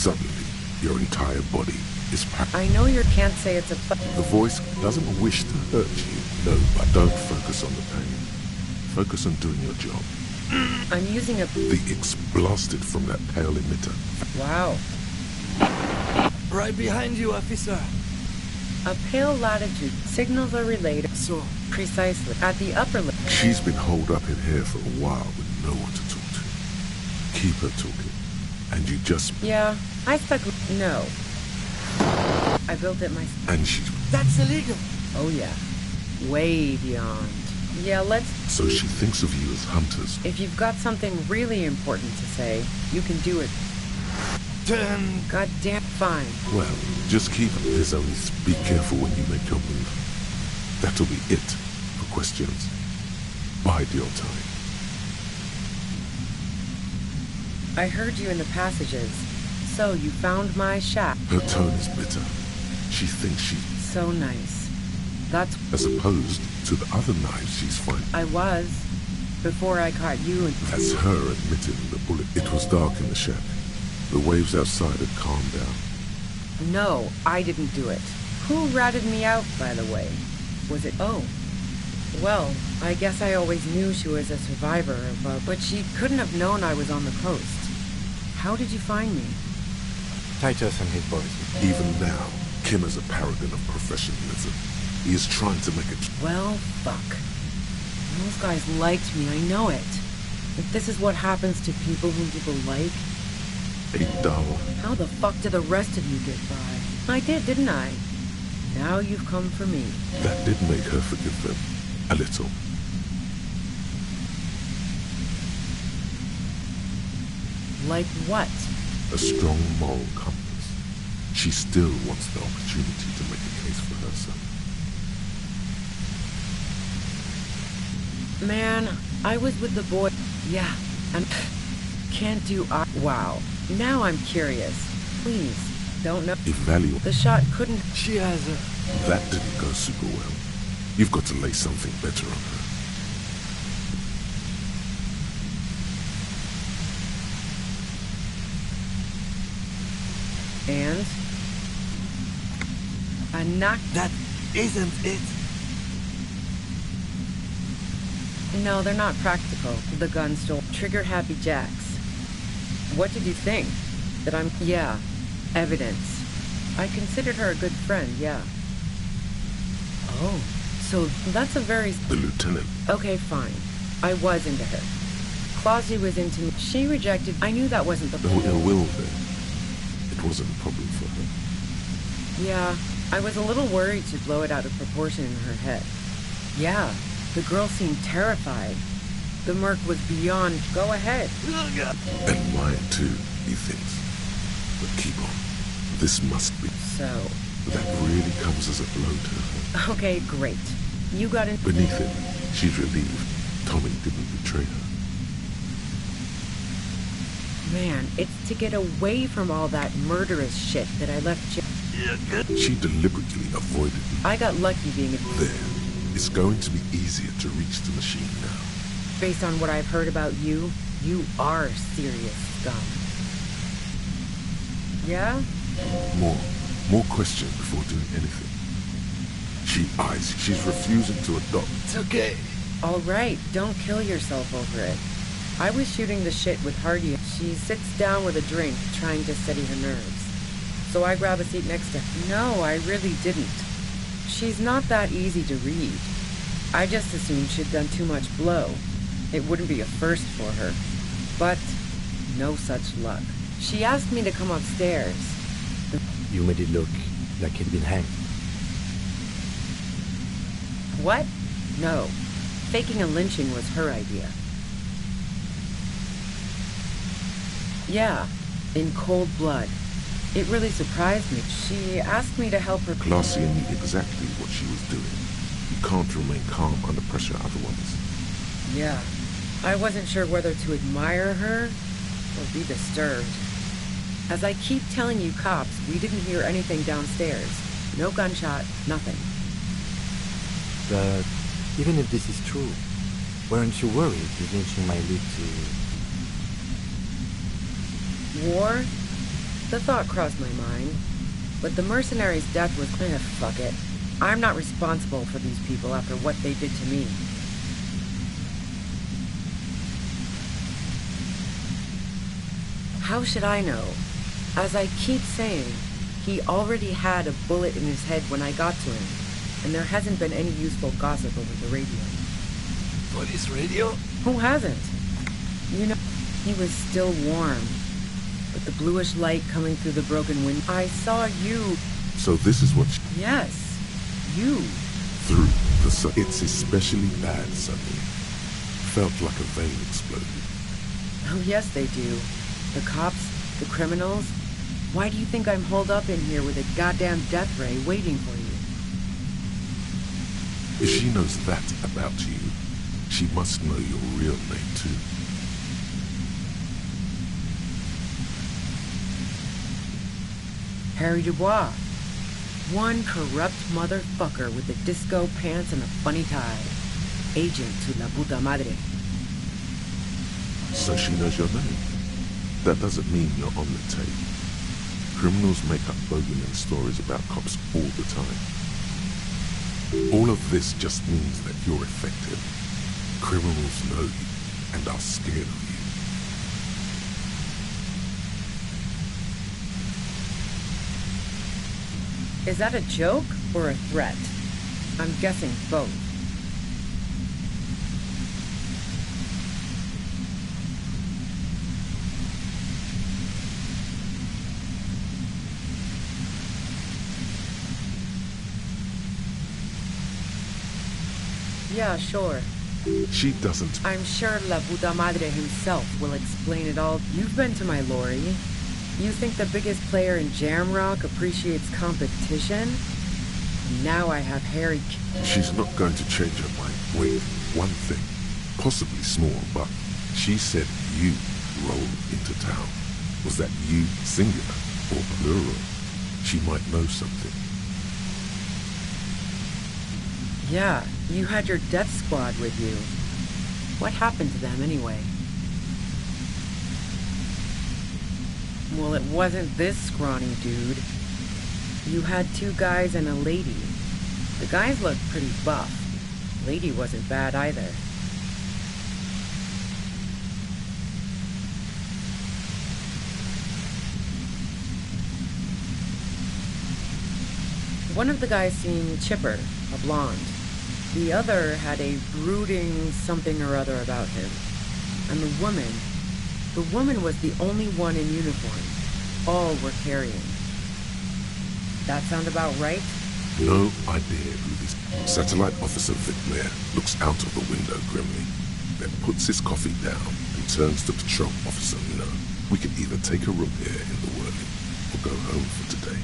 Suddenly, your entire body is packed. I know you can't say it's a The voice doesn't wish to hurt you, no, but don't focus on the pain. Focus on doing your job. I'm using a... The X blasted from that pale emitter. Wow. Right behind you, officer. A pale latitude. Signals are relayed. So, Precisely. At the upper limit. She's been holed up in here for a while with no one to talk to. Keep her talking. And you just... Yeah, I stuck... No. I built it myself. And she... that's illegal. Oh yeah. Way beyond. Yeah, let's... So she thinks of you as hunters. If you've got something really important to say, you can do it. Then... Goddamn fine. Well, just keep... There's only... Be careful when you make your move. That'll be it for questions. Bide your time. I heard you in the passages. So you found my shack. Her tone is bitter. She thinks she's... So nice. That's... As opposed to the other knives she's finding. I was. Before I caught you and... That's her admitting the bullet. It was dark in the shack. The waves outside had calmed down. No, I didn't do it. Who ratted me out, by the way? Was it... Oh. Well, I guess I always knew she was a survivor of a... But she couldn't have known I was on the coast. How did you find me? Titus and his boys. Even now, Kim is a paragon of professionalism. He is trying to make it... Well, fuck. Those guys liked me, I know it. If this is what happens to people whom people like... A dull... How the fuck did the rest of you get by? I did, didn't I? Now you've come for me. That did make her forgive them. A little. Like what? A strong moral compass. She still wants the opportunity to make a case for herself. Man, I was with the boy. Yeah, and can't do... Wow. Now I'm curious. Please, don't know. Evaluate. The shot couldn't... She has a... That didn't go super well. You've got to lay something better on her. And? A knock... That isn't it. No, they're not practical. The gun stole. Trigger-happy jacks. What did you think? That I'm... Yeah. Evidence. I considered her a good friend, yeah. Oh. So that's a very... The lieutenant. Okay, fine. I was into her. Clausy was into me. She rejected... I knew that wasn't the... No ill will there. It wasn't a problem for her. Yeah, I was a little worried she'd blow it out of proportion in her head. Yeah, the girl seemed terrified. The merc was beyond... Go ahead. And mine too, he thinks. But keep on. This must be... So... That really comes as a blow to her. Okay, great. You got in... Beneath it, she's relieved Tommy didn't betray her. Man, it's to get away from all that murderous shit that I left you. She deliberately avoided me. I got lucky being... There. It's going to be easier to reach the machine now. Based on what I've heard about you, you are serious scum. Yeah? More questions before doing anything. She's refusing to adopt. It's okay. All right, don't kill yourself over it. I was shooting the shit with Hardy. She sits down with a drink, trying to steady her nerves. So I grab a seat next to her. No, I really didn't. She's not that easy to read. I just assumed she'd done too much blow. It wouldn't be a first for her. But no such luck. She asked me to come upstairs. You made it look like he'd been hanged. What? No. Faking a lynching was her idea. Yeah, in cold blood. It really surprised me. She asked me to help her... Claudia knew exactly what she was doing. You can't remain calm under pressure otherwise. Yeah. I wasn't sure whether to admire her or be disturbed. As I keep telling you cops, we didn't hear anything downstairs. No gunshot, nothing. But even if this is true, weren't you worried the lynching might lead to... War? The thought crossed my mind, but the mercenary's death was fuck it. I'm not responsible for these people after what they did to me. How should I know? As I keep saying, he already had a bullet in his head when I got to him, and there hasn't been any useful gossip over the radio. Police radio? Who hasn't? You know, he was still warm, but the bluish light coming through the broken window. I saw you. So this is what Yes, you. through the sun. It's especially bad suddenly. Felt like a vein exploded. Oh, yes, they do. The cops, the criminals. Why do you think I'm holed up in here with a goddamn death ray waiting for you? If she knows that about you, she must know your real name too. Harry Dubois. One corrupt motherfucker with the disco pants and a funny tie. Agent to la puta madre. So she knows your name. That doesn't mean you're on the tape. Criminals make up bogeyman stories about cops all the time. All of this just means that you're effective. Criminals know you and are scared of you. Is that a joke or a threat? I'm guessing both. Yeah, sure. She doesn't. I'm sure La Puta Madre himself will explain it all. You've been to my lorry. You think the biggest player in Jamrock appreciates competition? Now I have Harry. She's not going to change her mind. Wait, one thing. Possibly small, but she said you rolled into town. Was that you singular or plural? She might know something. Yeah, you had your death squad with you. What happened to them anyway? Well, it wasn't this scrawny dude. You had 2 guys and a lady. The guys looked pretty buff. Lady wasn't bad either. One of the guys seemed chipper, a blonde. The other had a brooding something or other about him. And the woman was the only one in uniform. All were carrying. That sound about right? No idea who this satellite officer Vic Blair looks out of the window grimly, then puts his coffee down and turns to patrol officer Minot. We could either take a room here in the Whirling or go home for today.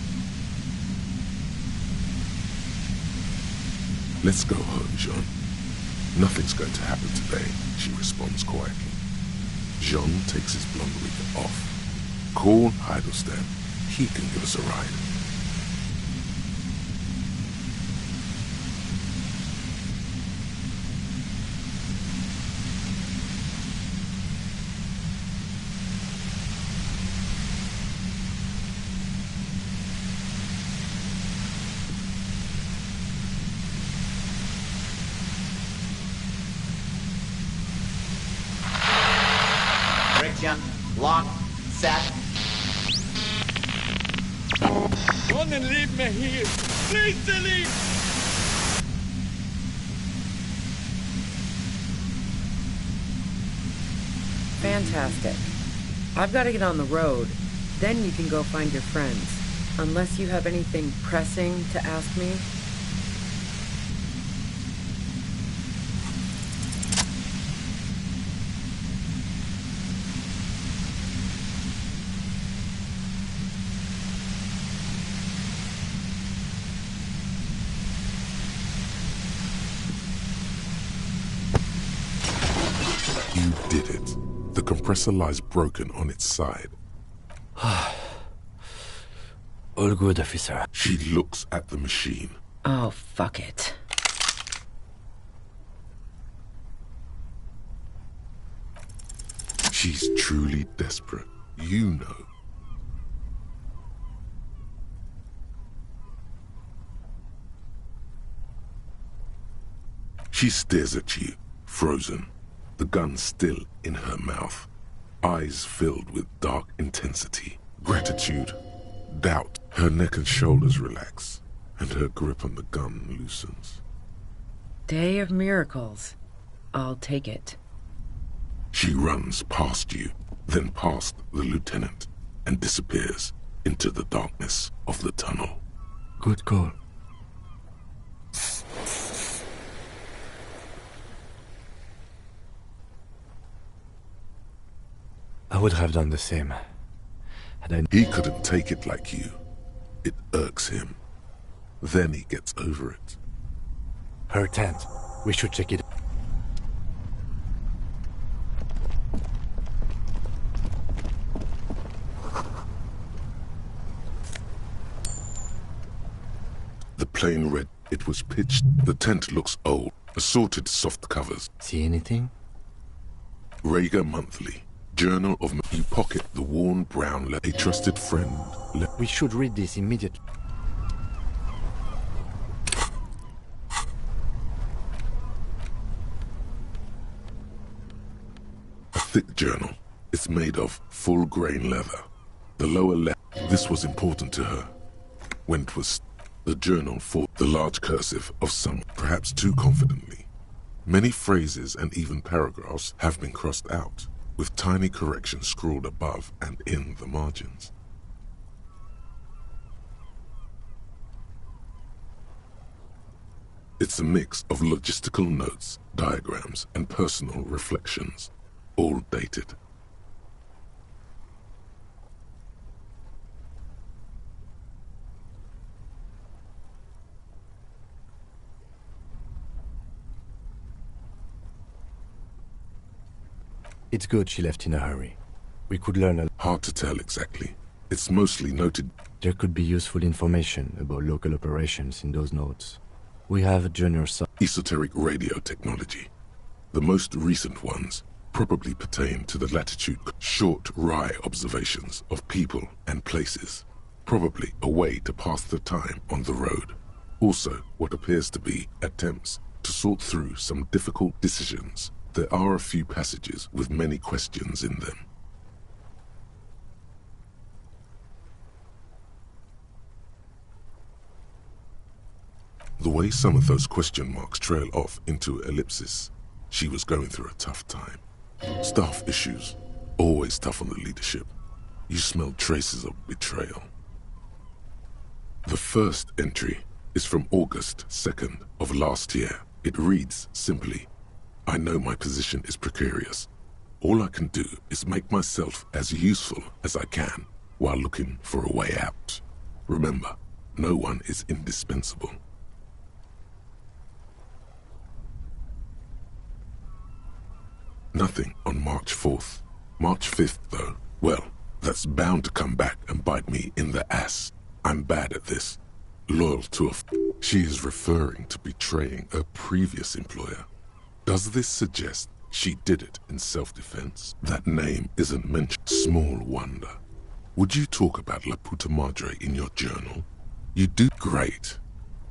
Let's go home, Jean. Nothing's going to happen today, she responds quietly. Jean takes his blonde wig off. Call Heidelstein. He can give us a ride. Lock, set. Don't leave me here. Please leave. Fantastic. I've got to get on the road. Then you can go find your friends. Unless you have anything pressing to ask me. You did it. The compressor lies broken on its side. All good, officer. She looks at the machine. Oh, fuck it. She's truly desperate. You know. She stares at you, frozen, the gun still in her mouth, eyes filled with dark intensity, gratitude, doubt. Her neck and shoulders relax, and her grip on the gun loosens. Day of miracles. I'll take it. She runs past you, then past the lieutenant, and disappears into the darkness of the tunnel. Good call. I would have done the same. Had I... He couldn't take it like you. It irks him. Then he gets over it. Her tent. We should check it. The plane read it was pitched. The tent looks old. Assorted soft covers. See anything? Rager Monthly. Journal of... You pocket the worn brown letter. A trusted friend. We should read this immediately. A thick journal. It's made of full-grain leather. The lower left. This was important to her. When it was... The journal for the large cursive of some, perhaps too confidently. Many phrases and even paragraphs have been crossed out, with tiny corrections scrawled above and in the margins. It's a mix of logistical notes, diagrams, and personal reflections, all dated. It's good she left in a hurry. We could learn a... Hard to tell exactly. It's mostly noted. There could be useful information about local operations in those notes. We have a junior son. Esoteric radio technology. The most recent ones probably pertain to the latitude. Short, wry observations of people and places. Probably a way to pass the time on the road. Also, what appears to be attempts to sort through some difficult decisions. There are a few passages with many questions in them. The way some of those question marks trail off into ellipsis, she was going through a tough time. Staff issues, always tough on the leadership. You smell traces of betrayal. The first entry is from August 2nd of last year. It reads simply, I know my position is precarious. All I can do is make myself as useful as I can while looking for a way out. Remember, no one is indispensable. Nothing on March 4th. March 5th, though, well, that's bound to come back and bite me in the ass. I'm bad at this. Loyal to She is referring to betraying a previous employer. Does this suggest she did it in self-defense? That name isn't mentioned. Small wonder. Would you talk about La Puta Madre in your journal? You do great.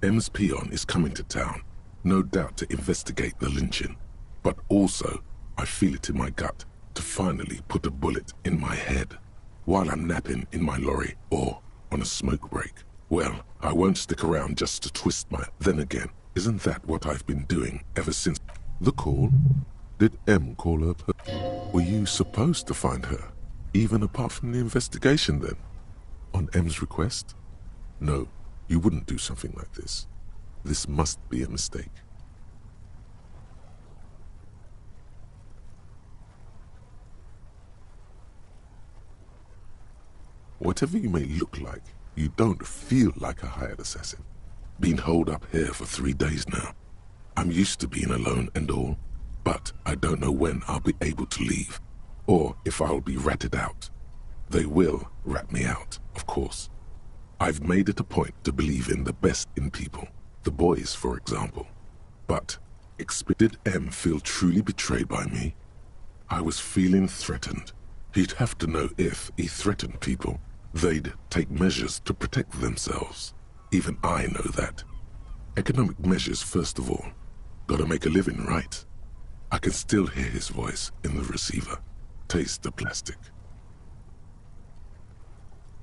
M's peon is coming to town, no doubt to investigate the lynching. But also, I feel it in my gut to finally put a bullet in my head while I'm napping in my lorry or on a smoke break. Well, I won't stick around just to twist my... Then again, isn't that what I've been doing ever since... The call? Did M call her? Were you supposed to find her, even apart from the investigation then? On M's request? No, you wouldn't do something like this. This must be a mistake. Whatever you may look like, you don't feel like a hired assassin. Been holed up here for 3 days now. I'm used to being alone and all, but I don't know when I'll be able to leave, or if I'll be ratted out. They will rat me out, of course. I've made it a point to believe in the best in people, the boys, for example. But, did M feel truly betrayed by me? I was feeling threatened. He'd have to know if he threatened people, they'd take measures to protect themselves. Even I know that. Economic measures, first of all. Gotta make a living, right? I can still hear his voice in the receiver. Taste the plastic.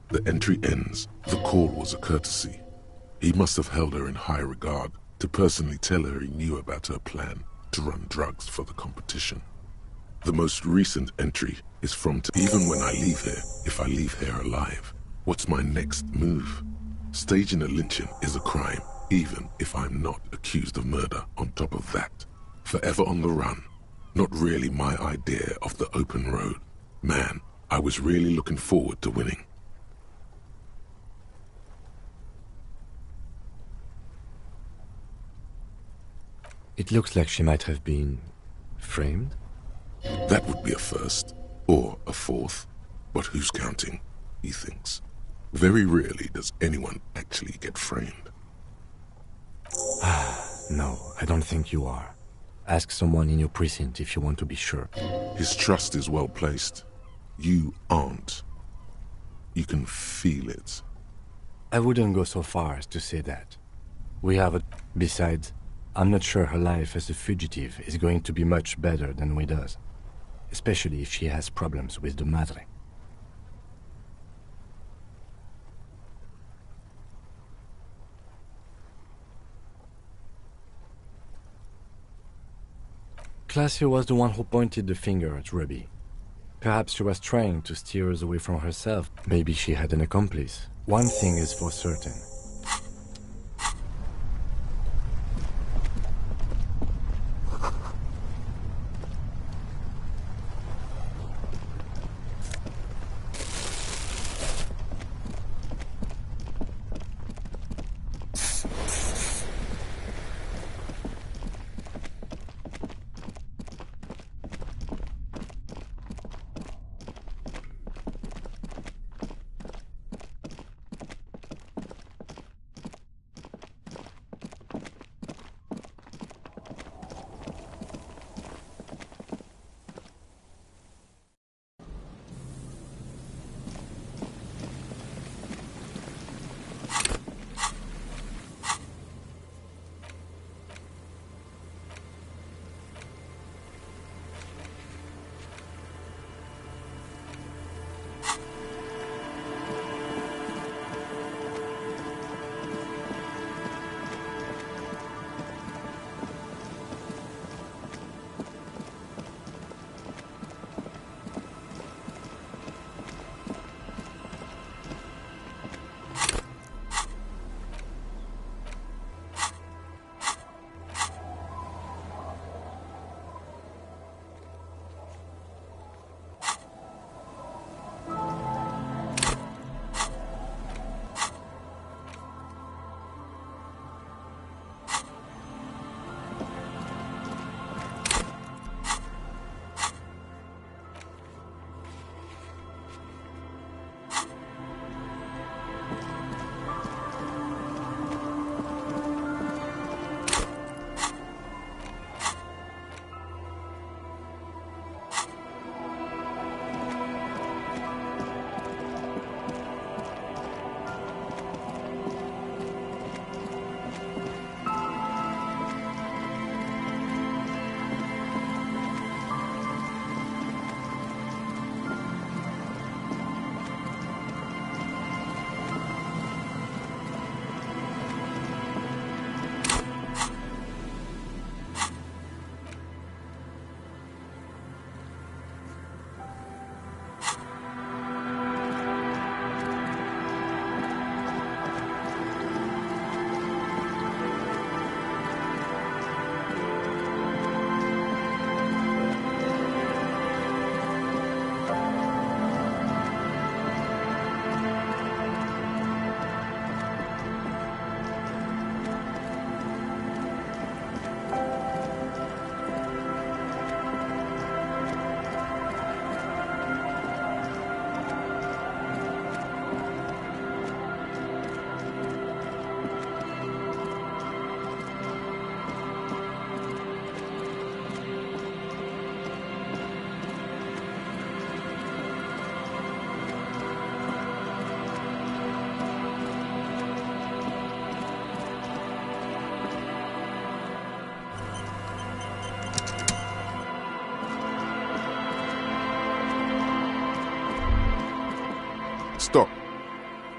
The entry ends. The call was a courtesy. He must have held her in high regard to personally tell her he knew about her plan to run drugs for the competition. The most recent entry is from even when I leave here, if I leave here alive, what's my next move? Staging a lynching is a crime, even if I'm not accused of murder on top of that. Forever on the run. Not really my idea of the open road. Man, I was really looking forward to winning. It looks like she might have been framed. That would be a first, or a fourth. But who's counting, he thinks. Very rarely does anyone actually get framed. No, I don't think you are. Ask someone in your precinct if you want to be sure. His trust is well placed. You aren't. You can feel it. I wouldn't go so far as to say that. We have a... Besides, I'm not sure her life as a fugitive is going to be much better than we does. Especially if she has problems with the Madre. Classio was the one who pointed the finger at Ruby. Perhaps she was trying to steer us away from herself. Maybe she had an accomplice. One thing is for certain.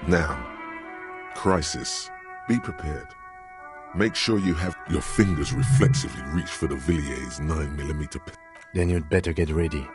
Now, crisis. Be prepared. Make sure you have your fingers reflexively reach for the Villiers 9mm. Then you'd better get ready.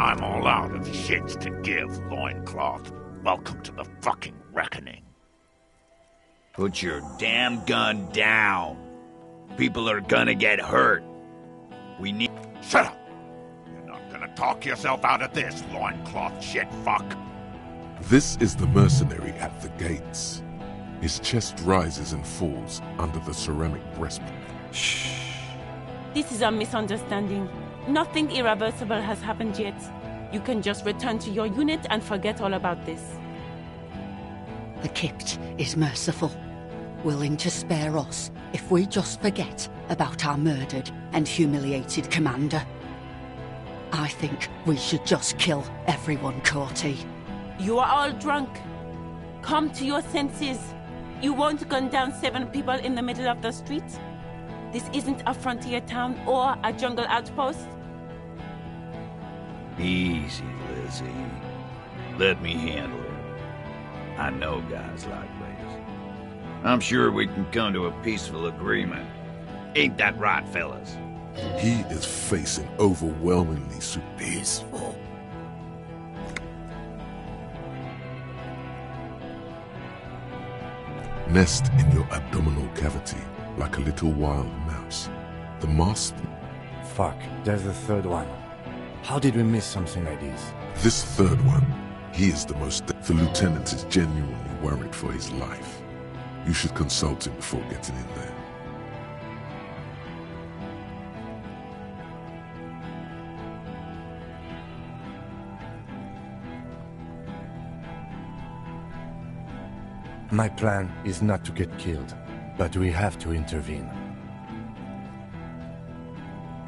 I'm all out of shits to give, loincloth. Welcome to the fucking reckoning. Put your damn gun down. People are gonna get hurt. We need... Shut up! You're not gonna talk yourself out of this, loincloth shit fuck. This is the mercenary at the gates. His chest rises and falls under the ceramic breastplate. Shh. This is a misunderstanding. Nothing irreversible has happened yet. You can just return to your unit and forget all about this. The Kipt is merciful, willing to spare us if we just forget about our murdered and humiliated commander. I think we should just kill everyone, Courty. You are all drunk. Come to your senses. You won't gun down 7 people in the middle of the street. This isn't a frontier town or a jungle outpost. Easy, Lizzie. Let me handle it. I know guys like this. I'm sure we can come to a peaceful agreement. Ain't that right, fellas? He is facing overwhelmingly Peaceful. Nest in your abdominal cavity like a little wild mouse. The masked... Fuck, there's the third one. How did we miss something like this? This third one, he is the most... The lieutenant is genuinely worried for his life. You should consult him before getting in there. My plan is not to get killed, but we have to intervene.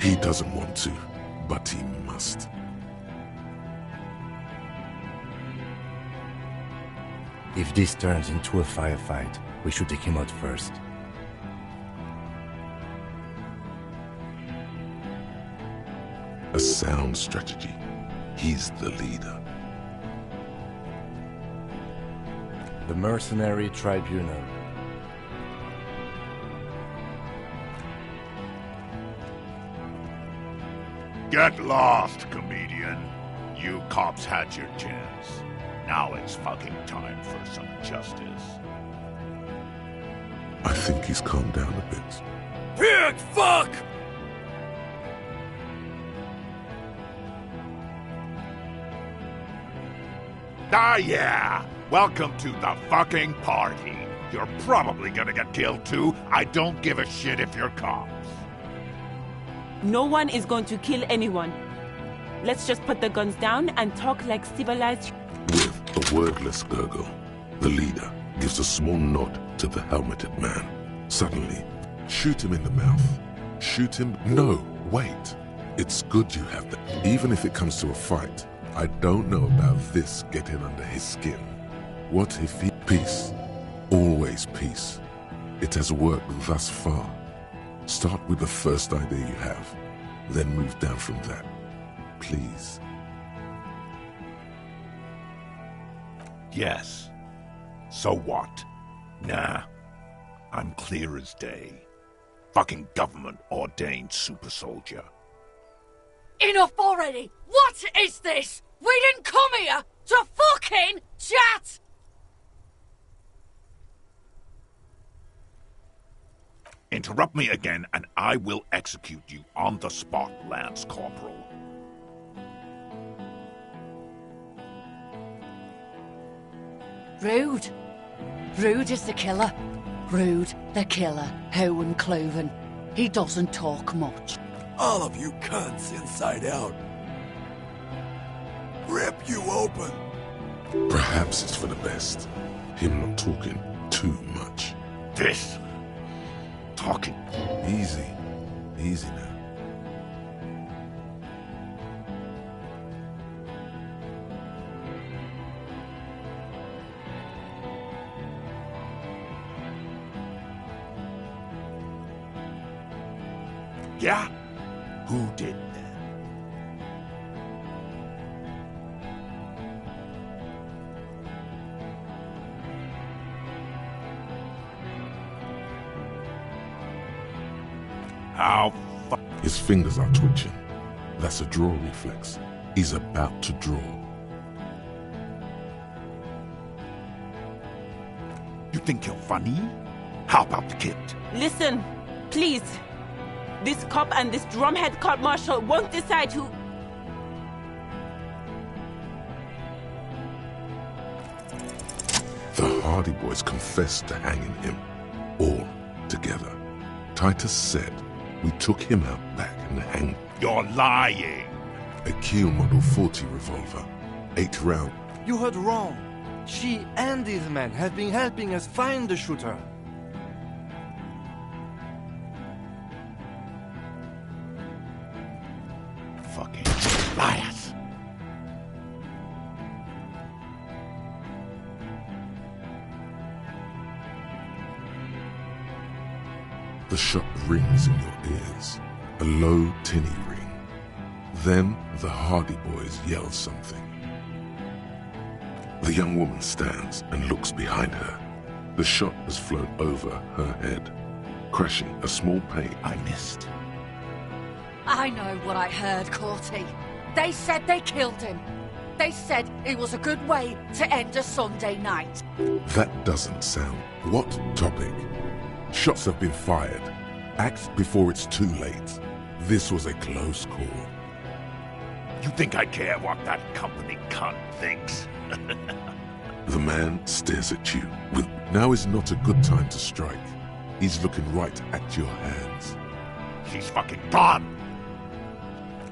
He doesn't want to, but he must. If this turns into a firefight, we should take him out first. A sound strategy. He's the leader. The Mercenary Tribunal. Get lost, comedian. You cops had your chance. Now it's fucking time for some justice. I think he's calmed down a bit. Pig fuck! Ah, yeah! Welcome to the fucking party. You're probably gonna get killed too. I don't give a shit if you're cops. No one is going to kill anyone. Let's just put the guns down and talk like civilized. With a wordless gurgle, the leader gives a small nod to the helmeted man. Suddenly, shoot him in the mouth. Shoot him? No, wait. It's good you have that. Even if it comes to a fight, I don't know about this getting under his skin. What if he... Peace. Always peace. It has worked thus far. Start with the first idea you have, then move down from that. Please. Yes. So what? Nah. I'm clear as day. Fucking government-ordained super soldier. Enough already! What is this? We didn't come here to fucking chat! Interrupt me again and I will execute you on the spot, Lance Corporal. Rude. Rude is the killer. Rude, the killer. Owen Cloven. He doesn't talk much. All of you cunts inside out. Rip you open. Perhaps it's for the best. Him not talking too much. This... talking. Easy. Easy now. Yeah? Who did that? How His fingers are twitching. That's a draw reflex. He's about to draw. You think you're funny? How about the kid? Listen, please. This cop and this drumhead court marshal won't decide who... The Hardy Boys confessed to hanging him. All together. Titus said we took him out back and hanged. You're lying. A Kiel Model 40 revolver. 8 round. You heard wrong. She and these men have been helping us find the shooter. Fucking liars. The shot rings in your ears. A low, tinny ring. Then the Hardy Boys yell something. The young woman stands and looks behind her. The shot has flown over her head, crashing a small pane. I missed. I know what I heard, Corty. They said they killed him. They said it was a good way to end a Sunday night. That doesn't sound... What topic? Shots have been fired. Act before it's too late. This was a close call. You think I care what that company cunt thinks? The man stares at you with... Now is not a good time to strike. He's looking right at your hands. She's fucking gone.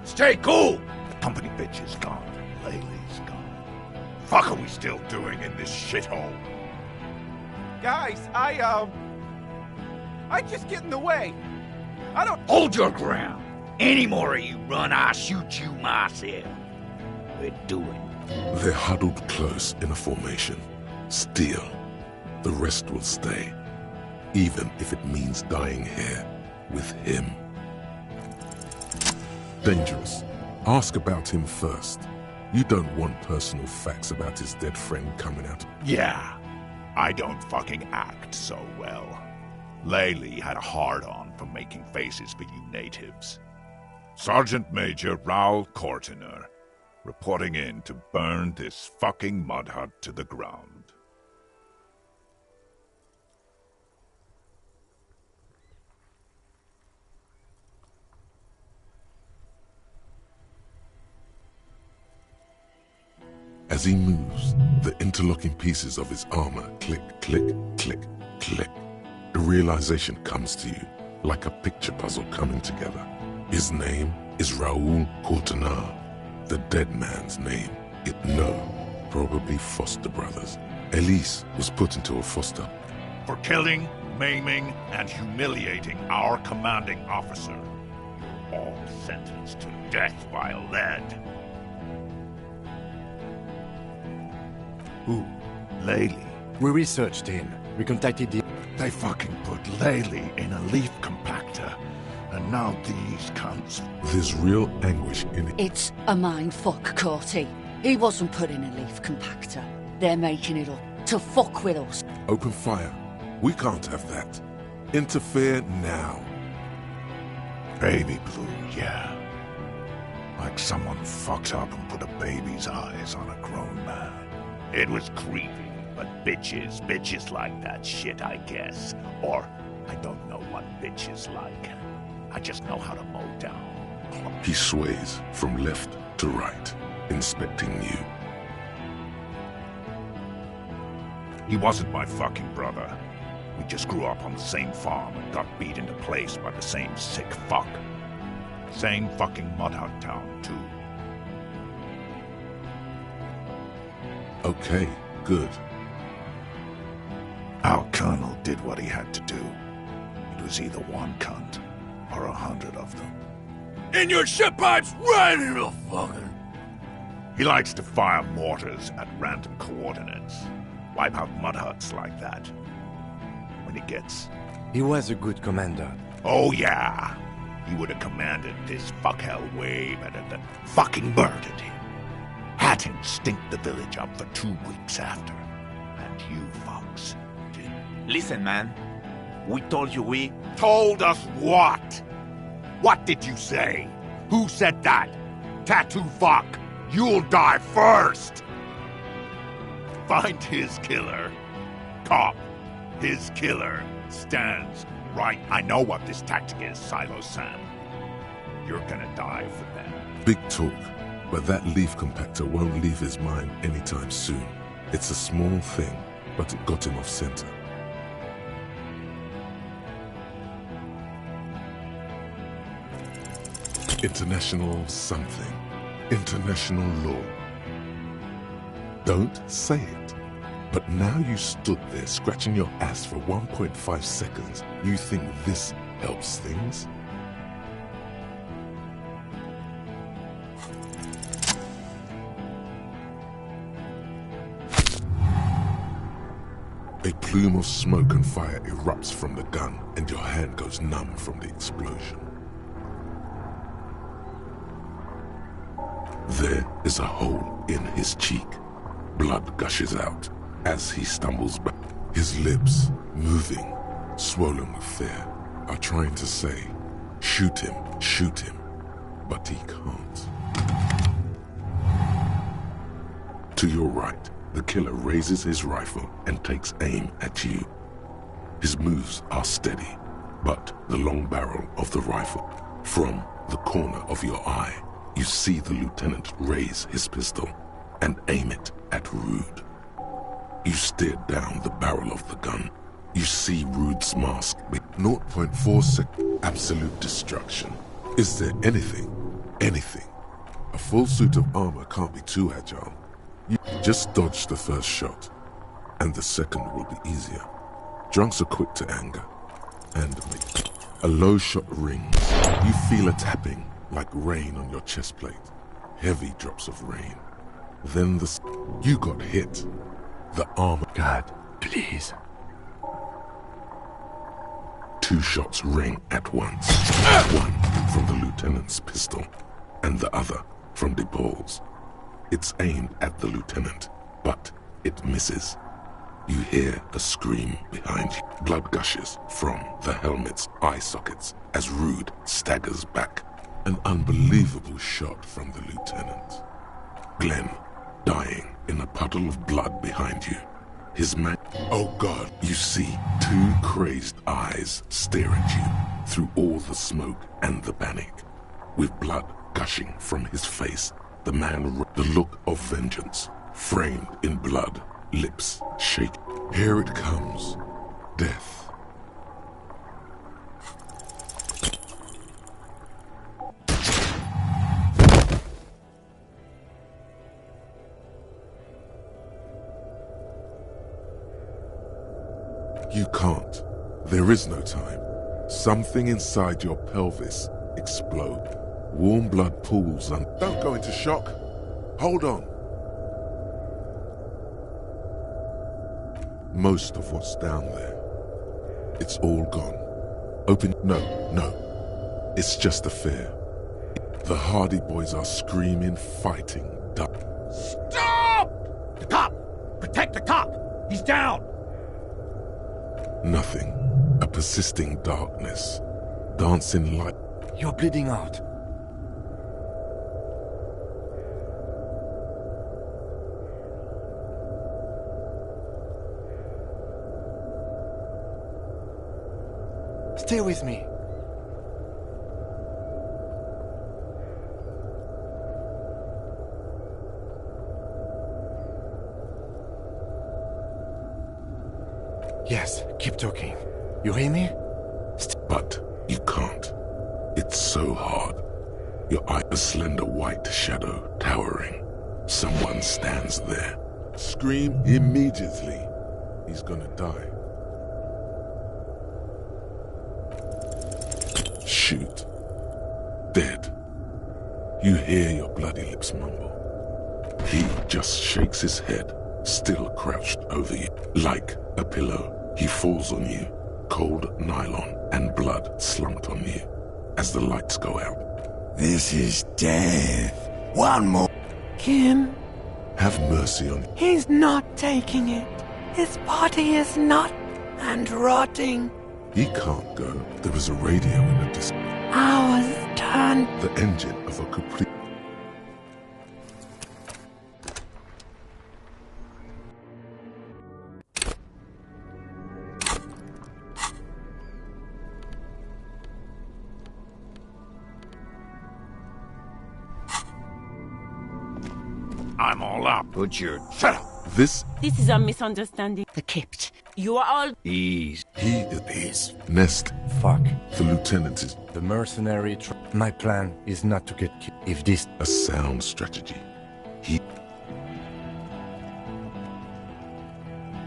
Stay cool. The company bitch is gone. Laylee's gone. Fuck are we still doing in this shithole? Guys, I just get in the way. I don't... Hold your ground. Any more of you run, I'll shoot you myself. We're doing. They're huddled close in a formation. Still, the rest will stay. Even if it means dying here with him. Dangerous. Ask about him first. You don't want personal facts about his dead friend coming out. Yeah, I don't fucking act so well. Laylee had a hard-on for making faces for you natives. Sergeant Major Raoul Cortiner, reporting in to burn this fucking mud hut to the ground. As he moves, the interlocking pieces of his armor click, click, click, click. A realization comes to you, like a picture puzzle coming together. His name is Raoul Courtenay. The dead man's name, probably foster brothers. Elise was put into a foster. For killing, maiming, and humiliating our commanding officer. You're all sentenced to death by lead. Who? Laylee. We researched him. We contacted the... They fucking put Laylee in a leaf compactor. And now these cunts. There's real anguish in it. It's a mindfuck, Corty. He wasn't put in a leaf compactor. They're making it up to fuck with us. Open fire. We can't have that. Interfere now. Baby blue, yeah. Like someone fucked up and put a baby's eyes on a grown man. It was creepy, but bitches like that shit, I guess. Or, I don't know what bitches like. I just know how to mow down. He sways from left to right, inspecting you. He wasn't my fucking brother. We just grew up on the same farm and got beat into place by the same sick fuck. Same fucking mud hut town, too. Okay, good. Our colonel did what he had to do. It was either one cunt or 100 of them. In your shit pipes, right in the fucking... He likes to fire mortars at random coordinates. Wipe out mud huts like that. When he gets... He was a good commander. Oh yeah! He would have commanded this fuckhell way better than fucking murdered him. Had him stink the village up for 2 weeks after. And you fucks did. Listen, man. We told you we... Told us what? What did you say? Who said that? Tattoo fuck! You'll die first! Find his killer. Cop. His killer stands right. I know what this tactic is, Silo Sam. You're gonna die for them. Big talk, but that leaf compactor won't leave his mind anytime soon. It's a small thing, but it got him off center. International something. International law. Don't say it. But now you stood there scratching your ass for 1.5 seconds. You think this helps things? A plume of smoke and fire erupts from the gun, and your hand goes numb from the explosion. There is a hole in his cheek. Blood gushes out as he stumbles back. His lips, moving, swollen with fear, are trying to say, shoot him, but he can't. To your right, the killer raises his rifle and takes aim at you. His moves are steady, but the long barrel of the rifle, from the corner of your eye, you see the lieutenant raise his pistol and aim it at Rude. You stare down the barrel of the gun. You see Rude's mask with 0.4 second absolute destruction. Is there anything? A full suit of armor can't be too agile. You just dodge the first shot, and the second will be easier. Drunks are quick to anger, and a low shot rings. You feel a tapping like rain on your chest plate. Heavy drops of rain. Then you got hit. The armor... God, please. 2 shots ring at once. One from the lieutenant's pistol, and the other from the balls. It's aimed at the lieutenant, but it misses. You hear a scream behind you. Blood gushes from the helmet's eye sockets as Rude staggers back. An unbelievable shot from the lieutenant. Glenn, dying in a puddle of blood behind you. His man... Oh God, you see 2 crazed eyes stare at you through all the smoke and the panic. With blood gushing from his face, the man... The look of vengeance framed in blood, lips shake. Here it comes. Death. You can't. There is no time. Something inside your pelvis explode. Warm blood pools and don't go into shock. Hold on. Most of what's down there, it's all gone. Open. No. It's just a fear. The Hardy Boys are screaming, fighting. Stop! The cop! Protect the cop! He's down! Nothing. A persisting darkness. Dancing light. You're bleeding out. Stay with me. Yes, keep talking. You hear me? But you can't. It's so hard. Your eye, a slender white shadow towering. Someone stands there. Scream immediately. He's gonna die. Shoot. Dead. You hear your bloody lips mumble. He just shakes his head, still crouched over you, like a pillow. He falls on you, cold nylon and blood slumped on you as the lights go out. This is death. One more. Kim, Have mercy on. he's not taking it. His body is not and rotting. He can't go. There is a radio in the distance. Ours turned. The engine of a complete. I'm all up. Put your... Shut up! This, This is a misunderstanding. The Kipt. You are all... Ease. he is his nest. Fuck. The lieutenant is The mercenary My plan is not to get killed. If this... a sound strategy. He,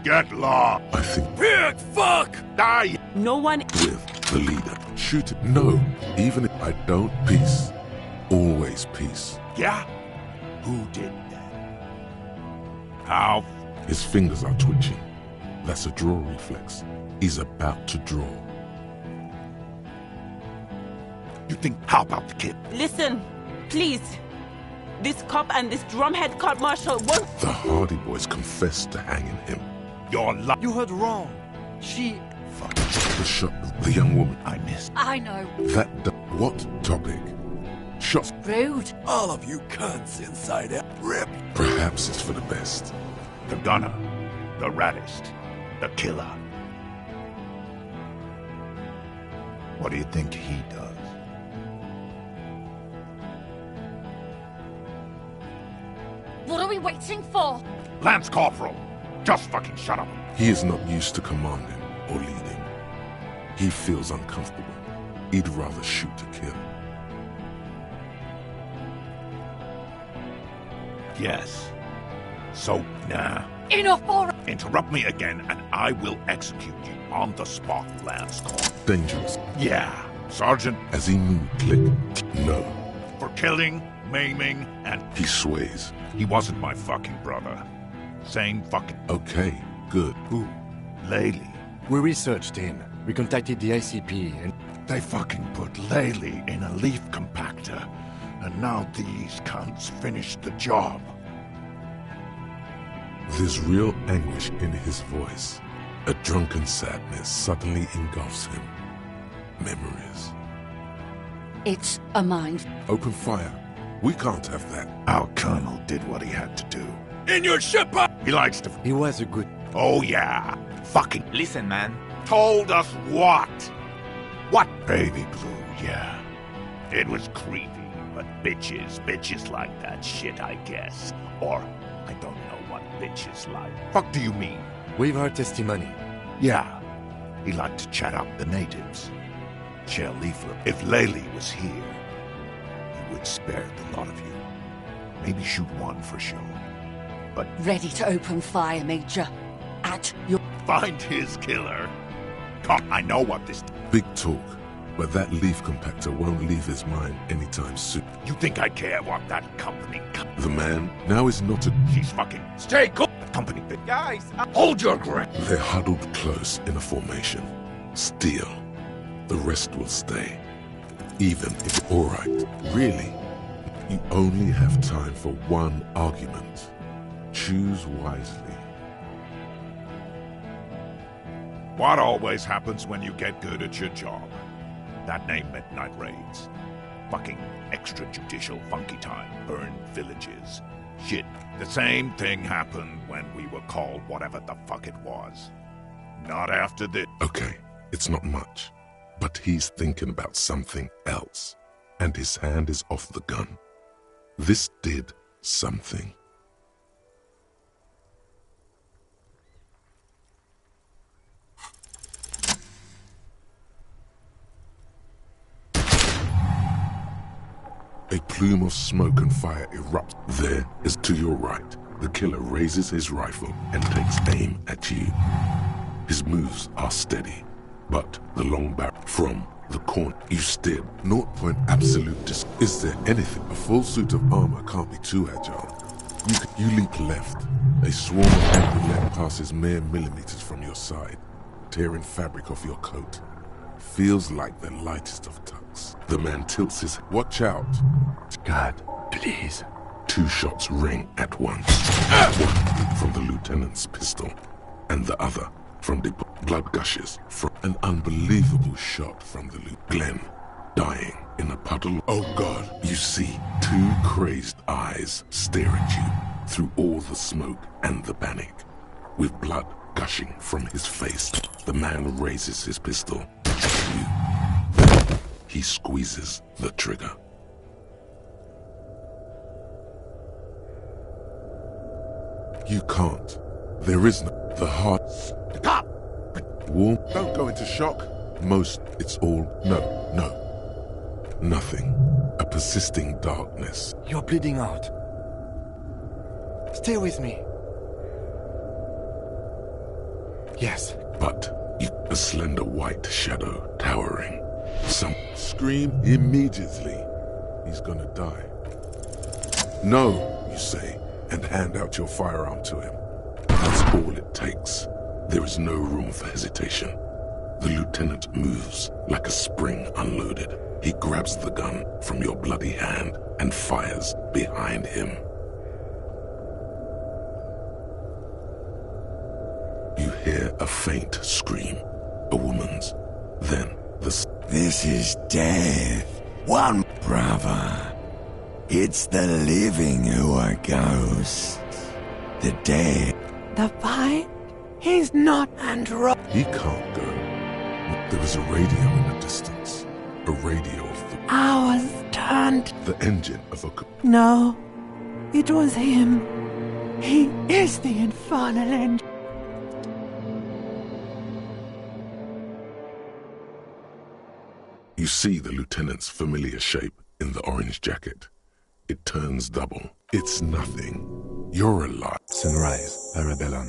Get lost! I think, Pig fuck! Die! No one... with the leader. Shoot it. No. Even if I don't, peace. Always peace. Yeah? Who did that? How? His fingers are twitching. That's a draw reflex. He's about to draw. You think, how about the kid? Listen, please. This cop and this drumhead cop marshal won't... The Hardy Boys confessed to hanging him. You're lying. You heard wrong. She... Fuck. The shot of the young woman. I missed. I know. What topic? Shots. Rude. All of you cunts inside that rip. Perhaps it's for the best. The gunner. The raddest. The killer. What do you think he does? What are we waiting for? Lance Corporal! Just fucking shut up. He is not used to commanding or leading. He feels uncomfortable. He'd rather shoot to kill. Yes. So, nah. Enough already. Interrupt me again and I will execute you on the spot, Lance Corporal. Dangerous. Yeah. Sergeant, As he moved, click. No. for killing, maiming, and... He sways. He wasn't my fucking brother. Same fucking... Okay, good. Who? Laylee. We researched him. We contacted the ICP and... They fucking put Laylee in a leaf compactor. And now these cunts finished the job. There's real anguish in his voice. A drunken sadness suddenly engulfs him. Memories. It's a mind. Open fire. We can't have that. Our colonel did what he had to do. In your ship! He likes to... He was a good... Oh yeah. Fucking... Listen, man. Told us what? What? Baby blue, yeah. It was creepy, but bitches like that shit, I guess. Or, I don't know bitches like? Fuck do you mean? We've heard testimony. Yeah, he liked to chat up the natives. Shell leaflet. If Laylee was here, he would spare the lot of you. Maybe shoot one for show. But Ready to open fire, Major. At your... find his killer. Come, I know what this... Big talk, but that leaf compactor won't leave his mind anytime soon. You think I care what that company... The man now is not a... She's fucking... Stay cool! The company... Guys, hold your grip! They're huddled close in a formation. Steal. The rest will stay. Even if... Alright, really? You only have time for one argument. Choose wisely. What always happens when you get good at your job? That name Midnight Raids. Fucking extrajudicial funky time. Burn villages. Shit. The same thing happened when we were called whatever the fuck it was. Not after this. Okay, it's not much. But he's thinking about something else. And his hand is off the gun. This did something. A plume of smoke and fire erupts. There is to your right. The killer raises his rifle and takes aim at you. His moves are steady, but the long barrel from the corner you steer. 0 point absolute dis. Is there anything? A full suit of armor can't be too agile. You leap left. A swarm of enemy lead passes mere millimeters from your side, tearing fabric off your coat. Feels like the lightest of tucks. The man tilts his... Watch out! God, please. 2 shots ring at once. One from the lieutenant's pistol, and the other from the blood gushes from an unbelievable shot from the Glenn, dying in a puddle. Oh God! You see 2 crazed eyes stare at you through all the smoke and the panic. With blood gushing from his face, the man raises his pistol at you. Then he squeezes the trigger. You can't. There is no... The heart... Stop! Warm... Don't go into shock. Most... It's all... No. Nothing. A persisting darkness. You're bleeding out. Stay with me. Yes. But a slender white shadow towering. Some... Scream immediately. He's gonna die. No, you say, and hand out your firearm to him. That's all it takes. There is no room for hesitation. The lieutenant moves like a spring unloaded. He grabs the gun from your bloody hand and fires behind him. You hear a faint scream, a woman's. Then This is death. One brother. It's the living who are ghosts. The dead. The fight is not andro. He can't go. There is a radio in the distance. A radio of the... Ours turned. The engine of a... No, it was him. He is the infernal engine. You see the lieutenant's familiar shape in the orange jacket. It turns double. It's nothing. You're alive. Sunrise, Parabellum.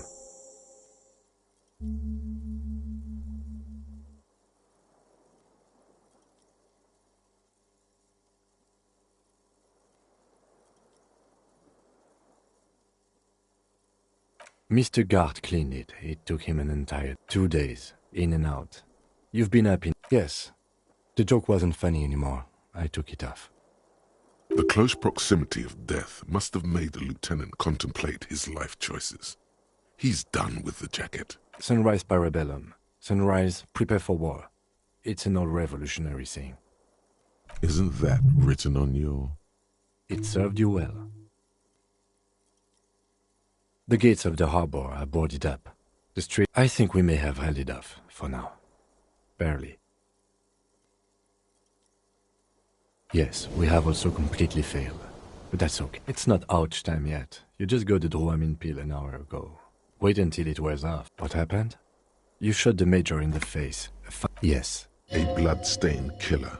Mr. Gart cleaned it. It took him an entire 2 days, in and out. You've been up in... Yes. The joke wasn't funny anymore. I took it off. The close proximity of death must have made the lieutenant contemplate his life choices. He's done with the jacket. Sunrise, Parabellum. Sunrise, prepare for war. It's an old revolutionary saying. Isn't that written on your... It served you well. The gates of the harbor are boarded up. The street... I think we may have held it off, for now. Barely. Yes, we have also completely failed. But that's okay. It's not ouch time yet. You just got the Dramamine pill an hour ago. Wait until it wears off. What happened? You shot the Major in the face. Yes. A blood-stained killer.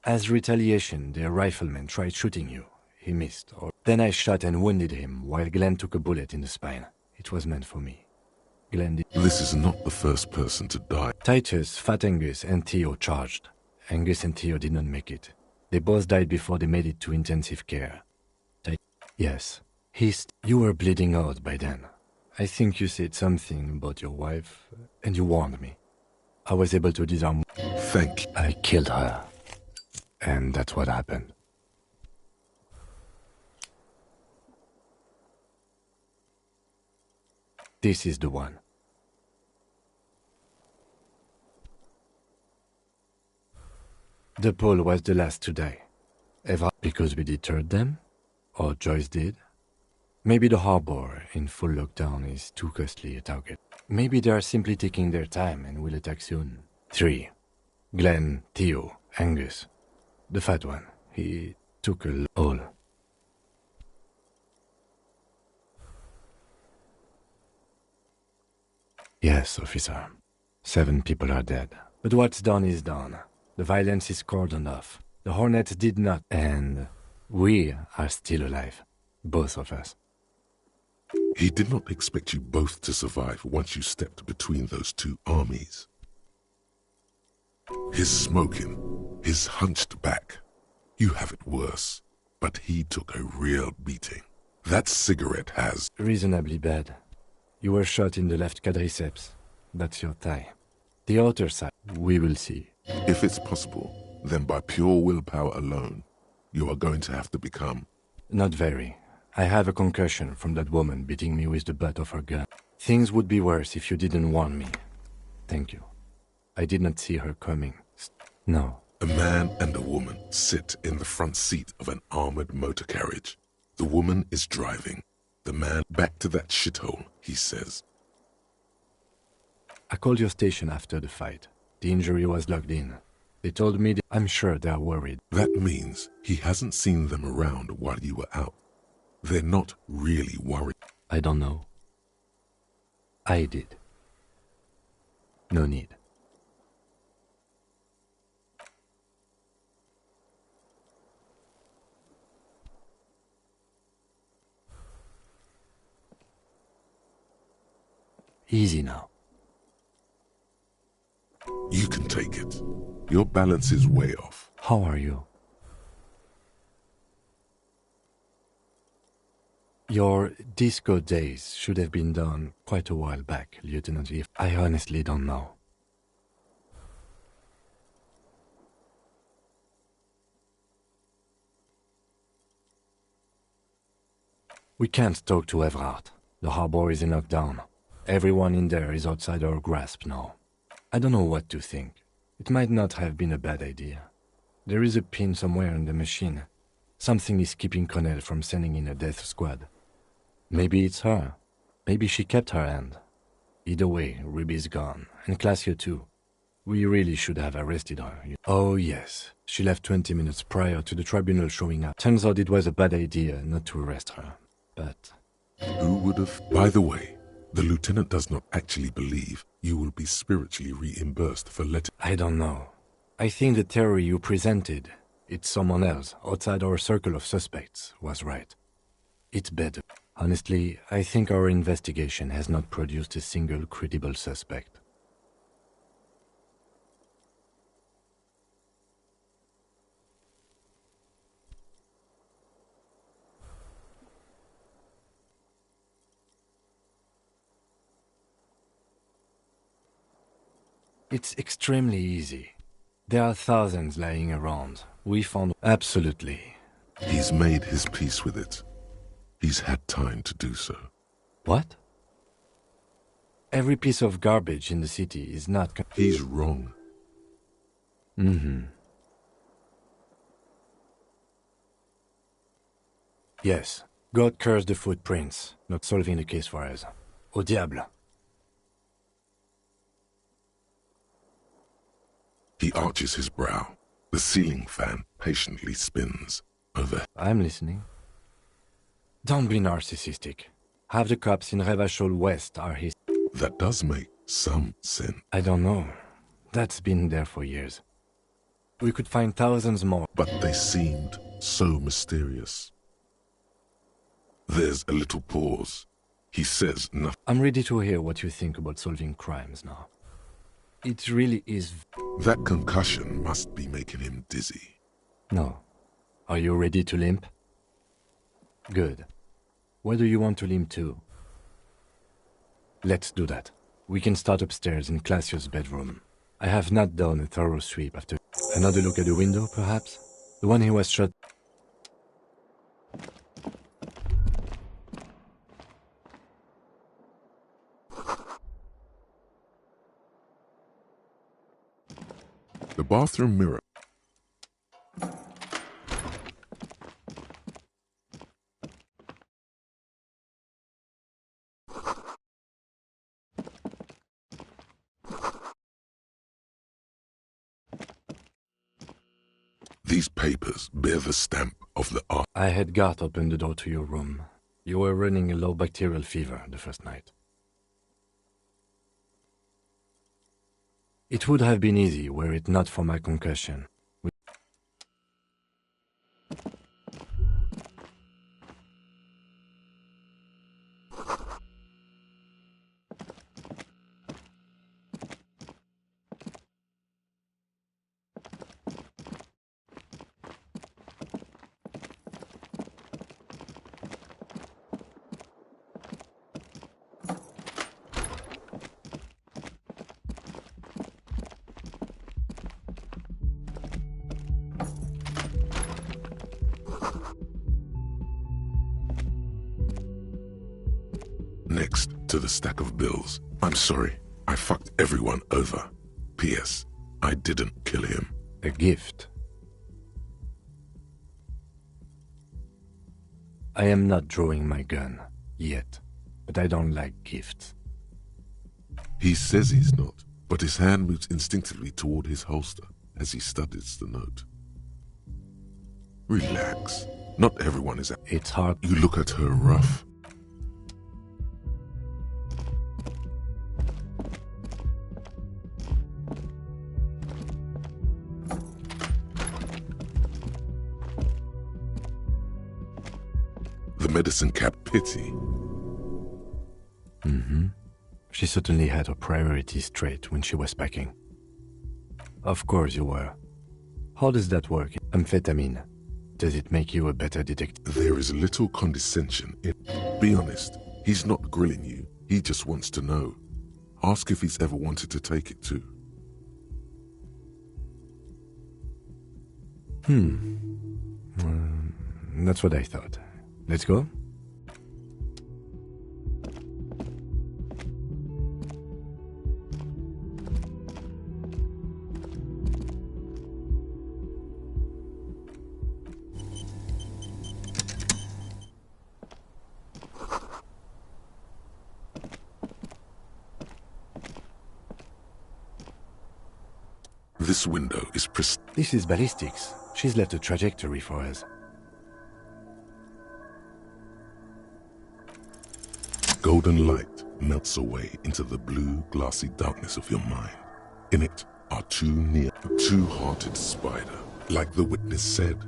As retaliation, the rifleman tried shooting you. He missed. Then I shot and wounded him, while Glenn took a bullet in the spine. It was meant for me. Glenn did... This is not the first person to die. Titus, Fat Angus, and Theo charged. Angus and Theo did not make it. They both died before they made it to intensive care. Yes. You were bleeding out by then. I think you said something about your wife, and you warned me. I was able to disarm... Thank you. I killed her. And that's what happened. This is the one. The Pole was the last to die. Ever because we deterred them? Or Joyce did? Maybe the harbor in full lockdown is too costly a target. Maybe they are simply taking their time and will attack soon. 3. Glenn, Theo, Angus. The fat one. He took all. Yes, officer. 7 people are dead. But what's done is done. The violence is cordoned off. The Hornets did not, and we are still alive. Both of us. He did not expect you both to survive once you stepped between those two armies. His smoking, his hunched back. You have it worse, but he took a real beating. That cigarette has... Reasonably bad. You were shot in the left quadriceps. That's your thigh. The outer side, we will see. If it's possible, then by pure willpower alone, you are going to have to become... Not very. I have a concussion from that woman beating me with the butt of her gun. Things would be worse if you didn't warn me. Thank you. I did not see her coming. No. A man and a woman sit in the front seat of an armored motor carriage. The woman is driving. The man, back to that shithole, he says. I called your station after the fight. The injury was logged in. They told me I'm sure they are worried. That means he hasn't seen them around while you were out. They're not really worried. I don't know. I did. No need. Easy now. You can take it. Your balance is way off. How are you? Your disco days should have been done quite a while back, Lieutenant Eve. I honestly don't know. We can't talk to Everard. The harbor is in lockdown. Everyone in there is outside our grasp now. I don't know what to think. It might not have been a bad idea. There is a pin somewhere in the machine. Something is keeping Connell from sending in a death squad. Maybe it's her. Maybe she kept her hand. Either way, Ruby's gone, and Claudia too. We really should have arrested her. Oh yes, she left 20 minutes prior to the tribunal showing up. Turns out it was a bad idea not to arrest her, but... Who would have... By the way, the lieutenant does not actually believe you will be spiritually reimbursed for letting... I don't know. I think the theory you presented, it's someone else outside our circle of suspects, was right. It's better. Honestly, I think our investigation has not produced a single credible suspect. It's extremely easy. There are thousands lying around. We found... Absolutely. He's made his peace with it. He's had time to do so. What? Every piece of garbage in the city is not... He's wrong. Yes. God cursed the footprints, not solving the case for us. Au diable. He arches his brow. The ceiling fan patiently spins over. I'm listening. Don't be narcissistic. Half the cops in Revachol West are his. That does make some sense. I don't know. That's been there for years. We could find thousands more. But they seemed so mysterious. There's a little pause. He says nothing. I'm ready to hear what you think about solving crimes now. It really is. That concussion must be making him dizzy. No. Are you ready to limp? Good. Where do you want to limp to? Let's do that. We can start upstairs in Classius' bedroom. I have not done a thorough sweep after. Another look at the window, perhaps? The one he was shot. The bathroom mirror. These papers bear the stamp of the art. I had Garth open the door to your room. You were running a low bacterial fever the first night. It would have been easy were it not for my concussion. Next to the stack of bills. I'm sorry, I fucked everyone over. P.S. I didn't kill him. A gift. I am not drawing my gun, yet, but I don't like gifts. He says he's not, but his hand moves instinctively toward his holster as he studies the note. Relax. Not everyone is. It's hard. You look at her rough. The medicine cap pity. Mm-hmm. She certainly had her priorities straight when she was packing. Of course you were. How does that work? Amphetamine. Does it make you a better detective? There is little condescension in. Be honest, he's not grilling you. He just wants to know. Ask if he's ever wanted to take it too. That's what I thought. Let's go? This window is This is ballistics. She's left a trajectory for us. Golden light melts away into the blue, glassy darkness of your mind. In it are a two-hearted spider. Like the witness said,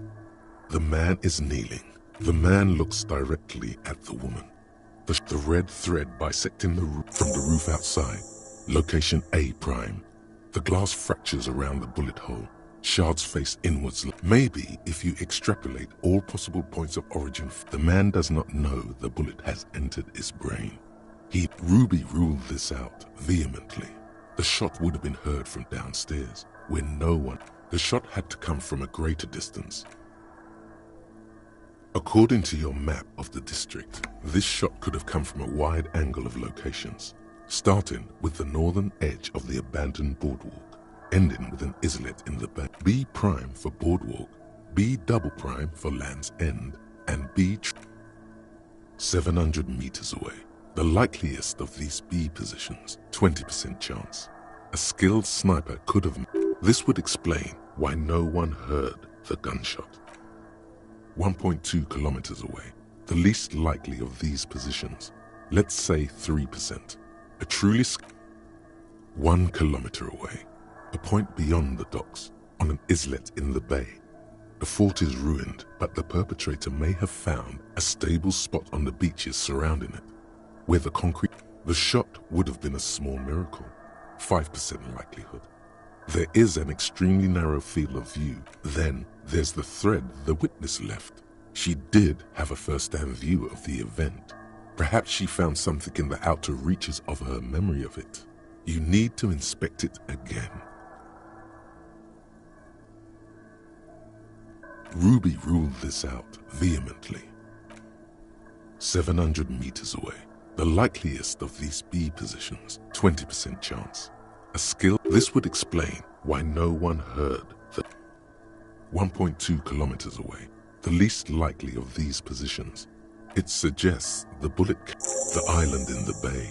the man is kneeling. The man looks directly at the woman. The red thread bisecting the roof from the roof outside. Location A prime. The glass fractures around the bullet hole. Shards face inwards. Maybe if you extrapolate all possible points of origin, the man does not know the bullet has entered his brain. Ruby ruled this out vehemently. The shot would have been heard from downstairs, where no one. The shot had to come from a greater distance. According to your map of the district, this shot could have come from a wide angle of locations, starting with the northern edge of the abandoned boardwalk, ending with an islet in the back. B prime for boardwalk, B double prime for Land's End, and B 700 meters away. The likeliest of these B positions, 20% chance. A skilled sniper could have. This would explain why no one heard the gunshot. 1.2 kilometers away, the least likely of these positions, let's say 3%, a truly 1 kilometer away, a point beyond the docks, on an islet in the bay. The fort is ruined, but the perpetrator may have found a stable spot on the beaches surrounding it, where the shot would have been a small miracle, 5% likelihood. There is an extremely narrow field of view. Then there's the thread the witness left. She did have a first-hand view of the event. Perhaps she found something in the outer reaches of her memory of it. You need to inspect it again. Ruby ruled this out vehemently. 700 meters away, the likeliest of these B positions, 20% chance. A skill. This would explain why no one heard the 1.2 kilometers away, the least likely of these positions. It suggests the bullet the island in the bay.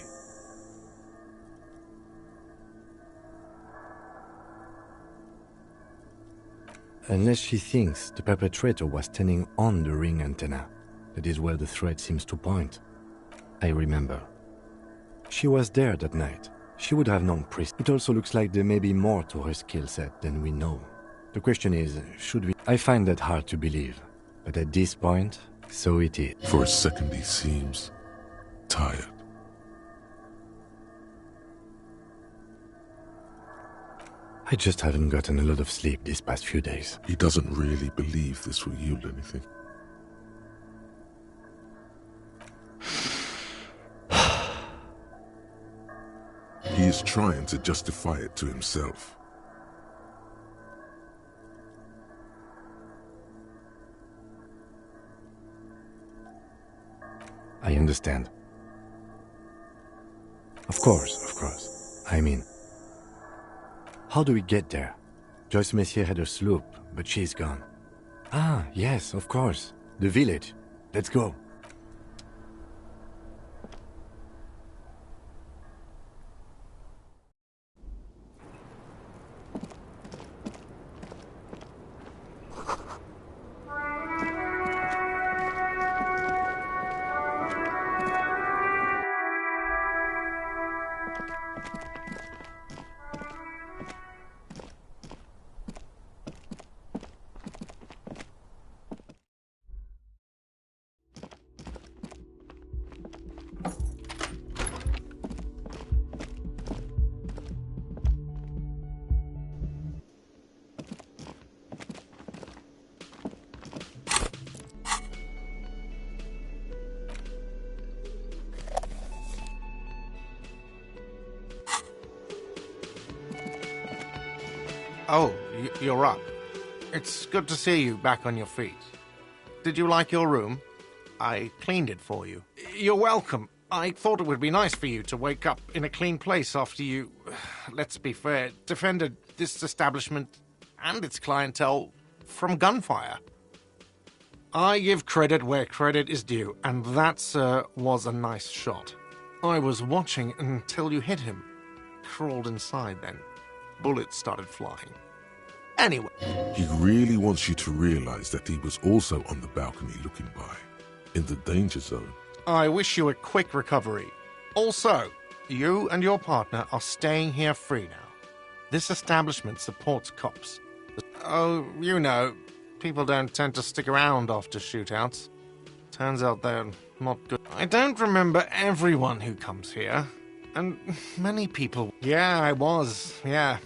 Unless she thinks the perpetrator was standing on the ring antenna. That is where the thread seems to point. I remember. She was there that night. She would have known It also looks like there may be more to her skill set than we know. The question is, should we? I find that hard to believe. But at this point, so it is. For a second he seems tired. I just haven't gotten a lot of sleep these past few days. He doesn't really believe this will yield anything. He is trying to justify it to himself. I understand. Of course. I mean, how do we get there? Joyce Messier had her sloop, but she's gone. Ah, yes, of course. The village. Let's go. Oh, you're up. It's good to see you back on your feet. Did you like your room? I cleaned it for you. You're welcome. I thought it would be nice for you to wake up in a clean place after you, let's be fair, defended this establishment and its clientele from gunfire. I give credit where credit is due, and that, sir, was a nice shot. I was watching until you hit him. Crawled inside then. Bullets started flying. Anyway. He really wants you to realize that he was also on the balcony looking by, in the danger zone. I wish you a quick recovery. Also, you and your partner are staying here free now. This establishment supports cops. Oh, you know, people don't tend to stick around after shootouts. Turns out they're not good. I don't remember everyone who comes here. And many people... Yeah, I was. Yeah.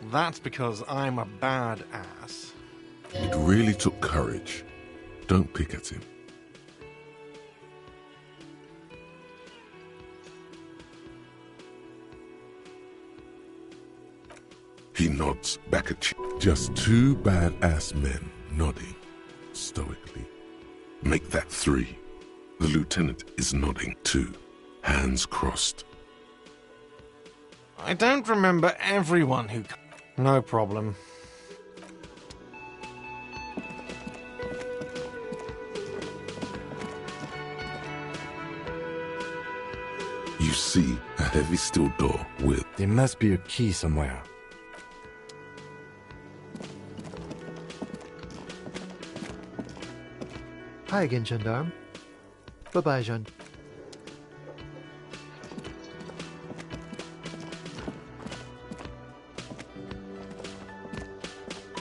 That's because I'm a bad ass. It really took courage. Don't pick at him. He nods back at you. Just two badass men nodding stoically. Make that three. The lieutenant is nodding too, hands crossed. I don't remember everyone who... No problem. You see a heavy steel door with... There must be a key somewhere. Hi again, gendarme. Bye-bye, Jean.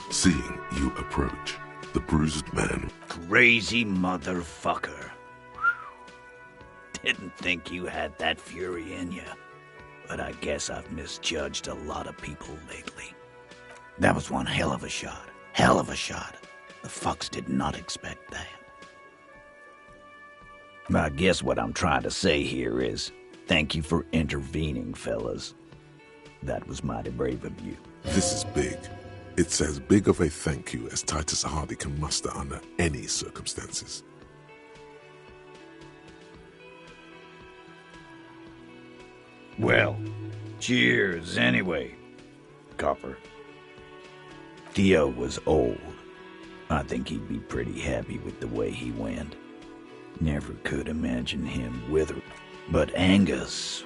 Seeing you approach, the bruised man... Crazy motherfucker. Didn't think you had that fury in you. But I guess I've misjudged a lot of people lately. That was one hell of a shot. Hell of a shot. The fucks did not expect that. I guess what I'm trying to say here is, thank you for intervening, fellas. That was mighty brave of you. This is big. It's as big of a thank you as Titus Hardy can muster under any circumstances. Well, cheers anyway, Copper. Theo was old. I think he'd be pretty happy with the way he went. Never could imagine him wither. But Angus,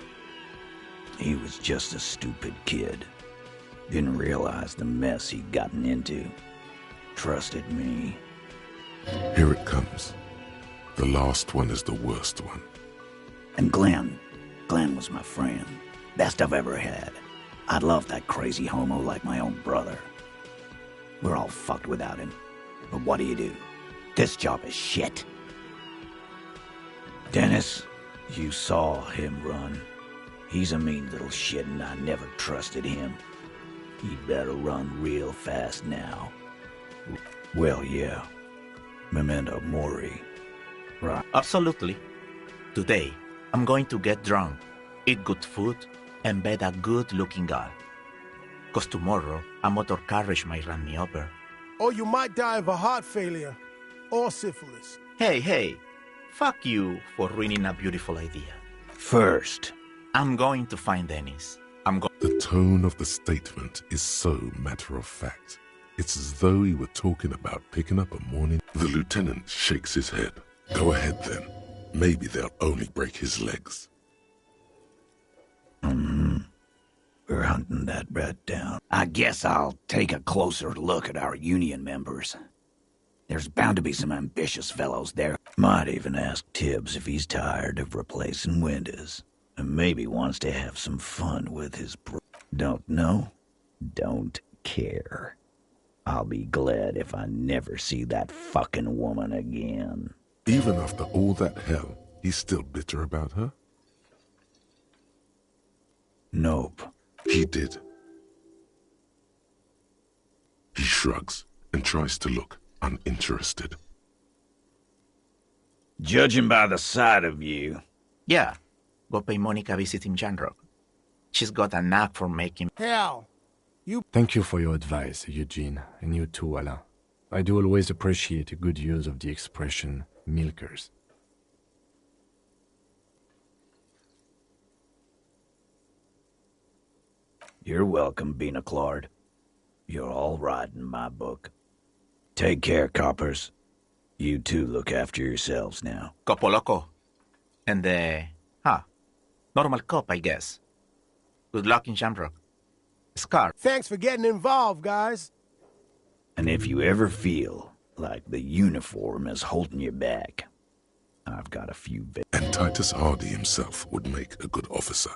he was just a stupid kid. Didn't realize the mess he'd gotten into. Trusted me. Here it comes. The last one is the worst one. And Glenn was my friend. Best I've ever had. I'd love that crazy homo like my own brother. We're all fucked without him. But what do? This job is shit. Dennis, you saw him run. He's a mean little shit and I never trusted him. He'd better run real fast now. Well, yeah. Memento mori. Right. Absolutely. Today, I'm going to get drunk, eat good food, and bed a good-looking girl. 'Cause tomorrow, a motor carriage might run me over. Or you might die of a heart failure. Or syphilis. Hey. Fuck you for ruining a beautiful idea. First, I'm going to find Dennis. The tone of the statement is so matter-of-fact. It's as though he were talking about picking up a morning... The lieutenant shakes his head. Go ahead then. Maybe they'll only break his legs. We're hunting that rat down. I guess I'll take a closer look at our union members. There's bound to be some ambitious fellows there. Might even ask Tibbs if he's tired of replacing windows. And maybe wants to have some fun with his Don't know? Don't care. I'll be glad if I never see that fucking woman again. Even after all that hell, he's still bitter about her? Nope. He did. He shrugs and tries to look uninterested. Judging by the sight of you... Yeah. Go pay Monica a visit in Janrock. She's got a knack for making... Hell, you... Thank you for your advice, Eugene, and you too, Alain. I do always appreciate a good use of the expression milkers. You're welcome, Bina Claude. You're all right in my book. Take care, coppers. You two look after yourselves now. Copo loco. And normal cop, I guess. Good luck in Shamrock. Scar. Thanks for getting involved, guys. And if you ever feel like the uniform is holding you back, I've got a few... And Titus Hardy himself would make a good officer.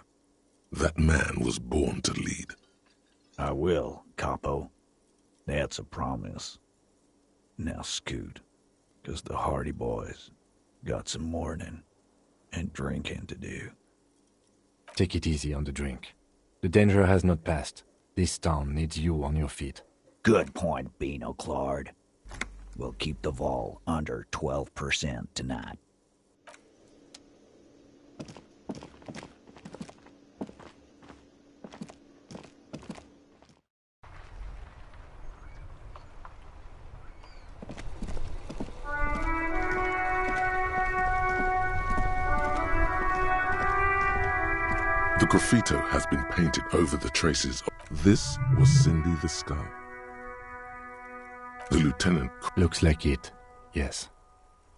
That man was born to lead. I will, Capo. That's a promise. Now scoot, 'cause the Hardy boys got some mourning and drinking to do. Take it easy on the drink. The danger has not passed. This town needs you on your feet. Good point, Bino Claude. We'll keep the vol under 12% tonight. The graffito has been painted over the traces of... This was Cindy the Skull. The lieutenant... Looks like it, yes.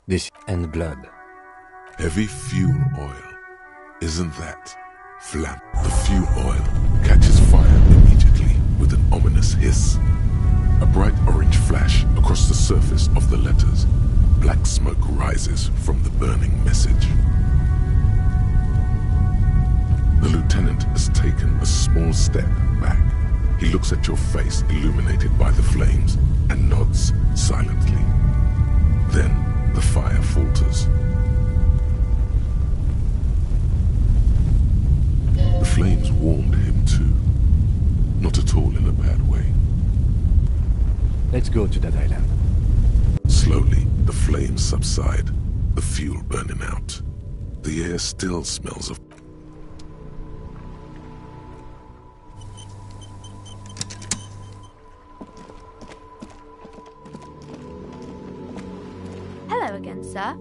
This and blood. Heavy fuel oil. Isn't that flam? The fuel oil catches fire immediately with an ominous hiss. A bright orange flash across the surface of the letters. Black smoke rises from the burning message. The lieutenant has taken a small step back. He looks at your face illuminated by the flames and nods silently. Then the fire falters. The flames warmed him too. Not at all in a bad way. Let's go to that island. Slowly, the flames subside, the fuel burning out. The air still smells of... Hello again, sir.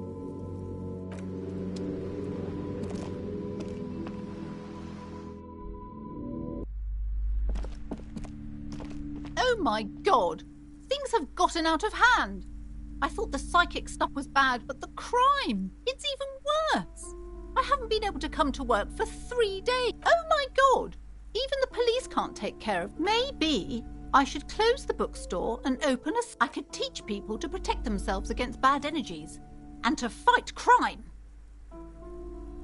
Oh my god! Things have gotten out of hand! I thought the psychic stuff was bad, but the crime! It's even worse! I haven't been able to come to work for 3 days! Oh my god! Even the police can't take care of... Maybe I should close the bookstore and open a... I could teach people to protect themselves against bad energies and to fight crime!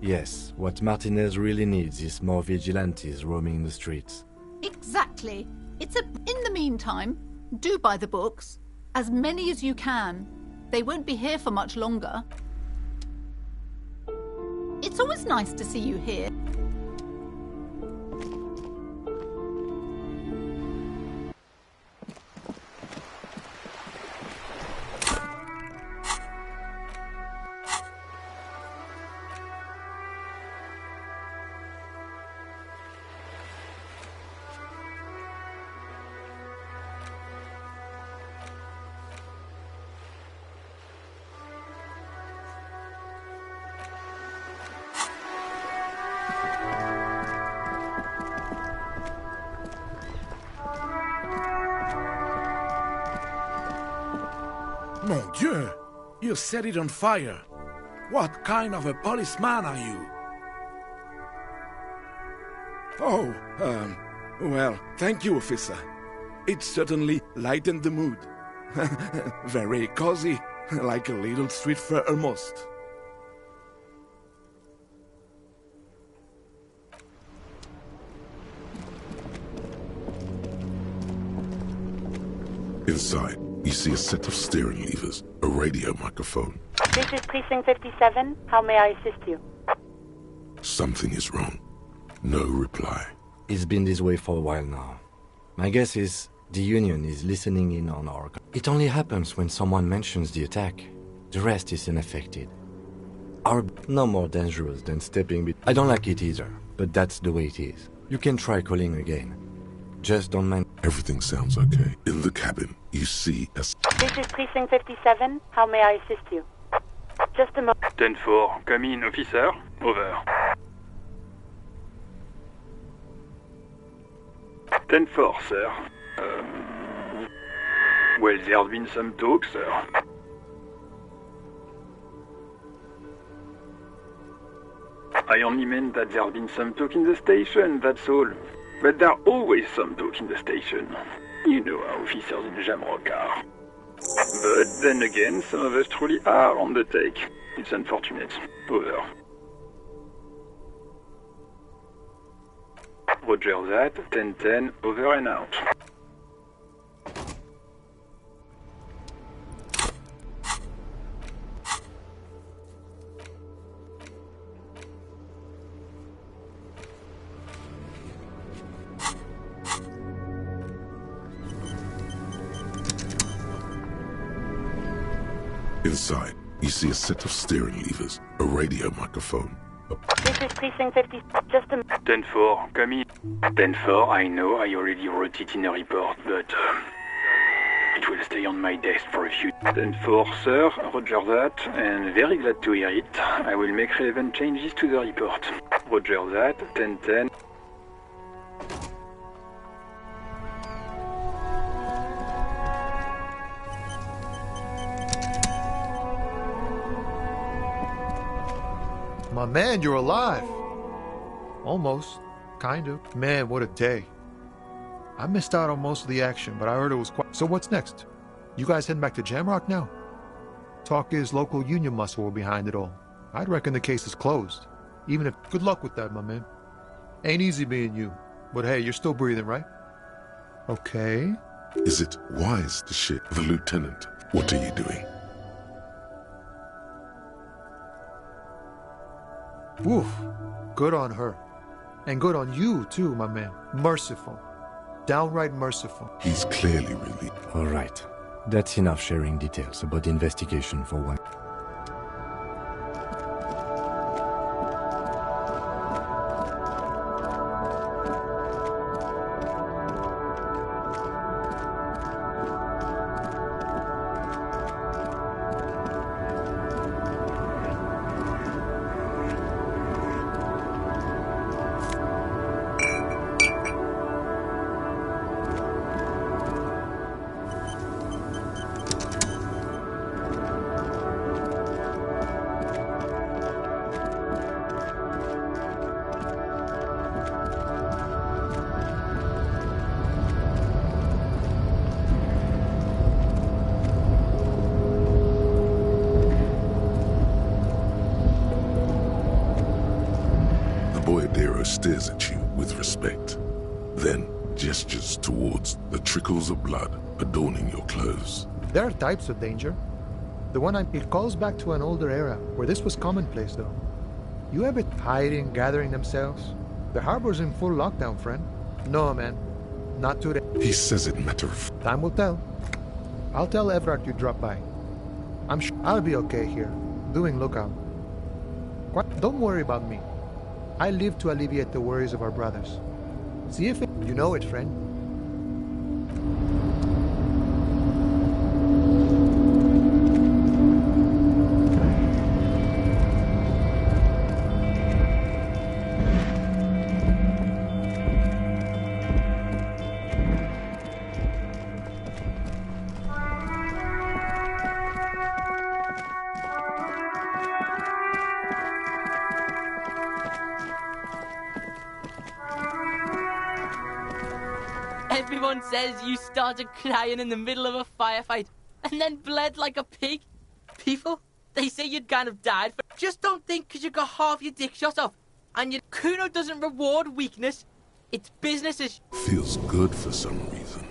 Yes, what Martinez really needs is more vigilantes roaming the streets. Exactly. In the meantime, do buy the books. As many as you can. They won't be here for much longer. It's always nice to see you here. Mon Dieu! You set it on fire! What kind of a policeman are you? Oh, well, thank you, officer. It certainly lightened the mood. Very cozy, like a little street fair almost. Inside, you see a set of steering levers, a radio microphone. This is Precinct 57. How may I assist you? Something is wrong. No reply. It's been this way for a while now. My guess is the Union is listening in on our... It only happens when someone mentions the attack. The rest is unaffected. Our... No more dangerous than stepping... I don't like it either, but that's the way it is. You can try calling again. Just don't mind... Everything sounds okay. In the cabin, you see a... This is Precinct 57. How may I assist you? Just a moment. 10-4, come in, officer. Over. 10-4, sir. Well, there's been some talk, sir. I only meant that there's been some talk in the station, that's all. But there's always some talk in the station. You know how officers in Jamrock are. But then again, some of us truly are on the take. It's unfortunate. Over. Roger that, 10-10, over and out. Inside, you see a set of steering levers, a radio microphone. This is Precinct 50. Just a... 10-4, come in. 10-4, I know I already wrote it in a report, but it will stay on my desk for a few... 10-4, sir, roger that, and very glad to hear it. I will make relevant changes to the report. Roger that, 10-10. My man, you're alive. Almost. Kind of. Man, what a day. I missed out on most of the action, but I heard it was quite... So what's next? You guys heading back to Jamrock now? Talk is local union muscle were behind it all. I'd reckon the case is closed. Even if... Good luck with that, my man. Ain't easy being you. But hey, you're still breathing, right? Okay. Is it wise to shit the lieutenant? What are you doing? Woof. Good on her. And good on you, too, my man. Merciful. Downright merciful. He's clearly really... All right. That's enough sharing details about the investigation for one. Stares at you with respect, then gestures towards the trickles of blood adorning your clothes. There are types of danger. The one it calls back to an older era where this was commonplace, though. You have it hiding, gathering themselves. The harbor's in full lockdown, friend. No, man. Not today. He says it matter of... Time will tell. I'll tell Everard you drop by. I'm sure I'll be okay here, doing lookout. Don't worry about me. I live to alleviate the worries of our brothers. See if you know it, friend. Everyone says you started crying in the middle of a firefight and then bled like a pig. People, they say you'd kind of died, but just don't think because you got half your dick shot off and your Kuno doesn't reward weakness. It's business as... Feels good for some reason.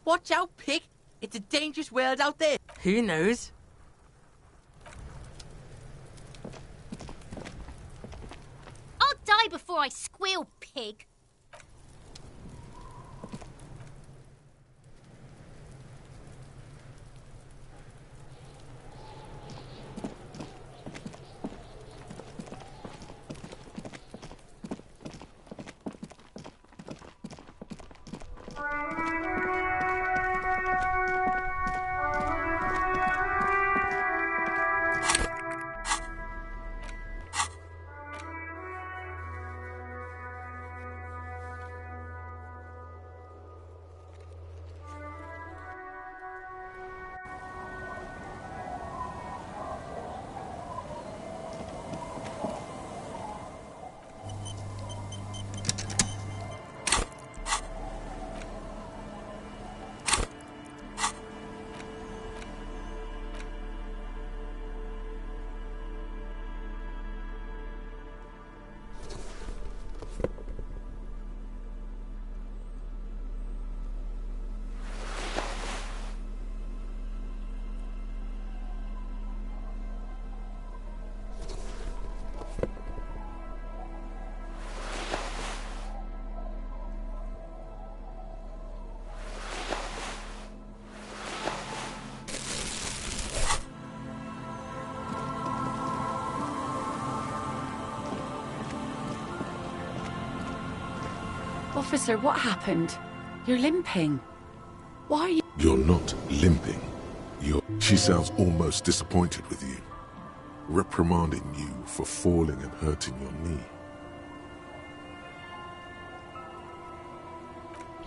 Watch out, pig. It's a dangerous world out there. Who knows? I'll die before I squeal, pig. Officer, what happened? You're limping. Why are you... You're not limping. She sounds almost disappointed with you. Reprimanding you for falling and hurting your knee.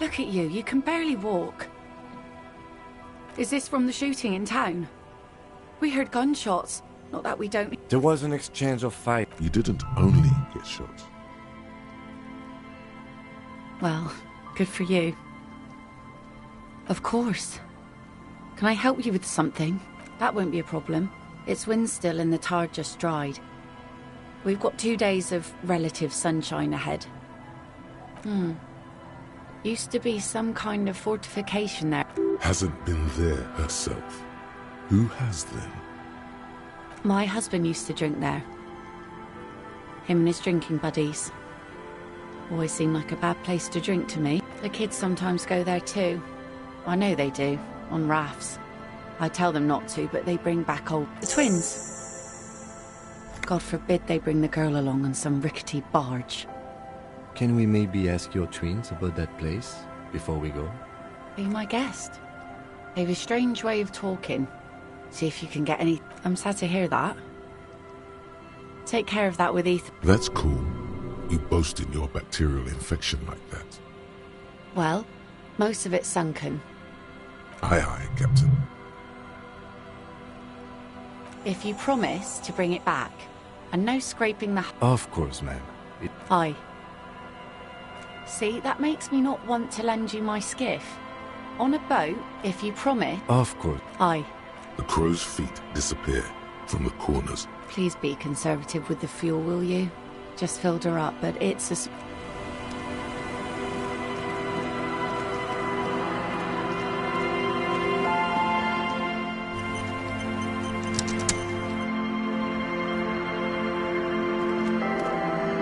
Look at you, you can barely walk. Is this from the shooting in town? We heard gunshots. Not that we don't... There was an exchange of fire. You didn't only get shot. Well, Good for you. Of course. Can I help you with something? That won't be a problem. It's wind still and the tar just dried. We've got 2 days of relative sunshine ahead. Used to be some kind of fortification there. Hasn't been there herself. Who has then? My husband used to drink there. Him and his drinking buddies. Always seemed like a bad place to drink to me. The kids sometimes go there too. I know they do, on rafts. I tell them not to, but they bring back the twins. God forbid they bring the girl along on some rickety barge. Can we maybe ask your twins about that place before we go? Be my guest. They've a strange way of talking. See if you can get any... I'm sad to hear that. Take care of that with Ethan. That's cool. You boast in your bacterial infection like that. Well, most of it's sunken. Aye, aye, Captain. If you promise to bring it back, and no scraping the... Of course, ma'am. Aye. See, that makes me not want to lend you my skiff. On a boat, if you promise... Of course. Aye. The crow's feet disappear from the corners. Please be conservative with the fuel, will you? Just filled her up, but it's a...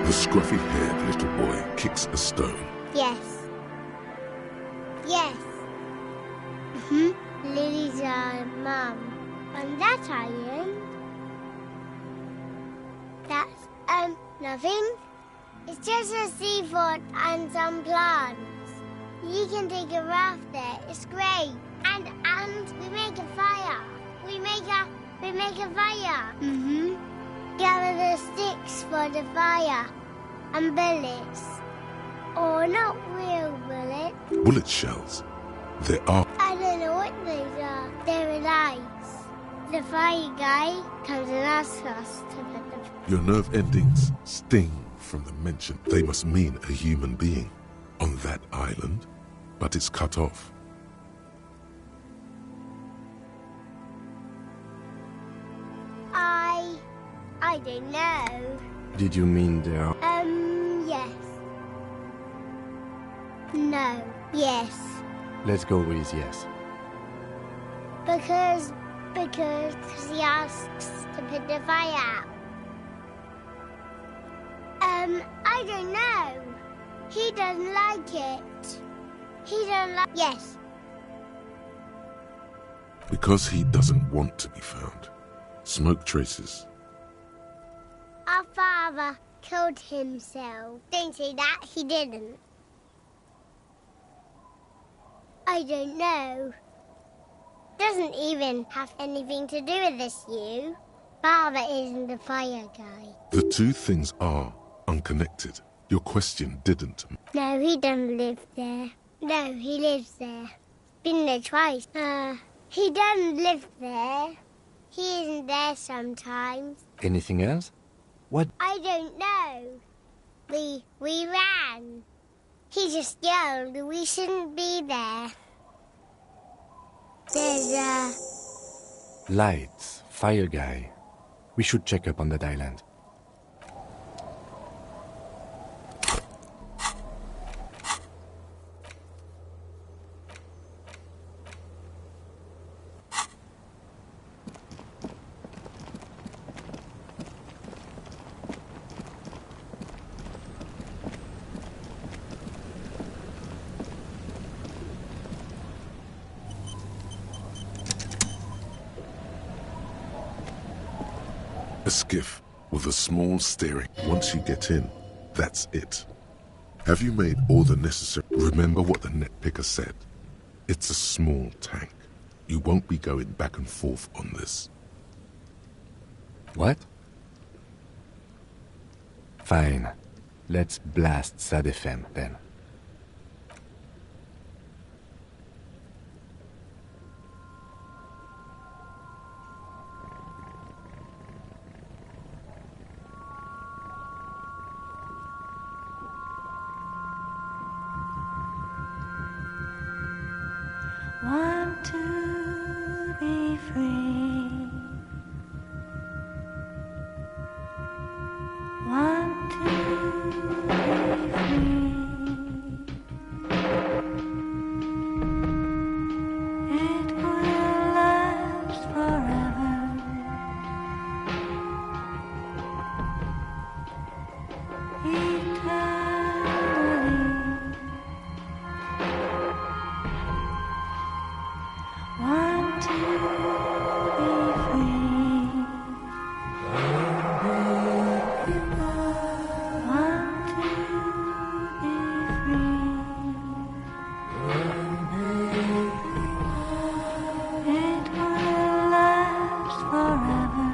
The scruffy-haired little boy kicks a stone. Yes. Yes. Lily's our mum. And that island? That's, nothing. It's just a seafort and some plants. You can take a raft there. It's great. And we make a fire. We make a fire. Gather the sticks for the fire. And bullets. Oh, not real bullets. Bullet shells. There are... I don't know what those are. They're nice. The fire guy comes and asks us to put them... Your nerve endings sting from the mention. They must mean a human being on that island, but it's cut off. I don't know. Did you mean there are... Yes. No. Yes. Let's go with yes. Because he asks to put the fire out. I don't know. He doesn't like it. He doesn't like... Yes. Because he doesn't want to be found. Smoke traces. Our father killed himself. Don't say that, he didn't. I don't know. Doesn't even have anything to do with this, you. Father isn't the fire guy. The two things are unconnected. Your question didn't. No, he doesn't live there. No, he lives there. Been there twice. He doesn't live there. He isn't there sometimes. Anything else? What? I don't know. We ran. He just yelled we shouldn't be there. There's Lights. Fire guy. We should check up on that island. A skiff with a small steering. Once you get in, that's it. Have you made all the necessary... Remember what the net picker said. It's a small tank. You won't be going back and forth on this. What? Fine. Let's blast Sad FM then. Want to be free. Want to be free. It will last forever. Eternally. Want to be free. Want to be free. It will last forever.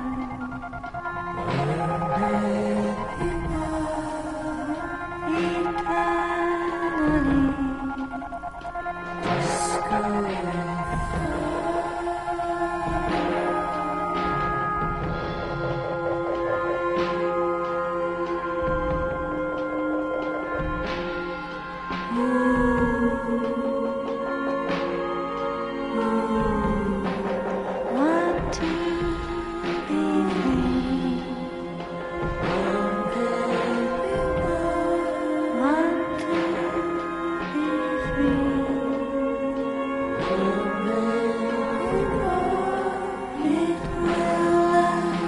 Want to be free. Want to be free. It will last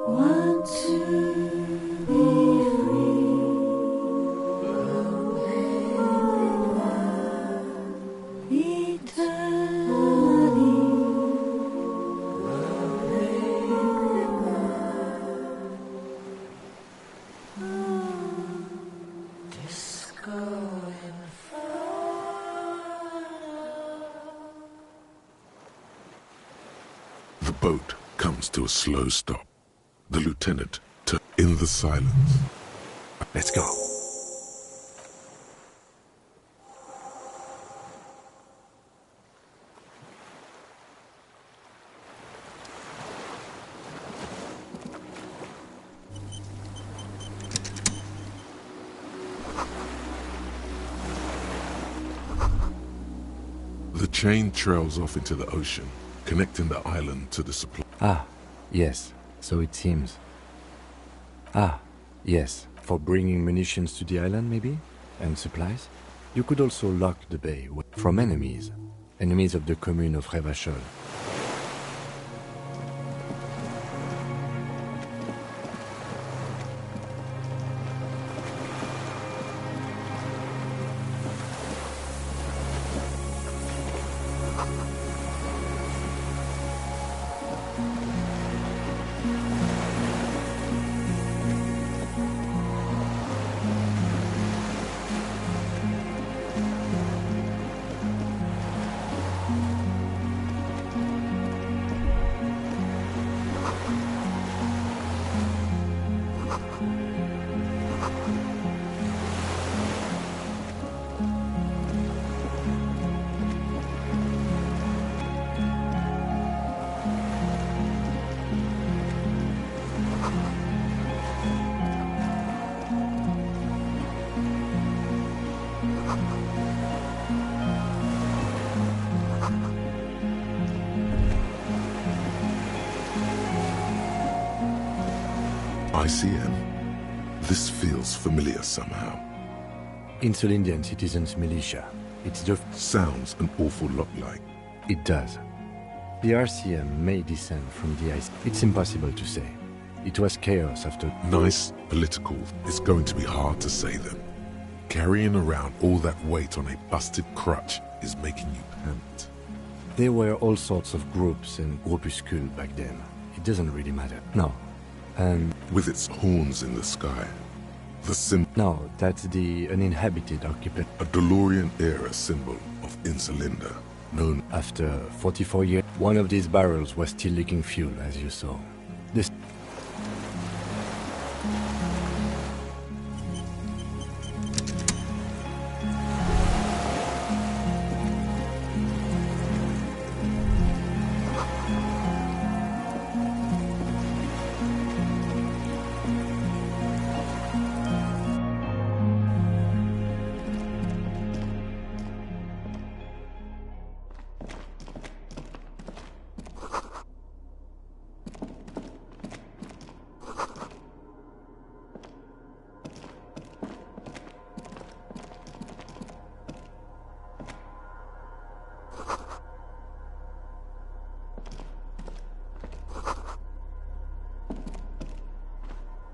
Want to be free. Eternally. Disco The boat comes to a slow stop. The lieutenant in the silence. Let's go. The chain trails off into the ocean, connecting the island to the supply. Ah, yes, so it seems. Ah, yes, for bringing munitions to the island, maybe? And supplies? You could also lock the bay from enemies. Enemies of the commune of Revachol. ICM. This feels familiar somehow. Insulindian Citizens Militia. It's just... Sounds an awful lot like. It does. The RCM may descend from the ice. It's impossible to say. It was chaos after... Nice, political. It's going to be hard to say them. Carrying around all that weight on a busted crutch is making you pant. There were all sorts of groups and groupuscules back then. It doesn't really matter. No. With its horns in the sky. The symbol... No, that's the uninhabited occupant. A DeLorean-era symbol of Insulinda, known... After 44 years, one of these barrels was still leaking fuel, as you saw. This...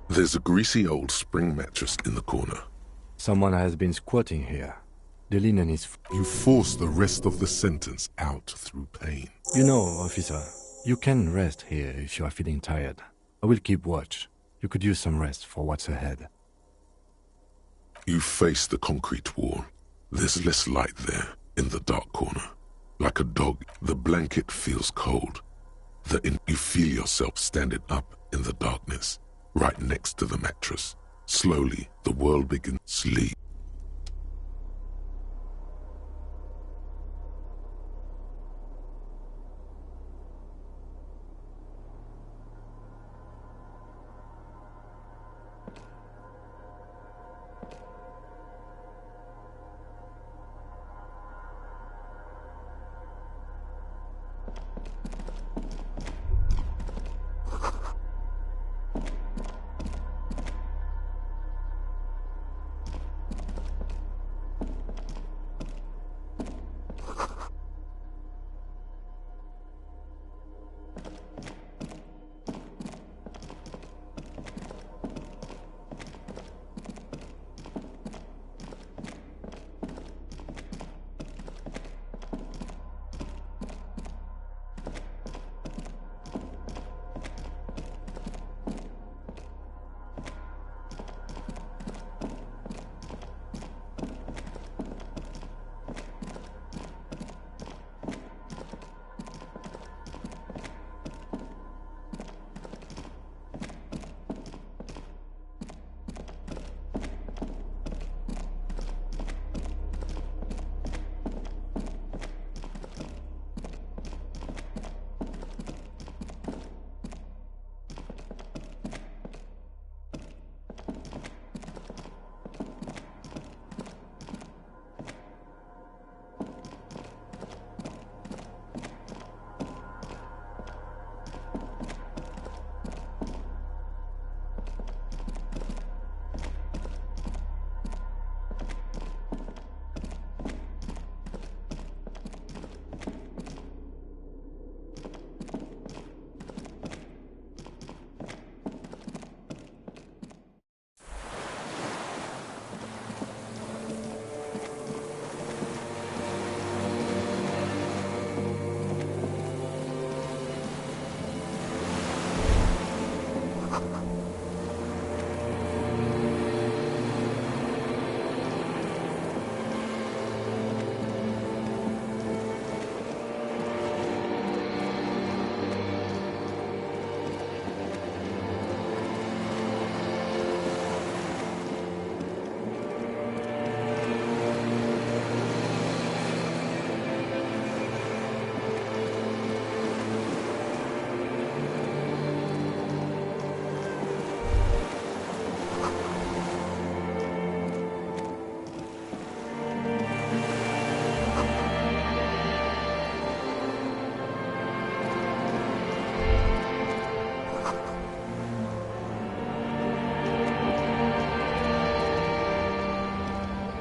There's a greasy old spring mattress in the corner. Someone has been squatting here. The linen is... You force the rest of the sentence out through pain. You know, officer, you can rest here if you are feeling tired. I will keep watch. You could use some rest for what's ahead. You face the concrete wall. There's less light there, in the dark corner. Like a dog, the blanket feels cold. You feel yourself standing up in the darkness, right next to the mattress. Slowly, the world begins to sleep.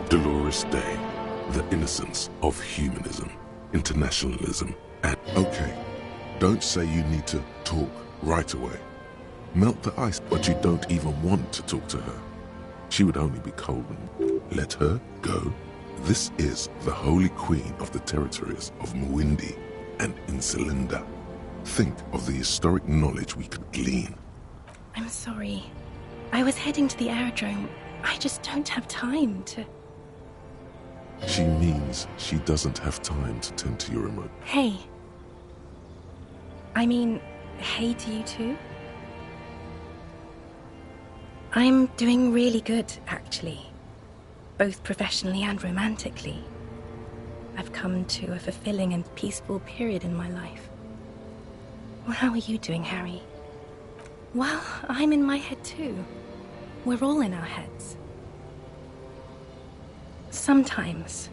Dolores Day, the innocence of humanism, internationalism, and... Okay, don't say you need to talk right away. Melt the ice, but you don't even want to talk to her. She would only be cold. Let her go. This is the Holy Queen of the territories of Muindi and Insulinda. Think of the historic knowledge we could glean. I'm sorry. I was heading to the aerodrome. I just don't have time to... She means she doesn't have time to tend to your remote. Hey. I mean, hey to you too? I'm doing really good, actually. Both professionally and romantically. I've come to a fulfilling and peaceful period in my life. Well, how are you doing, Harry? Well, I'm in my head too. We're all in our heads. Sometimes,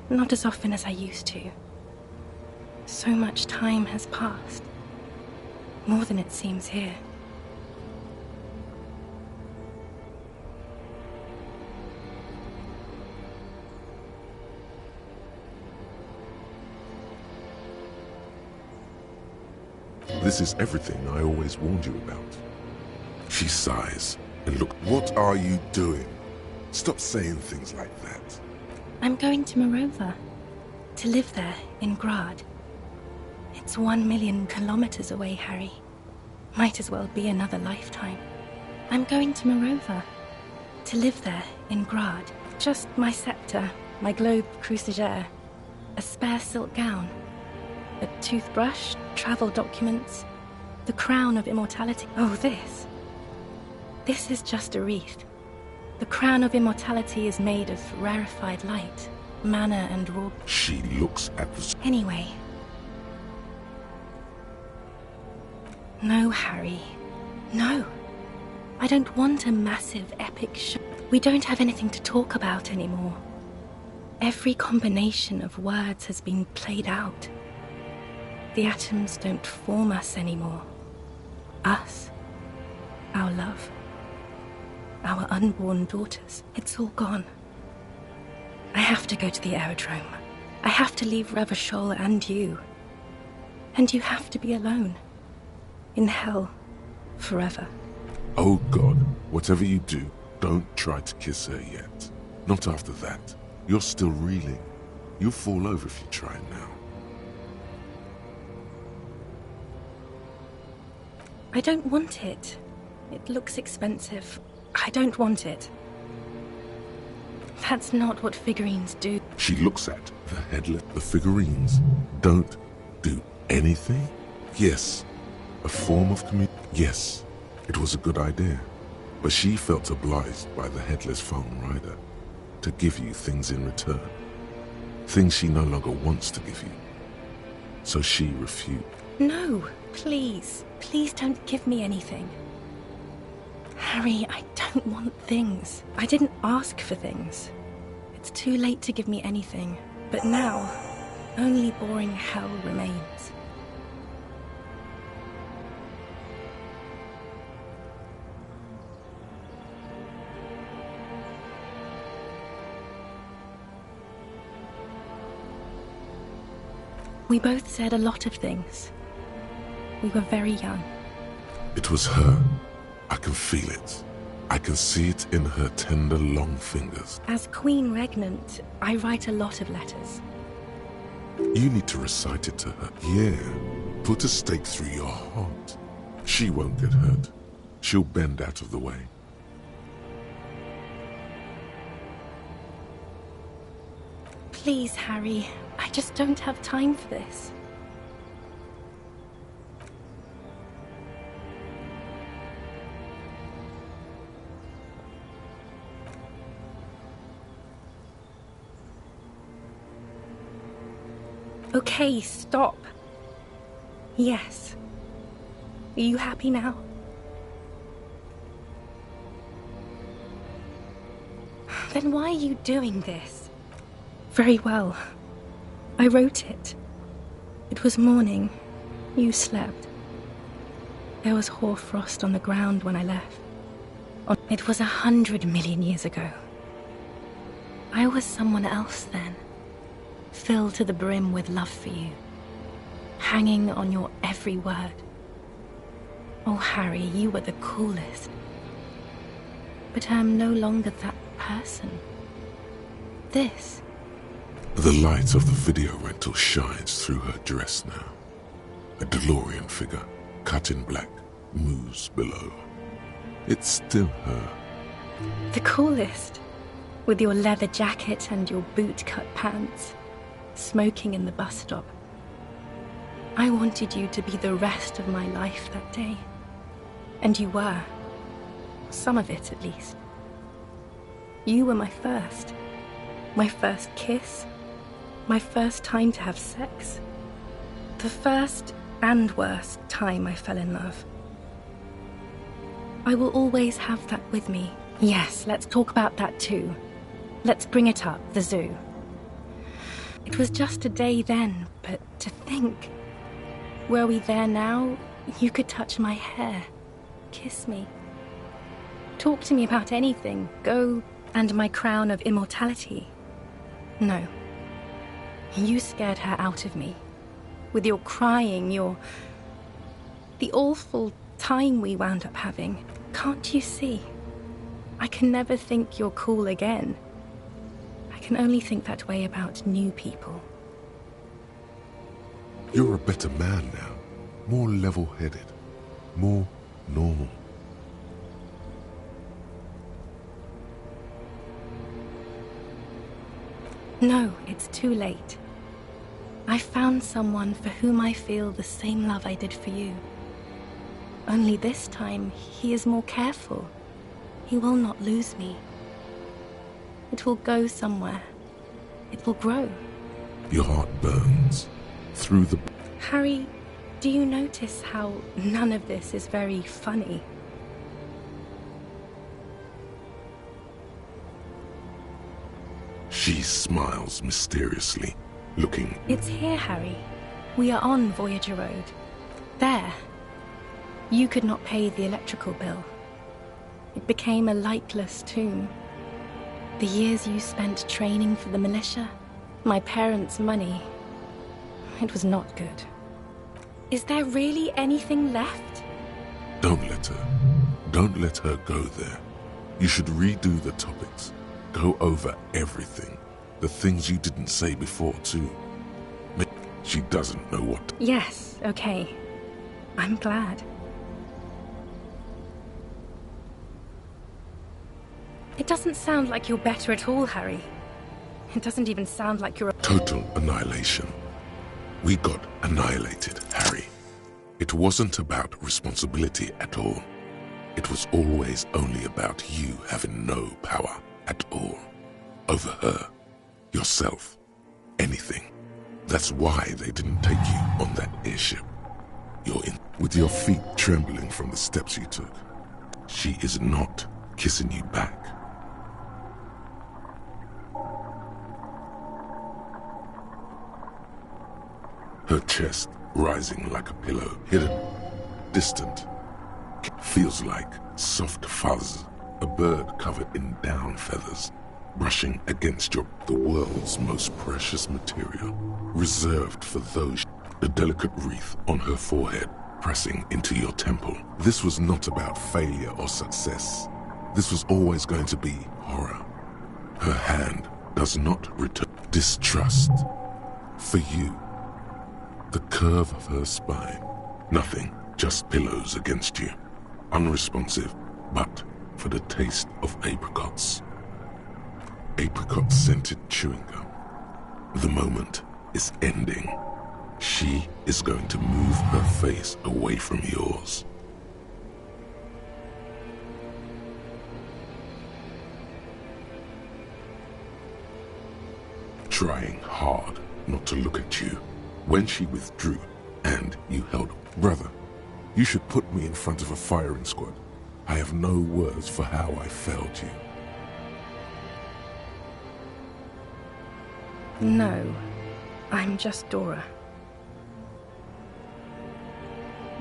not as often as I used to. So much time has passed. More than it seems here. This is everything I always warned you about. She sighs and look. What are you doing? Stop saying things like that. I'm going to Morova. To live there, in Grad. It's 1 million kilometers away, Harry. Might as well be another lifetime. I'm going to Morova. To live there, in Grad. Just my scepter, my globe cruciger, a spare silk gown, a toothbrush, travel documents, the crown of immortality. Oh, this. This is just a wreath. The crown of immortality is made of rarefied light, mana and raw... She looks at the... Anyway. No, Harry. No. I don't want a massive, epic show. We don't have anything to talk about anymore. Every combination of words has been played out. The atoms don't form us anymore. Us. Our love. Our unborn daughters. It's all gone. I have to go to the aerodrome. I have to leave Revachol and you. And you have to be alone. In hell. Forever. Oh God, whatever you do, don't try to kiss her yet. Not after that. You're still reeling. You'll fall over if you try now. I don't want it. It looks expensive. I don't want it. That's not what figurines do. She looks at the headlet. The figurines don't do anything? Yes. A form of communication. Yes. It was a good idea. But she felt obliged by the headless phone rider to give you things in return. Things she no longer wants to give you. So she refused. No, please. Please don't give me anything. Harry, I don't want things. I didn't ask for things. It's too late to give me anything. But now, only boring hell remains. We both said a lot of things. We were very young. It was her. I can feel it. I can see it in her tender, long fingers. As Queen Regnant, I write a lot of letters. You need to recite it to her. Yeah. Put a stake through your heart. She won't get hurt. She'll bend out of the way. Please, Harry. I just don't have time for this. Okay, stop. Yes. Are you happy now? Then why are you doing this? Very well. I wrote it. It was morning. You slept. There was hoarfrost on the ground when I left. It was 100 million years ago. I was someone else then. Filled to the brim with love for you. Hanging on your every word. Oh, Harry, you were the coolest. But I'm no longer that person. This. The light of the video rental shines through her dress now. A DeLorean figure, cut in black, moves below. It's still her. The coolest. With your leather jacket and your boot-cut pants. Smoking in the bus stop. I wanted you to be the rest of my life that day. And you were. Some of it, at least. You were my first. My first kiss. My first time to have sex. The first and worst time I fell in love. I will always have that with me. Yes, let's talk about that too. Let's bring it up, the zoo. It was just a day then, but to think. Were we there now, you could touch my hair, kiss me. Talk to me about anything, go and my crown of immortality. No. You scared her out of me. With your crying, the awful time we wound up having. Can't you see? I can never think you're cool again. I can only think that way about new people. You're a better man now. More level-headed. More normal. No, it's too late. I found someone for whom I feel the same love I did for you. Only this time, he is more careful. He will not lose me. It will go somewhere. It will grow. Your heart burns. Through the... Harry, do you notice how none of this is very funny? She smiles mysteriously, looking... It's here, Harry. We are on Voyager Road. There. You could not pay the electrical bill. It became a lightless tomb. The years you spent training for the militia, my parents' money, it was not good. Is there really anything left? Don't let her. Don't let her go there. You should redo the topics. Go over everything. The things you didn't say before, too. She doesn't know what... Yes, okay. I'm glad. It doesn't sound like you're better at all, Harry. It doesn't even sound like you're... Total annihilation. We got annihilated, Harry. It wasn't about responsibility at all. It was always only about you having no power at all. Over her, yourself, anything. That's why they didn't take you on that airship. You're in with your feet trembling from the steps you took. She is not kissing you back. Her chest rising like a pillow, hidden, distant. Feels like soft fuzz, a bird covered in down feathers, brushing against the world's most precious material, reserved for those. The delicate wreath on her forehead, pressing into your temple. This was not about failure or success. This was always going to be horror. Her hand does not return. Distrust. For you. The curve of her spine. Nothing, just pillows against you. Unresponsive, but for the taste of apricots. Apricot-scented chewing gum. The moment is ending. She is going to move her face away from yours. Trying hard not to look at you. When she withdrew, and you held... Brother, you should put me in front of a firing squad. I have no words for how I failed you. No, I'm just Dora.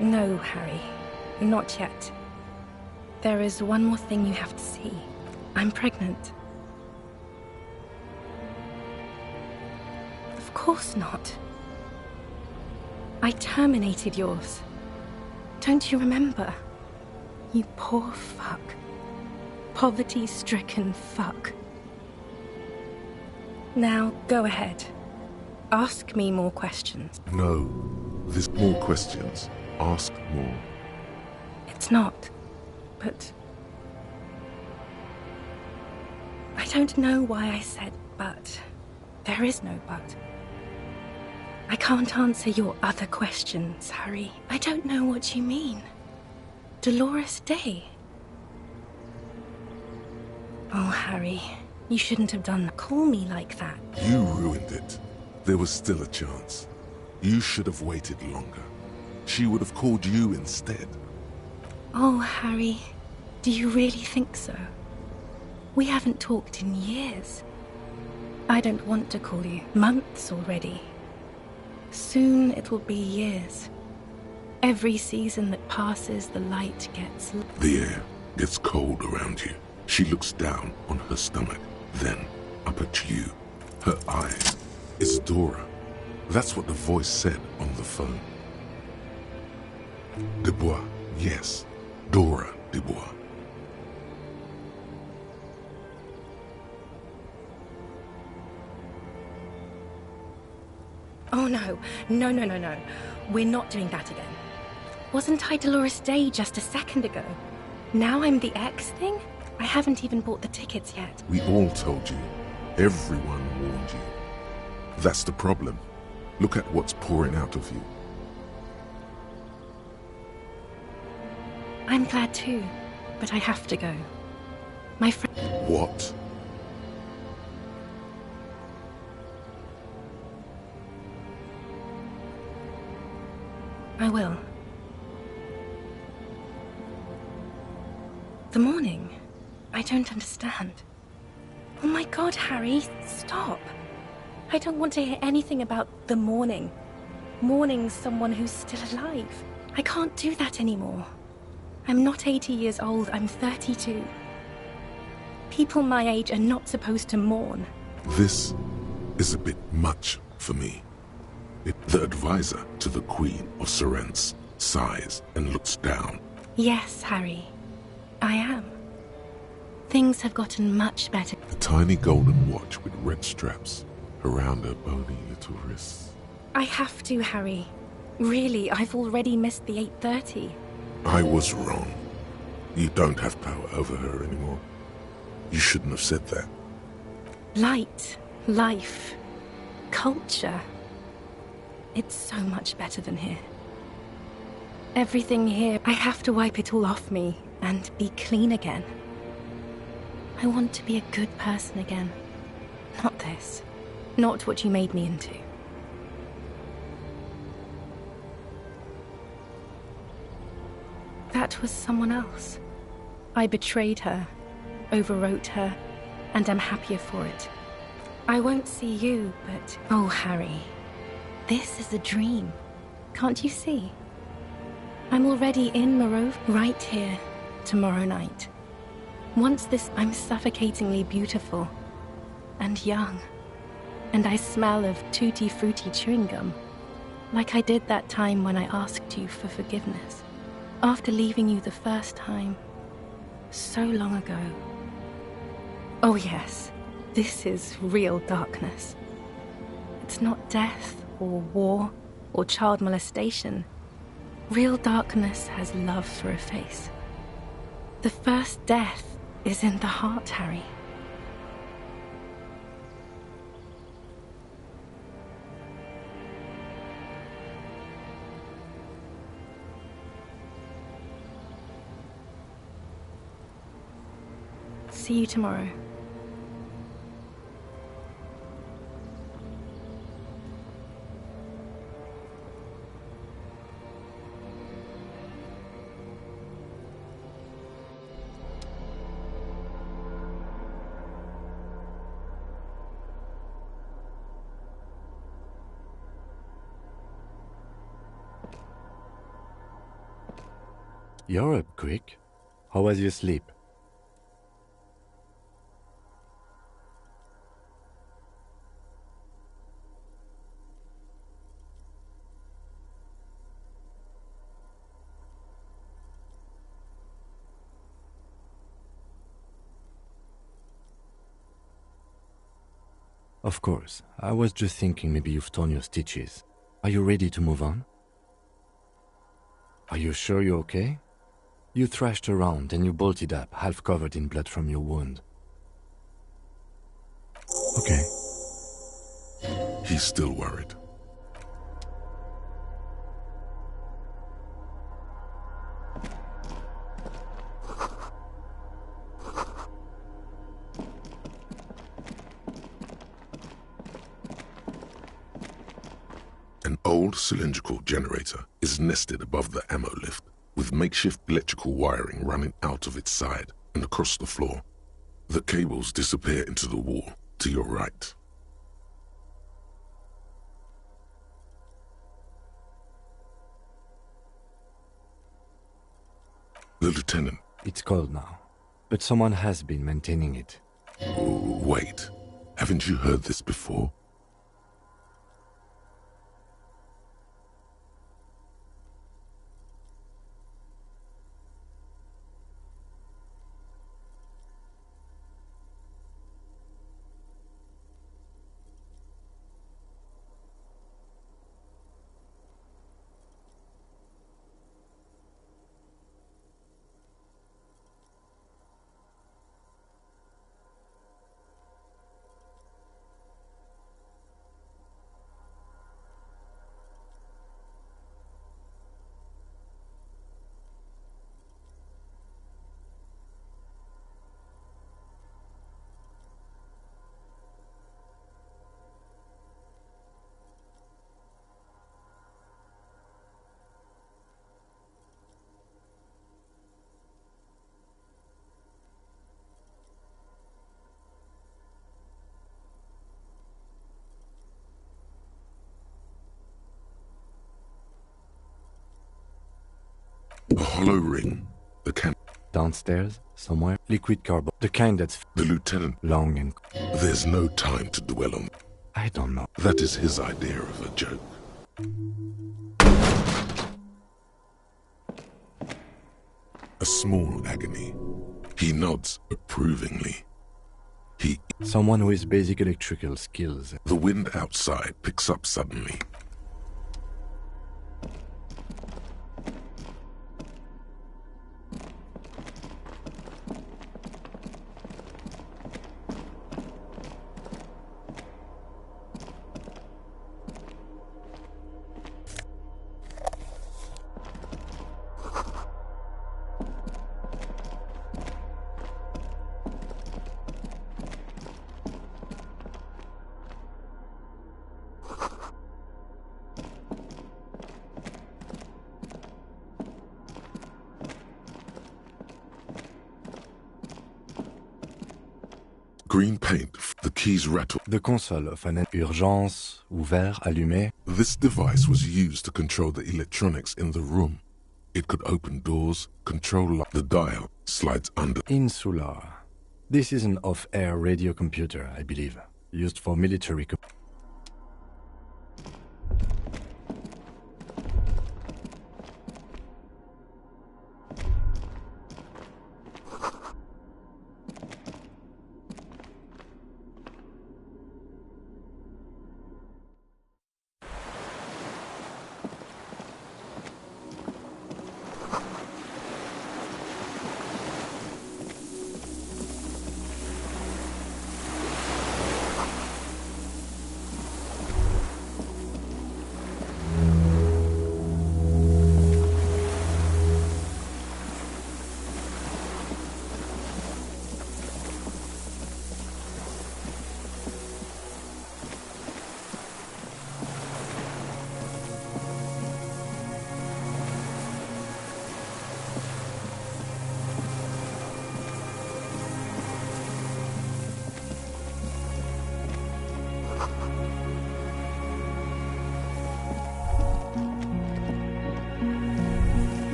No, Harry, not yet. There is one more thing you have to see. I'm pregnant. Of course not. I terminated yours. Don't you remember? You poor fuck. Poverty-stricken fuck. Now, go ahead. Ask me more questions. No. There's more questions. Ask more. It's not. But... I don't know why I said but. There is no but. I can't answer your other questions, Harry. I don't know what you mean. Dolores Day? Oh, Harry, you shouldn't have done that. Call me like that. You ruined it. There was still a chance. You should have waited longer. She would have called you instead. Oh, Harry, do you really think so? We haven't talked in years. I don't want to call you. Months already. Soon it will be years. Every season that passes, the light gets... The air gets cold around you. She looks down on her stomach, then up at you. Her eyes. It's Dora. That's what the voice said on the phone. Dubois, yes. Dora Dubois. Oh no, no. We're not doing that again. Wasn't I Dolores Day just a second ago? Now I'm the X thing? I haven't even bought the tickets yet. We all told you. Everyone warned you. That's the problem. Look at what's pouring out of you. I'm glad too, but I have to go. My friend... What? I will. The morning? I don't understand. Oh my God, Harry, stop. I don't want to hear anything about the morning. Mourning someone who's still alive. I can't do that anymore. I'm not 80 years old, I'm 32. People my age are not supposed to mourn. This is a bit much for me. The advisor to the Queen of Sorrents sighs and looks down. Yes, Harry. I am. Things have gotten much better. A tiny golden watch with red straps around her bony little wrists. I have to, Harry. Really, I've already missed the 8:30. I was wrong. You don't have power over her anymore. You shouldn't have said that. Light, life, culture. It's so much better than here. Everything here, I have to wipe it all off me and be clean again. I want to be a good person again. Not this. Not what you made me into. That was someone else. I betrayed her, overwrote her, and I'm happier for it. I won't see you, but... Oh, Harry. This is a dream. Can't you see? I'm already in Morove, right here, tomorrow night. Once this, I'm suffocatingly beautiful and young, and I smell of tutti frutti chewing gum, like I did that time when I asked you for forgiveness, after leaving you the first time, so long ago. Oh yes, this is real darkness. It's not death or war or child molestation. Real darkness has love for a face. The first death is in the heart, Harry. See you tomorrow. You're up quick. How was your sleep? Of course. I was just thinking maybe you've torn your stitches. Are you ready to move on? Are you sure you're okay? You thrashed around and you bolted up, half covered in blood from your wound. Okay. He's still worried. An old cylindrical generator is nested above the ammo lift, with makeshift electrical wiring running out of its side and across the floor. The cables disappear into the wall to your right. The lieutenant. It's cold now, but someone has been maintaining it. Wait, haven't you heard this before? A hollow ring. The can... Downstairs, somewhere, liquid carbon. The kind that's... The lieutenant... Long and... There's no time to dwell on... I don't know. That is his idea of a joke. A small agony. He nods approvingly. Someone with basic electrical skills. The wind outside picks up suddenly. Green paint, the keys rattle. The console of an urgence, ouvert, allumé. This device was used to control the electronics in the room. It could open doors, control the dial, slides under. Insular. This is an off-air radio computer, I believe, used for military.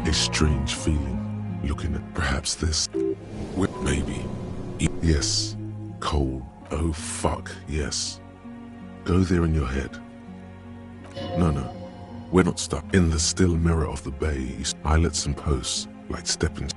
A strange feeling, looking at perhaps this. Maybe. Yes. Cold. Oh fuck, yes. Go there in your head. No. We're not stuck. In the still mirror of the bay, islets and posts, like stepping.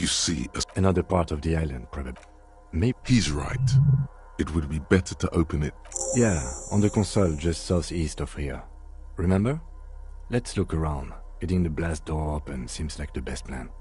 You see, another part of the island, probably. Maybe. He's right. It would be better to open it. Yeah, on the console just southeast of here. Remember? Let's look around. Getting the blast door open seems like the best plan.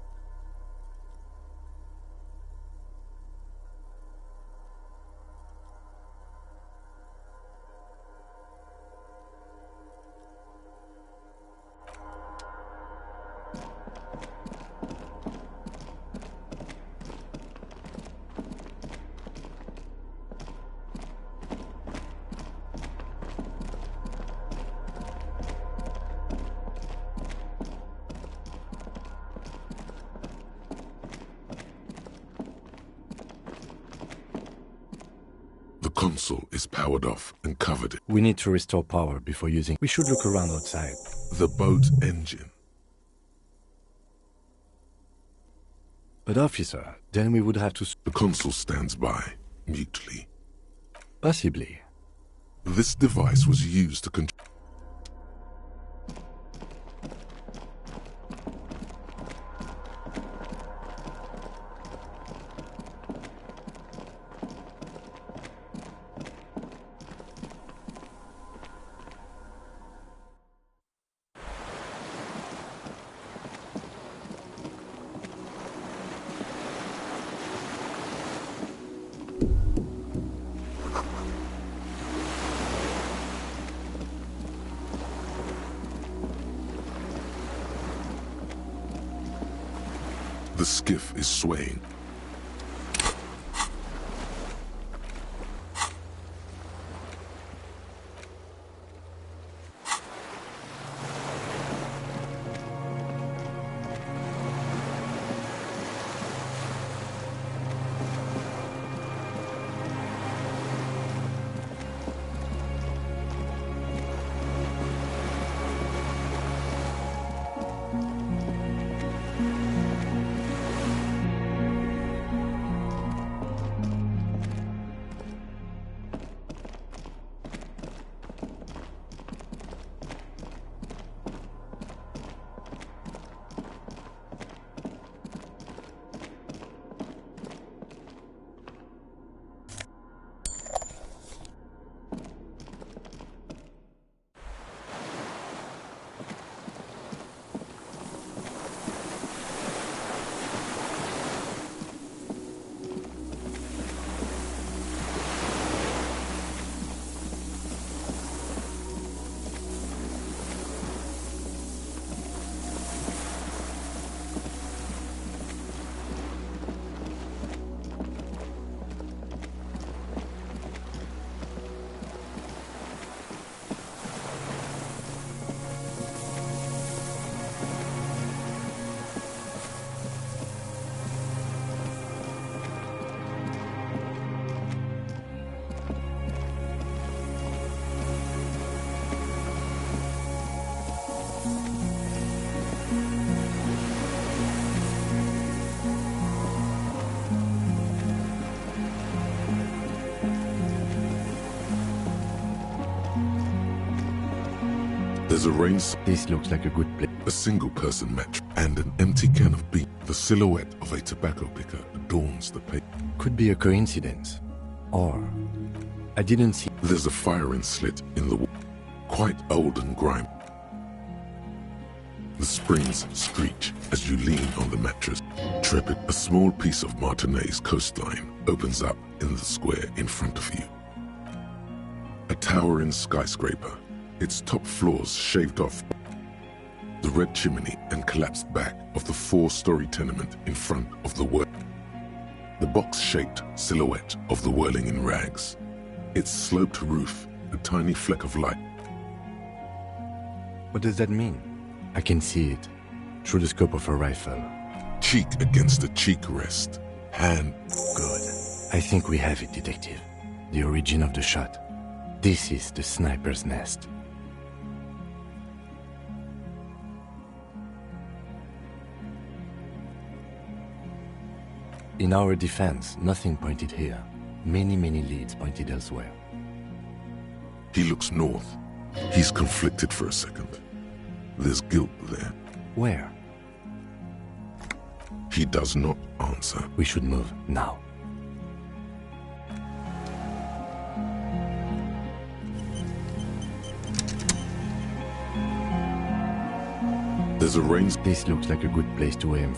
The console is powered off and covered. We need to restore power before using. We should look around outside. The boat engine. But officer, then we would have to... The console stands by, mutely. Possibly. This device was used to control... The skiff is swaying. There's a rain. This looks like a good place. A single-person mattress and an empty can of beer. The silhouette of a tobacco picker adorns the page. Could be a coincidence. Or... I didn't see... There's a firing slit in the wall. Quite old and grimy. The springs screech as you lean on the mattress. Trepid, a small piece of Martinez coastline opens up in the square in front of you. A towering skyscraper, its top floors shaved off. The red chimney and collapsed back of the four-story tenement in front of the whirl. The box-shaped silhouette of the whirling in rags. Its sloped roof, a tiny fleck of light. What does that mean? I can see it, through the scope of a rifle. Cheek against the cheek rest. Hand. Good. I think we have it, Detective. The origin of the shot. This is the sniper's nest. In our defense, nothing pointed here. Many leads pointed elsewhere. He looks north. He's conflicted for a second. There's guilt there. Where? He does not answer. We should move now. There's a range. This looks like a good place to aim.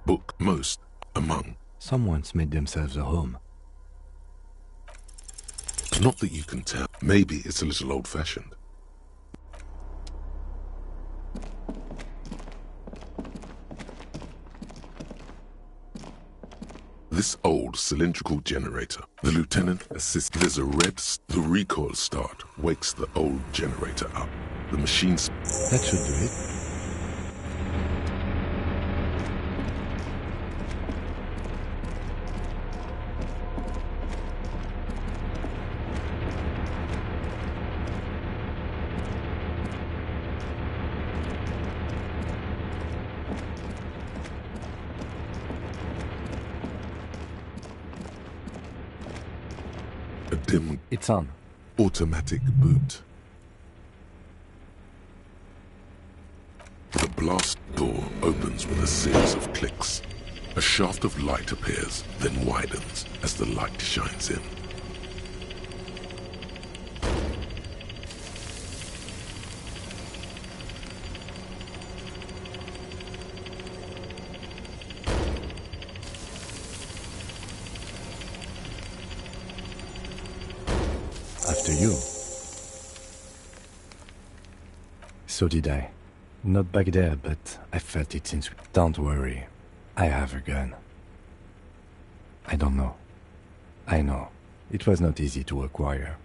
Book most among. Someone's made themselves a home. Not that you can tell. Maybe it's a little old-fashioned. This old cylindrical generator. The lieutenant assists. There's a the recoil start wakes the old generator up. The machine's... That should do it. A dim... It's on. Automatic boot. The blast door opens with a series of clicks. A shaft of light appears, then widens as the light shines in. After you. So did I. Not back there, but I felt it since... Don't worry. I have a gun. I don't know. I know. It was not easy to acquire.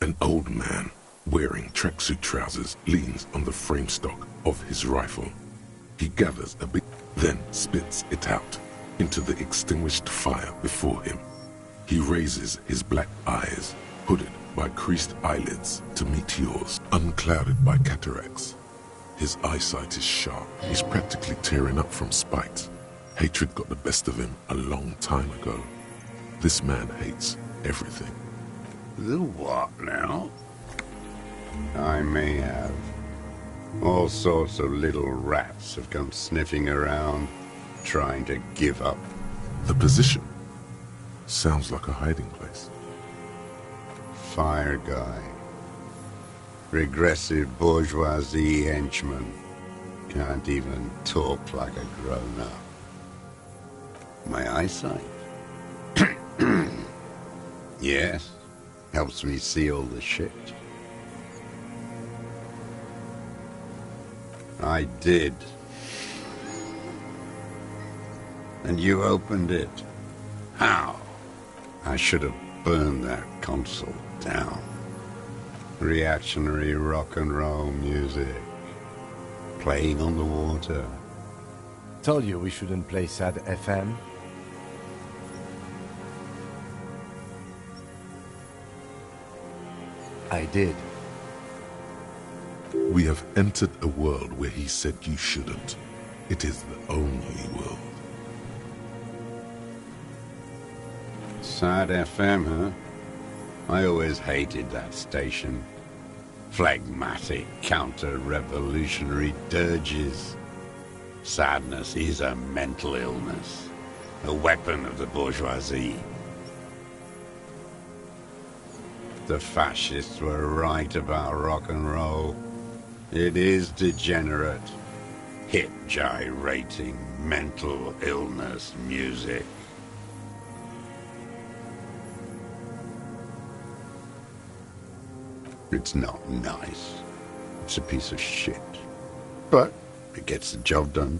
An old man wearing tracksuit trousers leans on the frame stock of his rifle. He gathers a bit, then spits it out into the extinguished fire before him. He raises his black eyes, hooded by creased eyelids, to meet yours, unclouded by cataracts. His eyesight is sharp. He's practically tearing up from spite. Hatred got the best of him a long time ago. This man hates everything. The what now? I may have. All sorts of little rats have come sniffing around, trying to give up. The position sounds like a hiding place. Fire guy. Regressive bourgeoisie henchman. Can't even talk like a grown-up. My eyesight? Yes. Helps me see all the shit. I did. And you opened it. How? I should have burned that console down. Reactionary rock and roll music. Playing on the water. Told you we shouldn't play sad FM. I did. We have entered a world where he said you shouldn't. It is the only world. Sad FM, huh? I always hated that station. Phlegmatic, counter-revolutionary dirges. Sadness is a mental illness. A weapon of the bourgeoisie. The fascists were right about rock and roll. It is degenerate, hip gyrating, mental illness music. It's not nice. It's a piece of shit. But it gets the job done.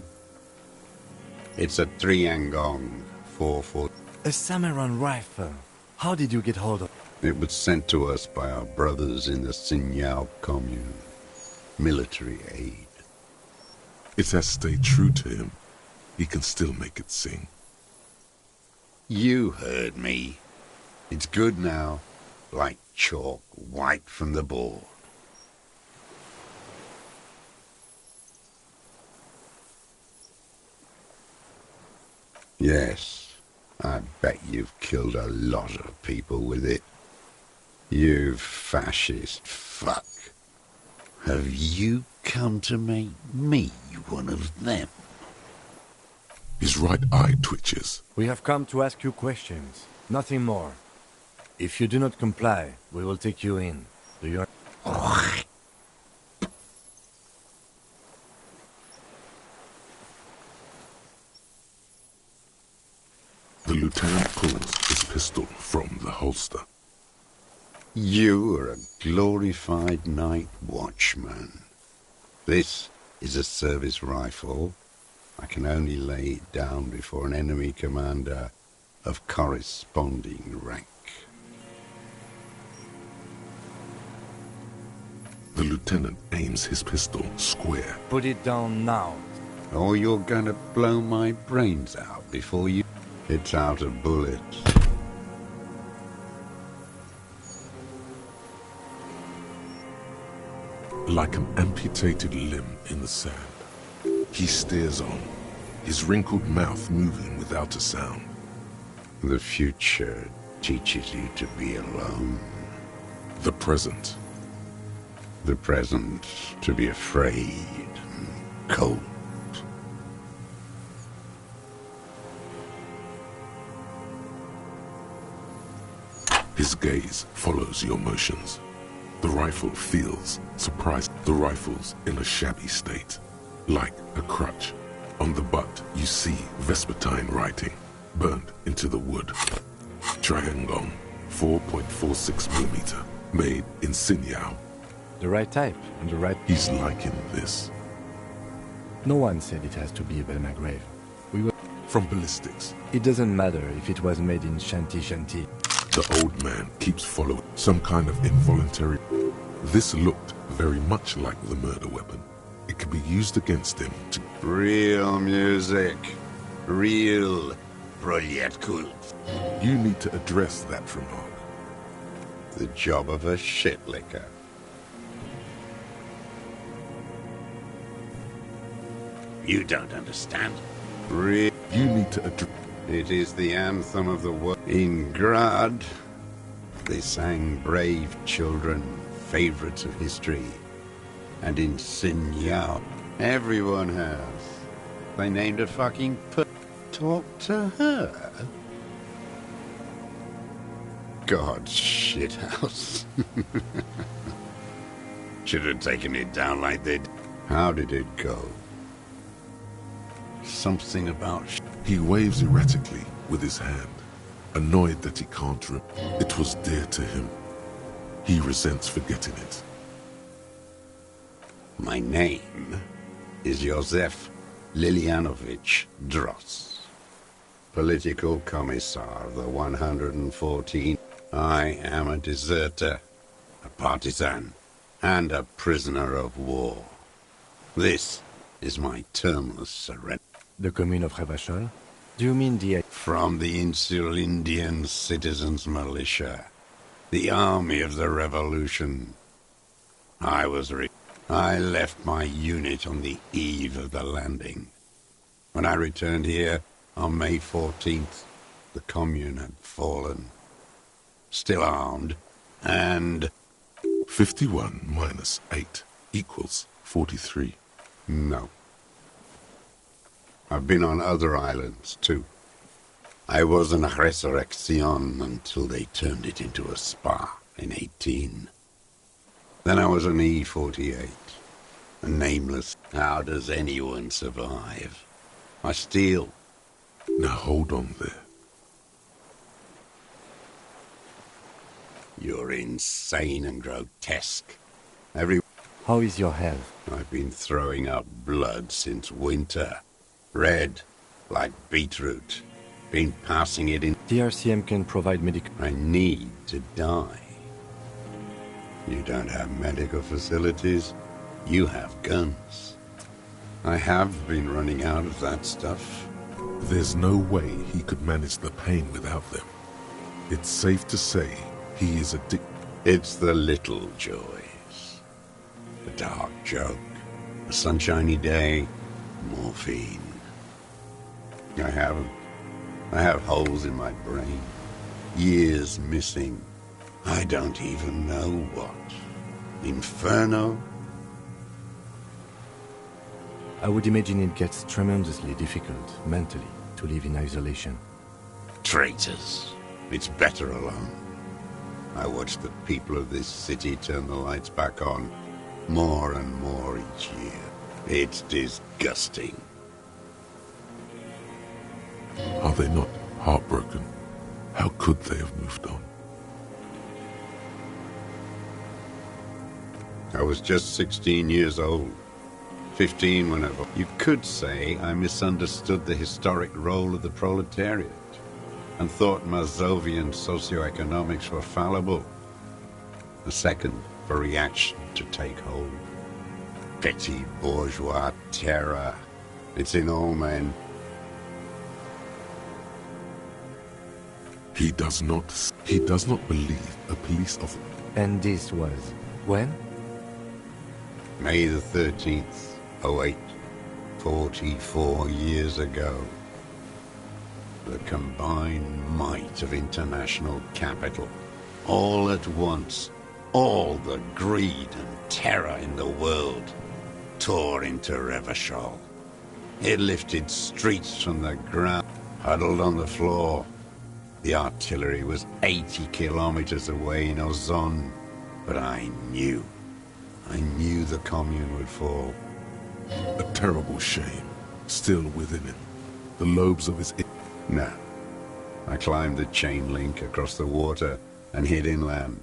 It's a 3-angong 4-4. A samurai rifle. How did you get hold of it? It was sent to us by our brothers in the Sinyao commune. Military aid. It has stayed true to him. He can still make it sing. You heard me. It's good now. Like chalk wiped from the board. Yes, I bet you've killed a lot of people with it. You fascist fuck. Have you come to make me one of them? His right eye twitches. We have come to ask you questions, nothing more. If you do not comply, we will take you in. Do you... The lieutenant pulls his pistol from the holster. You are a glorified night watchman. This is a service rifle. I can only lay it down before an enemy commander of corresponding rank. The lieutenant aims his pistol square. Put it down now. Or you're gonna blow my brains out before you... It's out of bullets. Like an amputated limb in the sand. He stares on, his wrinkled mouth moving without a sound. The future teaches you to be alone. The present. The present to be afraid and cold. His gaze follows your motions. The rifle feels surprised. The rifle's in a shabby state, like a crutch. On the butt, you see Vespertine writing, burned into the wood. Triangong, 4.46mm, made in Sinyao. The right type and the right... He's liking this. No one said it has to be a Belmagrave. We were... From ballistics. It doesn't matter if it was made in Shanti Shanti. The old man keeps following some kind of involuntary... This looked very much like the murder weapon. It could be used against him to... Real music. Real Proletkult. You need to address that remark. The job of a shitlicker. You don't understand. You need to address... It is the anthem of the world. In Grad, they sang brave children, favorites of history. And in Sinyao, everyone has. They named a fucking Talk to her? God's shithouse. Should have taken it down like they did. How did it go? Something about... He waves erratically with his hand, annoyed that he can't It was dear to him. He resents forgetting it. My name is Josef Lilianovich Dross, political commissar of the 114. I am a deserter, a partisan, and a prisoner of war. This is my termless surrender. The commune of Revachol? Do you mean the... From the Insulindian Citizens Militia, the army of the revolution. I left my unit on the eve of the landing. When I returned here on May 14th, the commune had fallen. Still armed, and... 51 minus 8 equals 43. No. I've been on other islands, too. I was an Resurrection until they turned it into a spa in 18. Then I was an E-48. A nameless. How does anyone survive? I steal. Now hold on there. You're insane and grotesque. How is your health? I've been throwing up blood since winter. Red, like beetroot. Been passing it in... The RCM can provide medical... I need to die. You don't have medical facilities. You have guns. I have been running out of that stuff. There's no way he could manage the pain without them. It's safe to say he is addicted. It's the little joys. A dark joke. A sunshiny day. Morphine. I have holes in my brain. Years missing. I don't even know what. Inferno? I would imagine it gets tremendously difficult, mentally, to live in isolation. Traitors. It's better alone. I watch the people of this city turn the lights back on more and more each year. It's disgusting. Are they not heartbroken? How could they have moved on? I was just 16 years old. 15 when You could say I misunderstood the historic role of the proletariat and thought Mazovian socioeconomics were fallible. A second for reaction to take hold. Petty bourgeois terror. It's in all men. He does not believe a police officer. And this was when? May the 13th, 08, 44 years ago. The combined might of international capital, all at once, all the greed and terror in the world, tore into Revachol. It lifted streets from the ground, huddled on the floor. The artillery was 80 kilometers away in Ozon, but I knew the commune would fall. A terrible shame, still within him. The lobes of his... No. I climbed the chain link across the water and hid inland,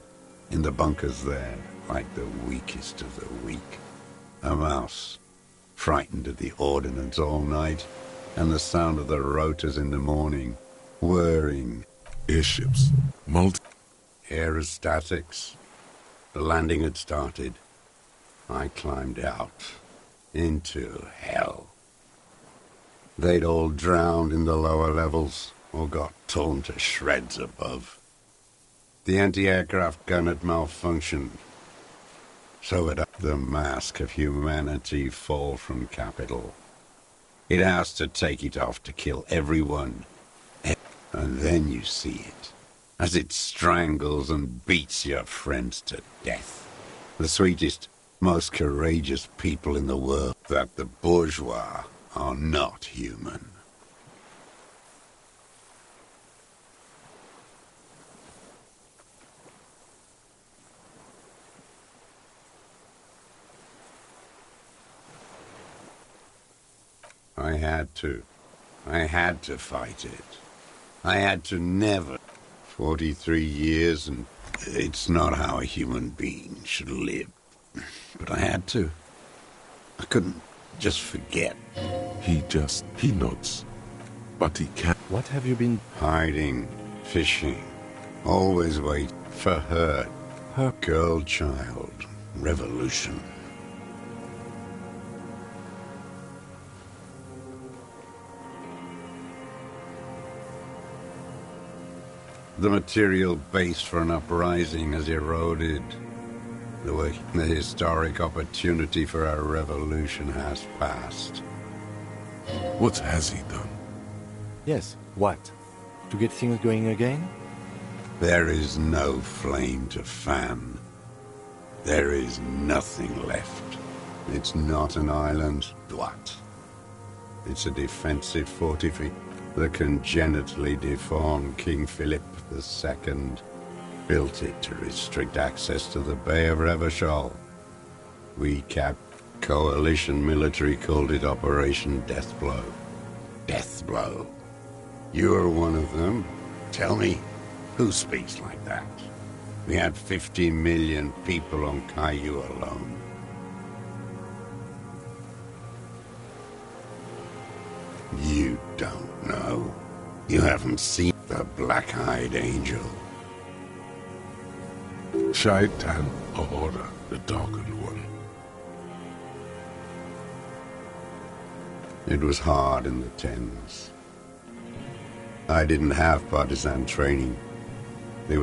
in the bunkers there, like the weakest of the weak. A mouse, frightened at the ordnance all night, and the sound of the rotors in the morning, whirring, Airships. Aerostatics. The landing had started. I climbed out. Into hell. They'd all drowned in the lower levels, or got torn to shreds above. The anti-aircraft gun had malfunctioned. So had the mask of humanity fall from Capital. It has to take it off to kill everyone. And then you see it, as it strangles and beats your friends to death. The sweetest, most courageous people in the world, that the bourgeois are not human. I had to. I had to fight it. I had to never. 43 years, and it's not how a human being should live. But I had to. I couldn't just forget. He nods. But he can't. What have you been? Hiding, fishing, always wait for her. Her girl child, revolution. The material base for an uprising has eroded. The historic opportunity for our revolution has passed. What has he done? Yes, what? To get things going again? There is no flame to fan. There is nothing left. It's not an island. What? It's a defensive fortification. The congenitally deformed King Philip II built it to restrict access to the Bay of Revachol. We capped. Coalition military called it Operation Deathblow. Deathblow. You're one of them. Tell me, who speaks like that? We had 50 million people on Caillou alone. You don't know. You haven't seen the Black-Eyed Angel. Shaitan Ahura, the Darkened One. It was hard in the tens. I didn't have partisan training. There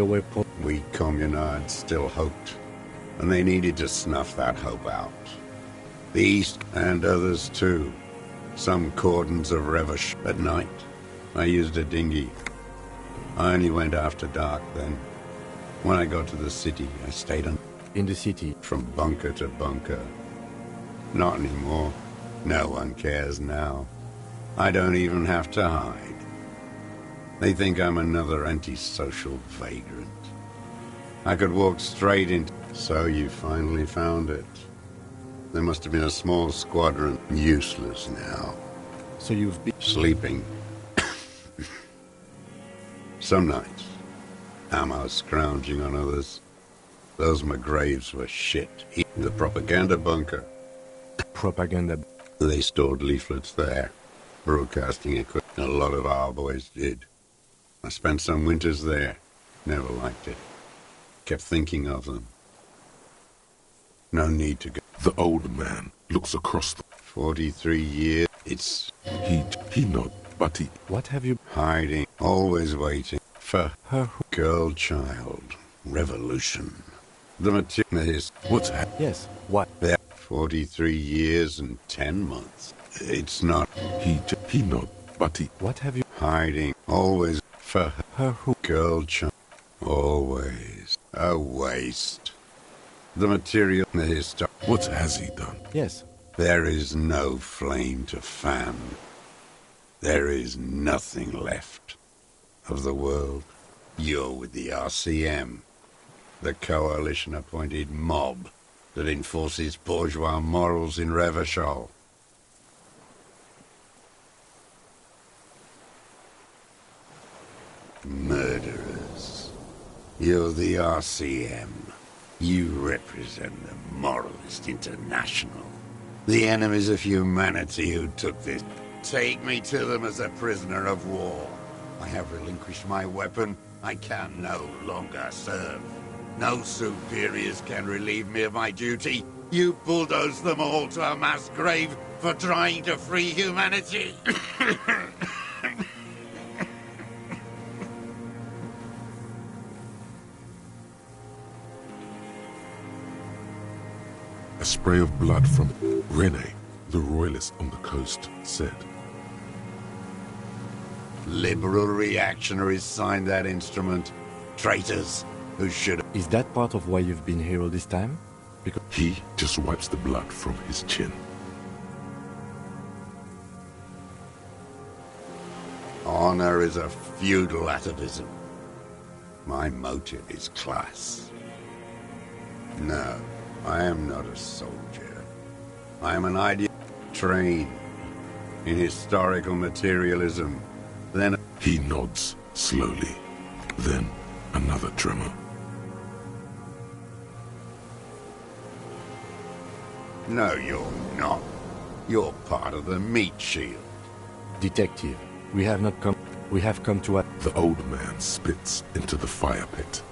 were we communards still hoped, and they needed to snuff that hope out. The East and others too. Some cordons of Revash at night. I used a dinghy. I only went after dark then. When I got to the city, I stayed in the city from bunker to bunker. Not anymore. No one cares now. I don't even have to hide. They think I'm another antisocial vagrant. I could walk straight into... So you finally found it. There must have been a small squadron. Useless now. So you've been... Sleeping. Some nights. Ammo scrounging on others. Those McGraves were shit. The propaganda bunker. Propaganda... They stored leaflets there. Broadcasting equipment. A lot of our boys did. I spent some winters there. Never liked it. Kept thinking of them. No need to go. The old man looks across the... 43 years. It's... He not, but he... What have you... Hiding. Always waiting. For her girl child. Revolution. The material is... What's Yes, what? There. 43 years and 10 months. It's not... He not, but he... What have you... Hiding. Always... For her girl child. Always. A waste. The material is... What has he done? Yes. There is no flame to fan. There is nothing left of the world. You're with the RCM, the coalition-appointed mob that enforces bourgeois morals in Revachol. Murderers. You're the RCM. You represent the Moralist International. The enemies of humanity who took this. Take me to them as a prisoner of war. I have relinquished my weapon. I can no longer serve. No superiors can relieve me of my duty. You bulldoze them all to a mass grave for trying to free humanity. A spray of blood from Rene, the royalist on the coast, said. Liberal reactionaries signed that instrument. Traitors who should... Is that part of why you've been here all this time? Because he just wipes the blood from his chin. Honor is a feudal atavism. My motive is class. No, I am not a soldier. I am an ideal trained in historical materialism. Then he nods slowly. Then another tremor. No, you're not. You're part of the meat shield. Detective, we have come to a... The old man spits into the fire pit.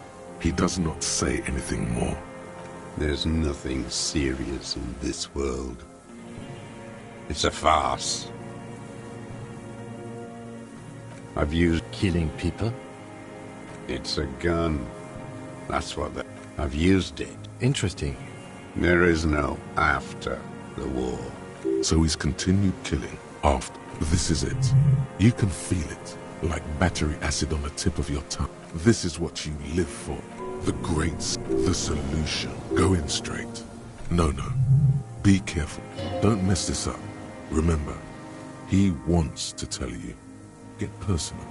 He does not say anything more. There's nothing serious in this world. It's a farce. I've used... Killing people? It's a gun. That's what I've used it. Interesting. There is no after the war. So he's continued killing after. This is it. You can feel it, like battery acid on the tip of your tongue. This is what you live for. The greats, the solution. Go in straight. No. Be careful. Don't mess this up. Remember, he wants to tell you. Get personal.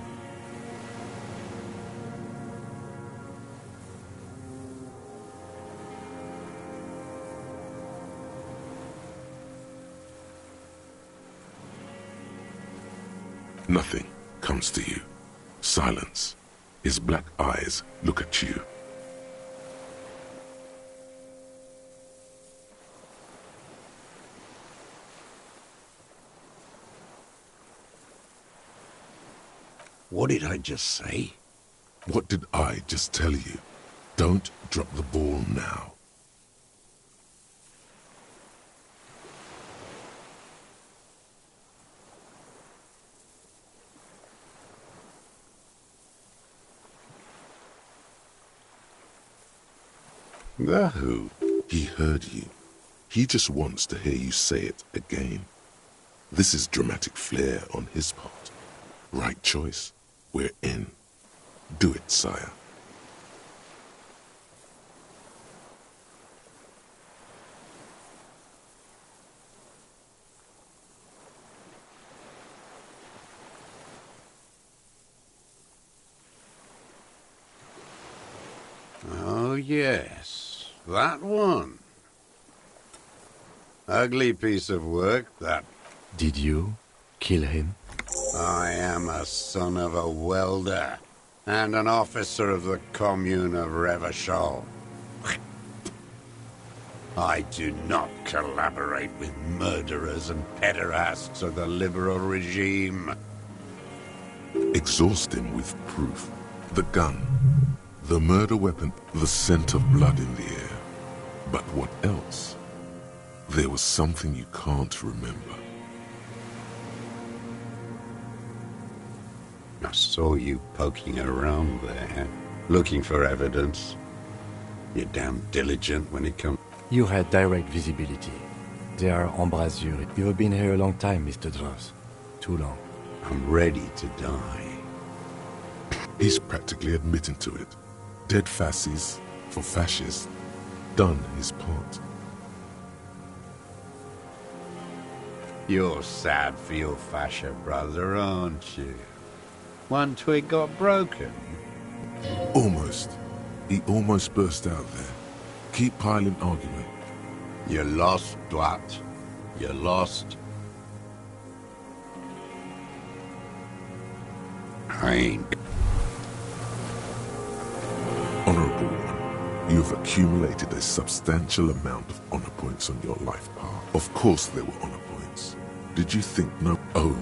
Nothing comes to you. Silence. His black eyes look at you. What did I just say? What did I just tell you? Don't drop the ball now. The who? He heard you. He just wants to hear you say it again. This is dramatic flair on his part. Right choice. We're in. Do it, sire. Oh, yes. That one. Ugly piece of work, that. Did you kill him? I am a son of a welder and an officer of the commune of Revachol. I do not collaborate with murderers and pederasts of the liberal regime. Exhaust him with proof. The gun, the murder weapon, the scent of blood in the air. But what else? There was something you can't remember. I saw you poking around there, looking for evidence. You're damn diligent when it comes... You had direct visibility. They are embrasures. You have been here a long time, Mr. Dross. Too long. I'm ready to die. He's practically admitting to it. Dead fascists for fascists. Done his part. You're sad for your fascia brother, aren't you? One twig got broken. Almost. He almost burst out there. Keep piling argument. You're lost, Dwat. You're lost. I ain't. Honorable one, you've accumulated a substantial amount of honor points on your life path. Of course there were honor points. Did you think no? Oh,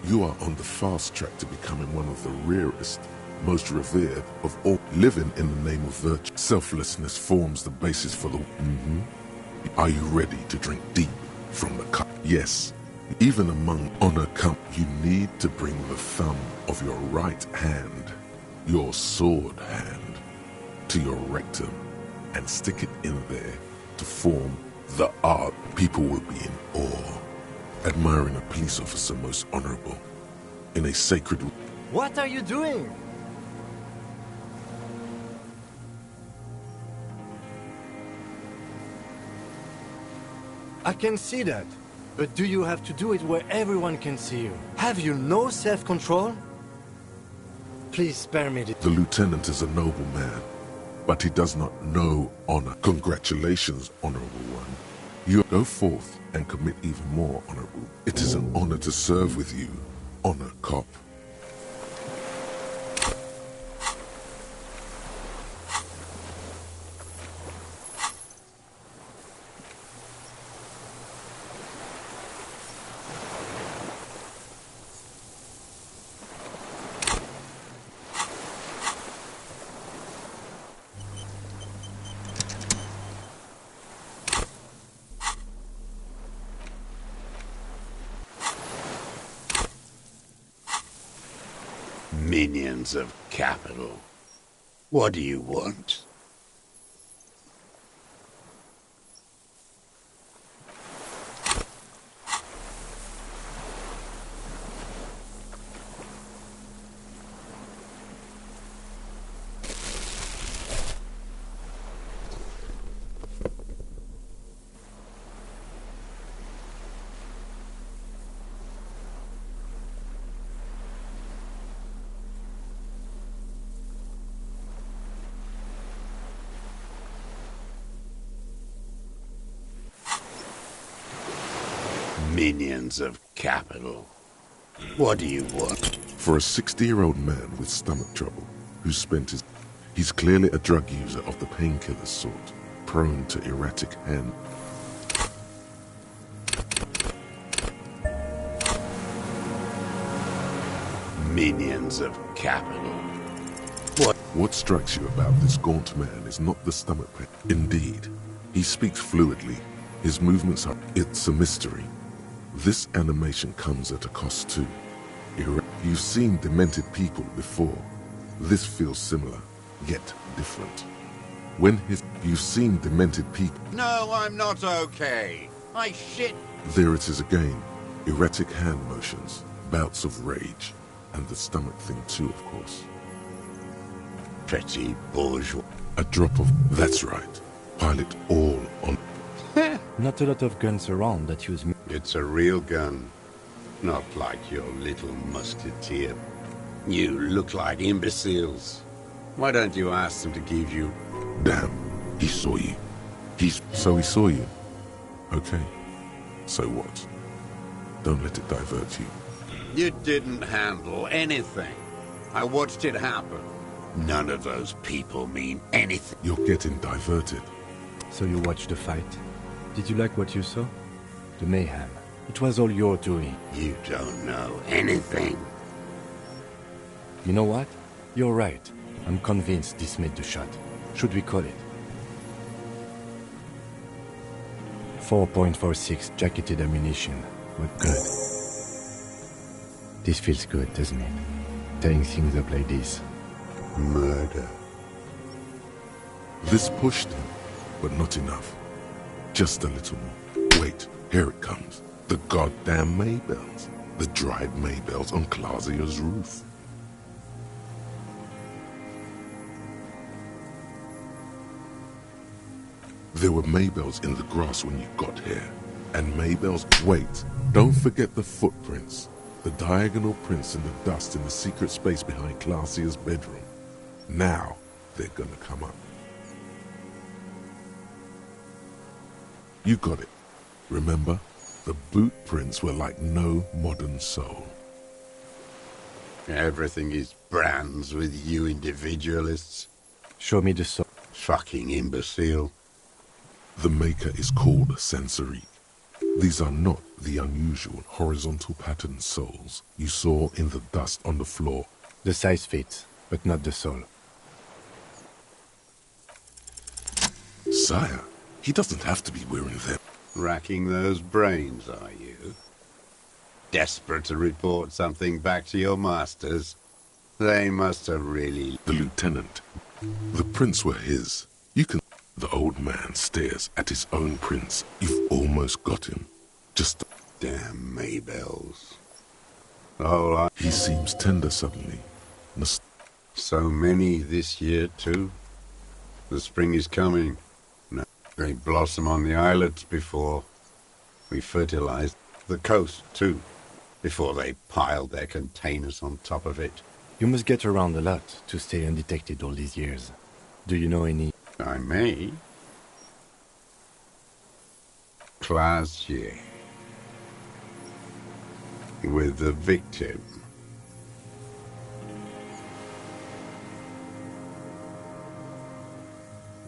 You are on the fast track to becoming one of the rarest, most revered of all. Living in the name of virtue. Selflessness forms the basis for the... Are you ready to drink deep from the cup? Yes. Even among honor cup, you need to bring the thumb of your right hand, your sword hand, to your rectum and stick it in there to form the art. People will be in awe, admiring a police officer most honorable, in a sacred... What are you doing? I can see that, but do you have to do it where everyone can see you? Have you no self-control? Please spare me this. The lieutenant is a noble man, but he does not know honor. Congratulations, honorable one. You go forth and commit even more, honorable. It is an honor to serve with you, honor cop. Minions of capital. What do you want? Minions of capital. What do you want? For a 60-year-old man with stomach trouble, who spent his... He's clearly a drug user of the painkiller sort, prone to erratic hand. Minions of capital. What strikes you about this gaunt man is not the stomach pain. Indeed, he speaks fluidly. His movements are... It's a mystery. This animation comes at a cost too. You've seen demented people before. This feels similar, yet different. You've seen demented people. No, I'm not okay. I shit. There it is again. Erratic hand motions, bouts of rage, and the stomach thing too, of course. Pretty bourgeois. A drop of... That's right. Pile it all on... Not a lot of guns around that use... It's a real gun. Not like your little musketeer. You look like imbeciles. Why don't you ask them to give you... Damn, he saw you. So he saw you. Okay. So what? Don't let it divert you. You didn't handle anything. I watched it happen. None of those people mean anything. You're getting diverted. So you watched the fight? Did you like what you saw? The mayhem. It was all your doing. You don't know anything. You know what? You're right. I'm convinced this made the shot. Should we call it? 4.46 jacketed ammunition. What good? This feels good, doesn't it? Tearing things up like this. Murder. This pushed him, but not enough. Just a little more. Wait, here it comes. The goddamn Maybells. The dried Maybells on Clausia's roof. There were Maybells in the grass when you got here. And Maybells... Wait, don't forget the footprints. The diagonal prints in the dust in the secret space behind Clausia's bedroom. Now, they're gonna come up. You got it. Remember? The boot prints were like no modern soul. Everything is brands with you individualists. Show me the soul. Fucking imbecile. The maker is called Sensorique. These are not the unusual horizontal patterned soles you saw in the dust on the floor. The size fits, but not the sole. Sire, he doesn't have to be wearing them. Racking those brains, are you? Desperate to report something back to your masters? They must have really... The lieutenant. The prints were his. You can... The old man stares at his own prints. You've almost got him. Just... Damn Maybells. Oh, He seems tender suddenly. So many this year, too. The spring is coming. No, they blossom on the islets before we fertilize the coast, too. Before they pile their containers on top of it. You must get around a lot to stay undetected all these years. Do you know any... I may. Classier. With the victim.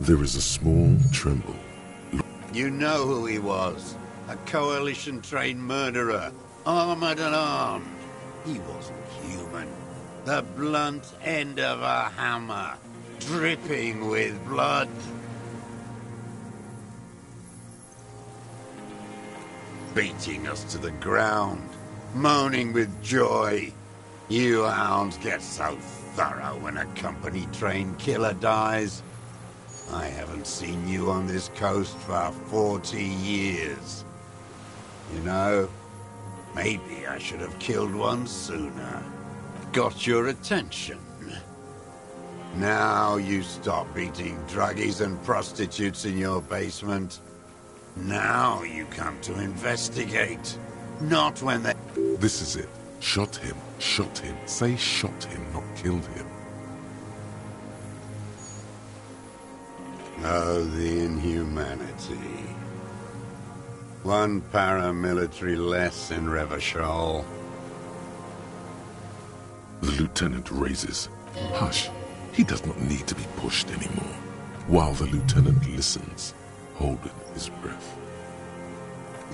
There is a small tremble. You know who he was. A coalition-trained murderer. Armored and armed. He wasn't human. The blunt end of a hammer. Dripping with blood. Beating us to the ground. Moaning with joy. You hounds get so thorough when a company-trained killer dies. I haven't seen you on this coast for 40 years. You know, maybe I should have killed one sooner. Got your attention. Now you stop beating druggies and prostitutes in your basement. Now you come to investigate. Not when they... This is it. Shot him. Shot him. Say shot him, not killed him. Oh, the inhumanity. One paramilitary less in Revachol. The lieutenant raises. Hush. He does not need to be pushed anymore. While the lieutenant listens, holding his breath.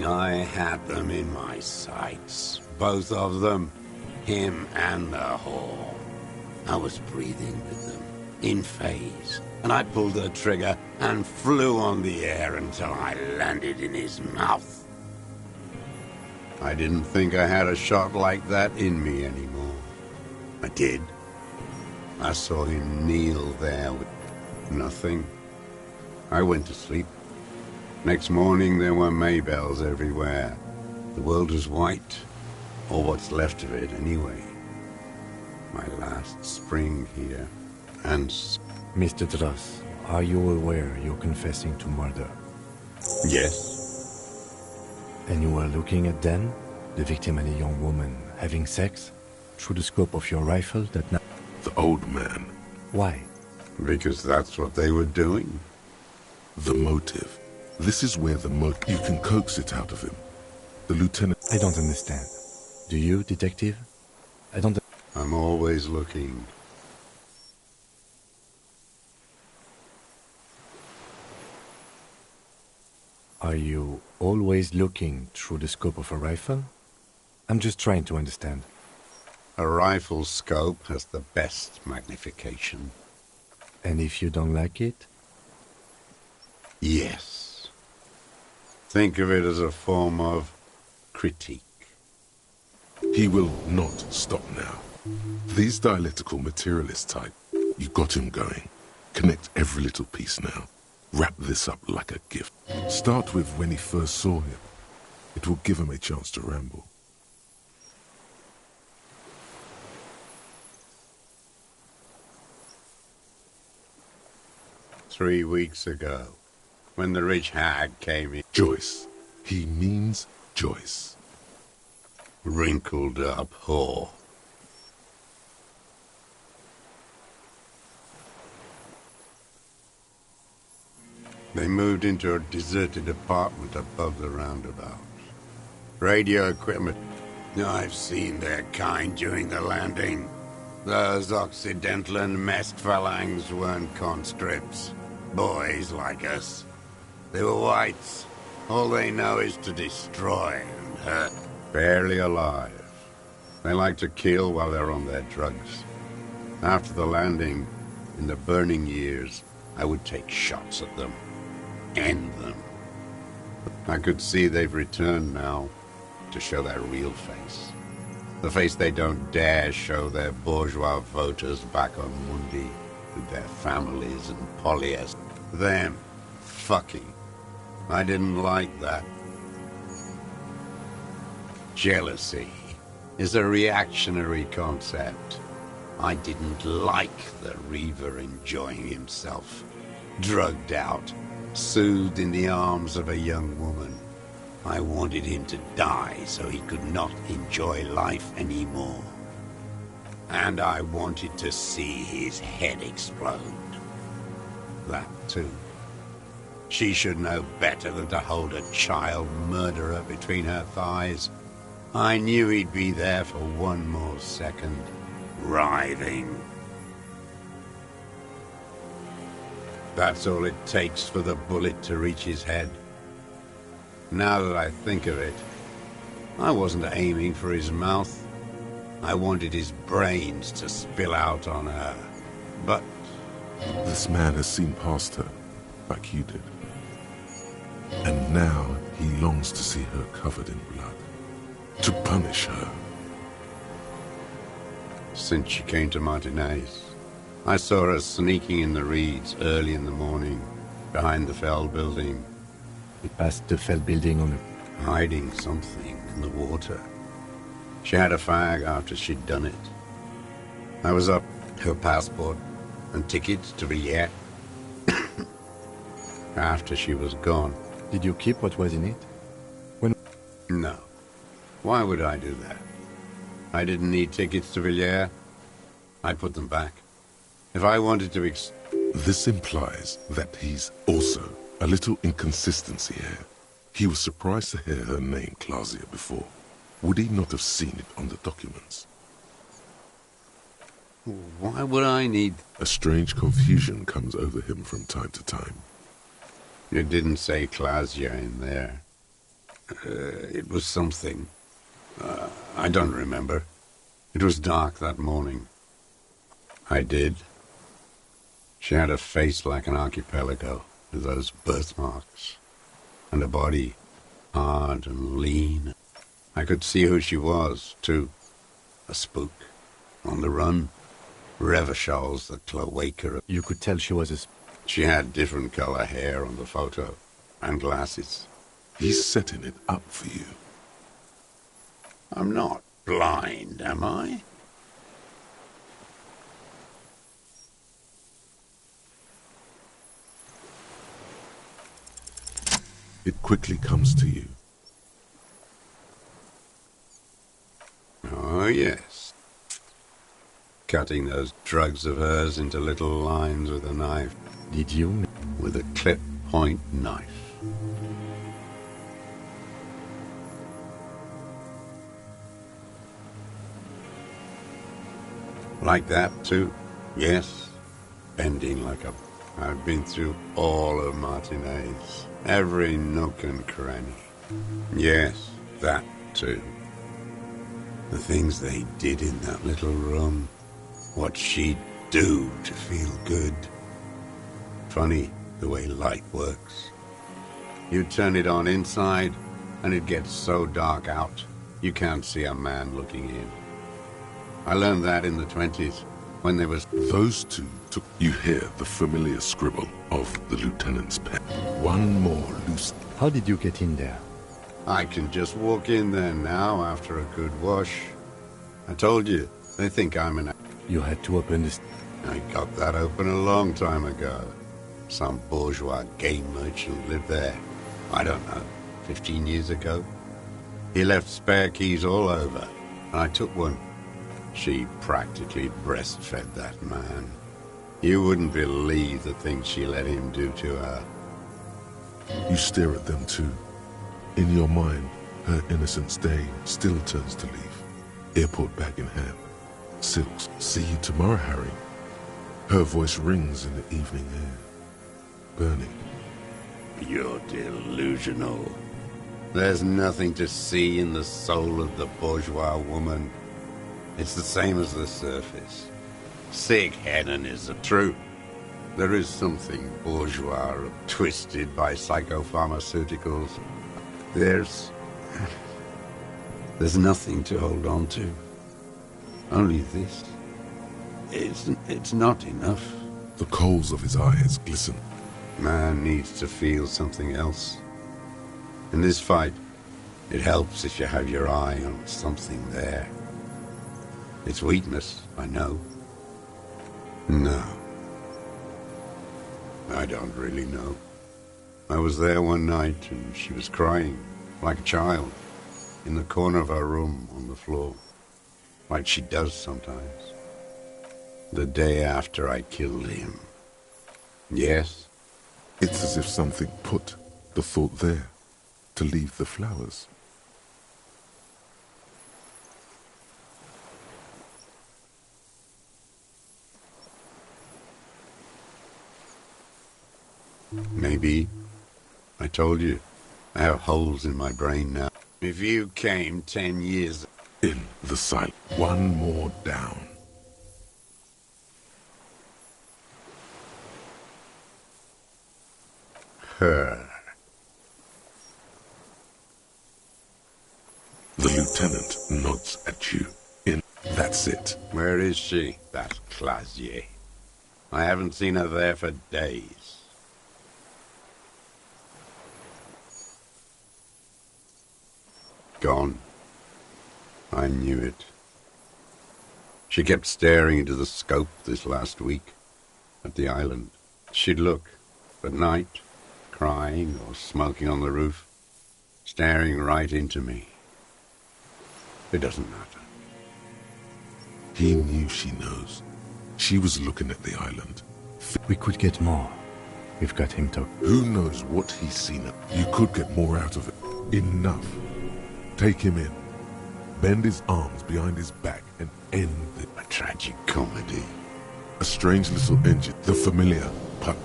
I had them in my sights. Both of them. Him and the whore. I was breathing with them. In phase. And I pulled the trigger and flew on the air until I landed in his mouth. I didn't think I had a shot like that in me anymore. I did. I saw him kneel there with nothing. I went to sleep. Next morning there were Maybells everywhere. The world was white. Or what's left of it anyway. My last spring here. And... Mr. Dross, are you aware you're confessing to murder? Yes. And you were looking at them, the victim and a young woman, having sex, through the scope of your rifle that night? The old man. Why? Because that's what they were doing. The motive. This is where the motive... You can coax it out of him. The lieutenant... I don't understand. Do you, detective? I don't... I'm always looking. Are you always looking through the scope of a rifle? I'm just trying to understand. A rifle scope has the best magnification. And if you don't like it? Yes. Think of it as a form of critique. He will not stop now. These dialectical materialist type, you got him going. Connect every little piece now. Wrap this up like a gift. Start with when he first saw him. It will give him a chance to ramble. "3 weeks ago, when the rich hag came in." Joyce. He means Joyce. Wrinkled up whore. They moved into a deserted apartment above the roundabout. Radio equipment. I've seen their kind during the landing. Those Occidental and messed phalangs weren't conscripts. Boys like us. They were whites. All they know is to destroy and hurt, barely alive. They like to kill while they're on their drugs. After the landing, in the burning years, I would take shots at them. End them. I could see they've returned now to show their real face. The face they don't dare show their bourgeois voters back on Mundi with their families and polyester. Them fucking. I didn't like that. Jealousy is a reactionary concept. I didn't like the Reaver enjoying himself, drugged out, soothed in the arms of a young woman. I wanted him to die so he could not enjoy life anymore. And I wanted to see his head explode. That too. She should know better than to hold a child murderer between her thighs. I knew he'd be there for one more second, writhing. That's all it takes for the bullet to reach his head. Now that I think of it, I wasn't aiming for his mouth. I wanted his brains to spill out on her. But this man has seen past her, like you did. And now he longs to see her covered in blood. To punish her. Since she came to Martinez, I saw her sneaking in the reeds early in the morning, behind the Fell building. We passed the Fell building on a... hiding something in the water. She had a fag after she'd done it. I was up her passport and tickets to Villiers. After she was gone. Did you keep what was in it? When... No. Why would I do that? I didn't need tickets to Villiers. I put them back. If I wanted to This implies that he's also a little inconsistency here. He was surprised to hear her name Clausia before. Would he not have seen it on the documents? Why would I need... A strange confusion comes over him from time to time. You didn't say Clausia in there. It was something. I don't remember. It was dark that morning. I did. She had a face like an archipelago, with those birthmarks. And a body, hard and lean. I could see who she was, too. A spook. On the run. Revachol's the cloaca. You could tell she was a... She had different color hair on the photo. And glasses. He's setting it up for you. I'm not blind, am I? It quickly comes to you. Oh, yes. Cutting those drugs of hers into little lines with a knife. Did you? With a clip point knife. Like that, too? Yes. Bending like a... I've been through all of Martinez. Every nook and cranny. Yes, that, too. The things they did in that little room. What she'd do to feel good. Funny, the way light works. You turn it on inside, and it gets so dark out, you can't see a man looking in. I learned that in the 20s, when there was... Those two took... You hear the familiar scribble of the lieutenant's pen. One more loose... How did you get in there? I can just walk in there now after a good wash. I told you, they think I'm an... You had to open this... I got that open a long time ago. Some bourgeois game merchant lived there. I don't know, 15 years ago. He left spare keys all over, and I took one. She practically breastfed that man. You wouldn't believe the things she let him do to her. You stare at them too. In your mind, her innocence day still turns to leaf. Airport bag in hand. Silks. See you tomorrow, Harry. Her voice rings in the evening air. Burning. You're delusional. There's nothing to see in the soul of the bourgeois woman. It's the same as the surface. Sick hedonism. True. There is something bourgeois or twisted by psychopharmaceuticals. There's nothing to hold on to. Only this. It's not enough. The coals of his eyes glisten. Man needs to feel something else. In this fight, it helps if you have your eye on something there. It's weakness, I know. No. I don't really know. I was there one night and she was crying, like a child, in the corner of her room on the floor, like she does sometimes. The day after I killed him. Yes? It's as if something put the thought there, to leave the flowers. Maybe. I told you. I have holes in my brain now. If you came 10 years... In the silence. One more down. Her. The lieutenant nods at you. That's it. Where is she? That Clasier. I haven't seen her there for days. Gone. I knew it. She kept staring into the scope this last week at the island. She'd look at night, crying or smoking on the roof, staring right into me. It doesn't matter. He knew she knows. She was looking at the island. We could get more. We've got him to... Who knows what he's seen? You could get more out of it. Enough. Take him in. Bend his arms behind his back and end a tragic comedy. A strange little engine. The familiar put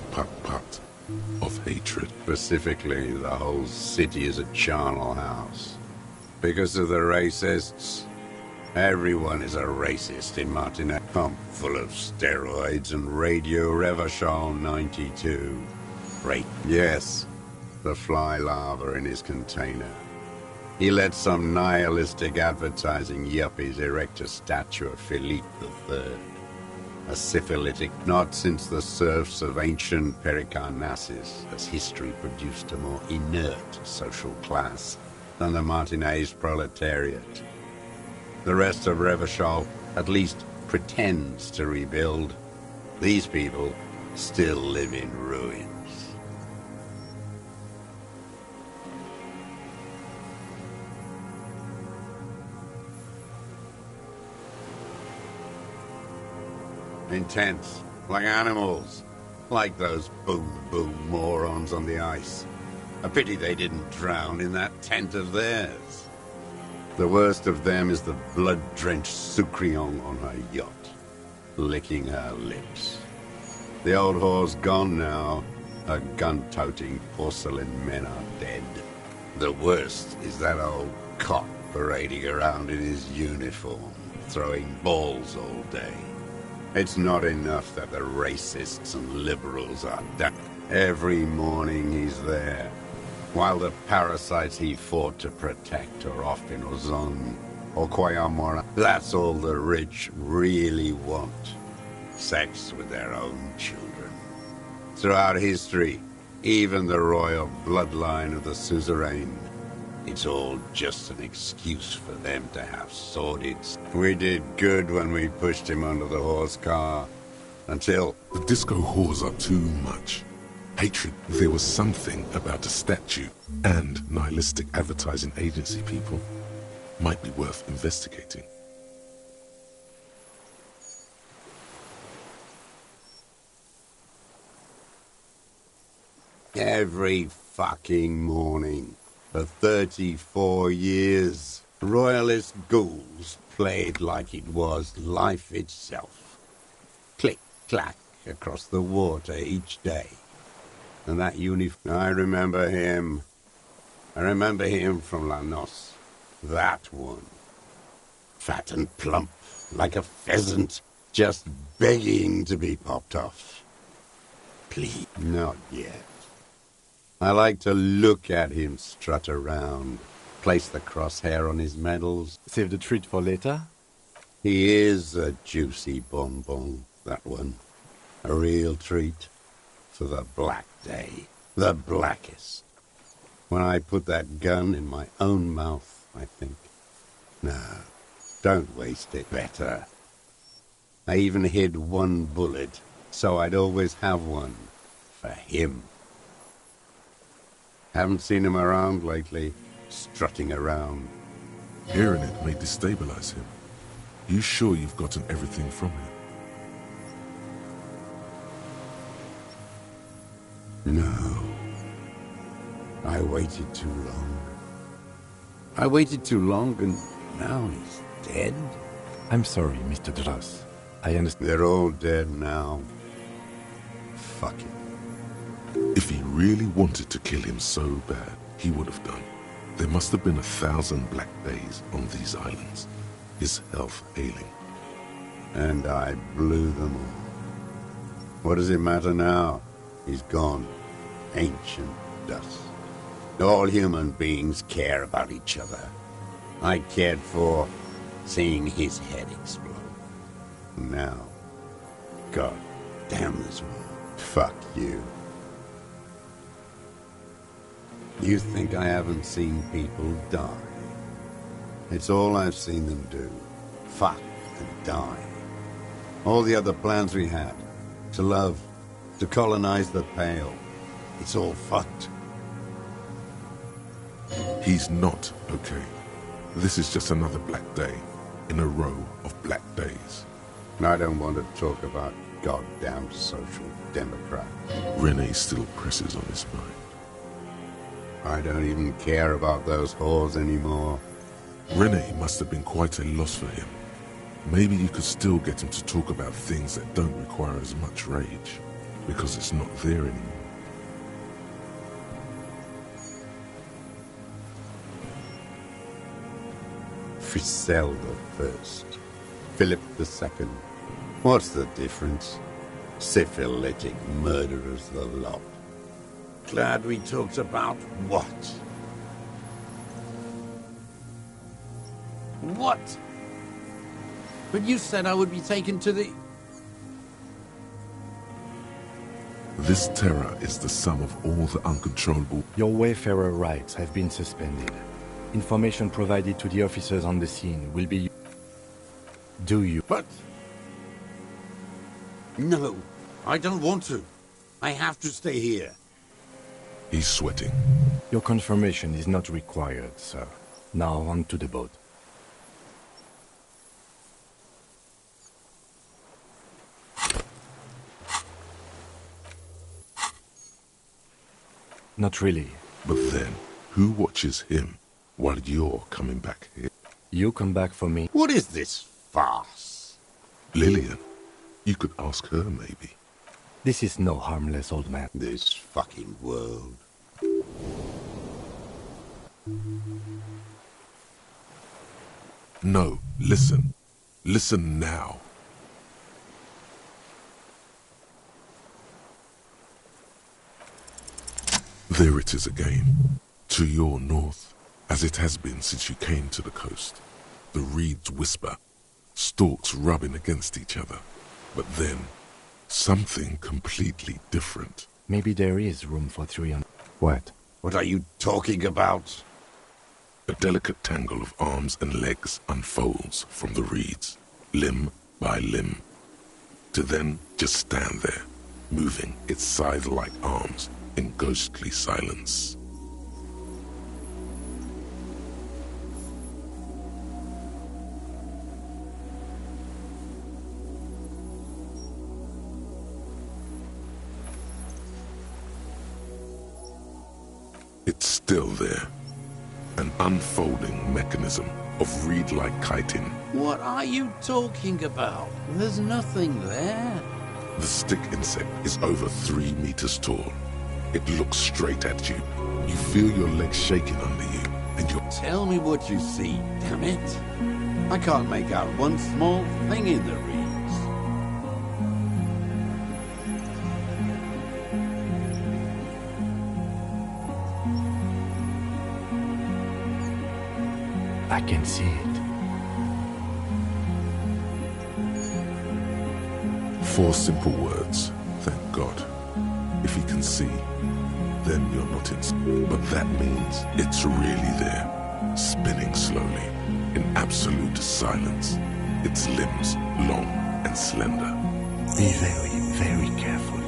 of hatred. Specifically, the whole city is a charnel house. Because of the racists. Everyone is a racist in Martinet. Pump full of steroids and Radio Revachol 92. Yes, the fly larva in his container. He let some nihilistic advertising yuppies erect a statue of Philippe III. A syphilitic, not since the serfs of ancient Pericarnassus has history produced a more inert social class than the Martinez proletariat. The rest of Revachol at least pretends to rebuild. These people still live in ruins. Intense, like animals, like those boom morons on the ice. A pity they didn't drown in that tent of theirs. The worst of them is the blood-drenched Sucrion on her yacht, licking her lips. The old whore's gone now. Her gun-toting porcelain men are dead. The worst is that old cop parading around in his uniform, throwing balls all day. It's not enough that the racists and liberals are down. Every morning he's there, while the parasites he fought to protect are off in Ozon or Coyamora. That's all the rich really want. Sex with their own children. Throughout history, even the royal bloodline of the suzerain, it's all just an excuse for them to have sordid... We did good when we pushed him under the horse car, until... The disco whores are too much. Hatred. There was something about a statue and nihilistic advertising agency people. Might be worth investigating. Every fucking morning. For 34 years, royalist ghouls played like it was life itself. Click, clack, across the water each day. And that uniform, I remember him. I remember him from La Noce. That one. Fat and plump, like a pheasant, just begging to be popped off. Please, not yet. I like to look at him strut around, place the crosshair on his medals. Save the treat for later? He is a juicy bonbon, that one. A real treat for the black day. The blackest. When I put that gun in my own mouth, I think. No, don't waste it. Better. I even hid one bullet, so I'd always have one. For him. Haven't seen him around lately, strutting around. Hearing it may destabilize him. You sure you've gotten everything from him? No. I waited too long. I waited too long and now he's dead? I'm sorry, Mr. Dross. I understand. They're all dead now. Fuck it. If he really wanted to kill him so bad, he would have done. There must have been 1,000 black days on these islands. His health ailing. And I blew them all. What does it matter now? He's gone. Ancient dust. All human beings care about each other. I cared for seeing his head explode. Now, God damn this world. Fuck you. You think I haven't seen people die? It's all I've seen them do. Fuck and die. All the other plans we had. To love. To colonize the Pale. It's all fucked. He's not okay. This is just another black day in a row of black days. I don't want to talk about goddamn social democrat. Renee still presses on his mind. I don't even care about those whores anymore. Renee must have been quite a loss for him. Maybe you could still get him to talk about things that don't require as much rage, because it's not there anymore. Frizzell the First, Philip the Second. What's the difference? Syphilitic murderers the lot. Glad we talked about what? What? But you said I would be taken to the... This terror is the sum of all the uncontrollable... Your Wayfarer rights have been suspended. Information provided to the officers on the scene will be... Do you... But... No, I don't want to. I have to stay here. He's sweating. Your confirmation is not required, sir. Now on to the boat. Not really. But then, who watches him while you're coming back here? You come back for me. What is this farce? Lillian. You could ask her, maybe. This is no harmless old man. This fucking world. No, listen. Listen now. There it is again, to your north, as it has been since you came to the coast. The reeds whisper, stalks rubbing against each other. But then, something completely different. Maybe there is room for 300. What? What are you talking about? A delicate tangle of arms and legs unfolds from the reeds, limb by limb, to then just stand there, moving its scythe-like arms in ghostly silence. It's still there, an unfolding mechanism of reed-like chitin. What are you talking about? There's nothing there. The stick insect is over 3 meters tall. It looks straight at you. You feel your legs shaking under you, and you're... Tell me what you see, damn it. I can't make out one small thing in the reeds. I can see it. 4 simple words, thank God. If you can see, then you're not in... But that means it's really there, spinning slowly, in absolute silence. Its limbs long and slender. Be very, very careful.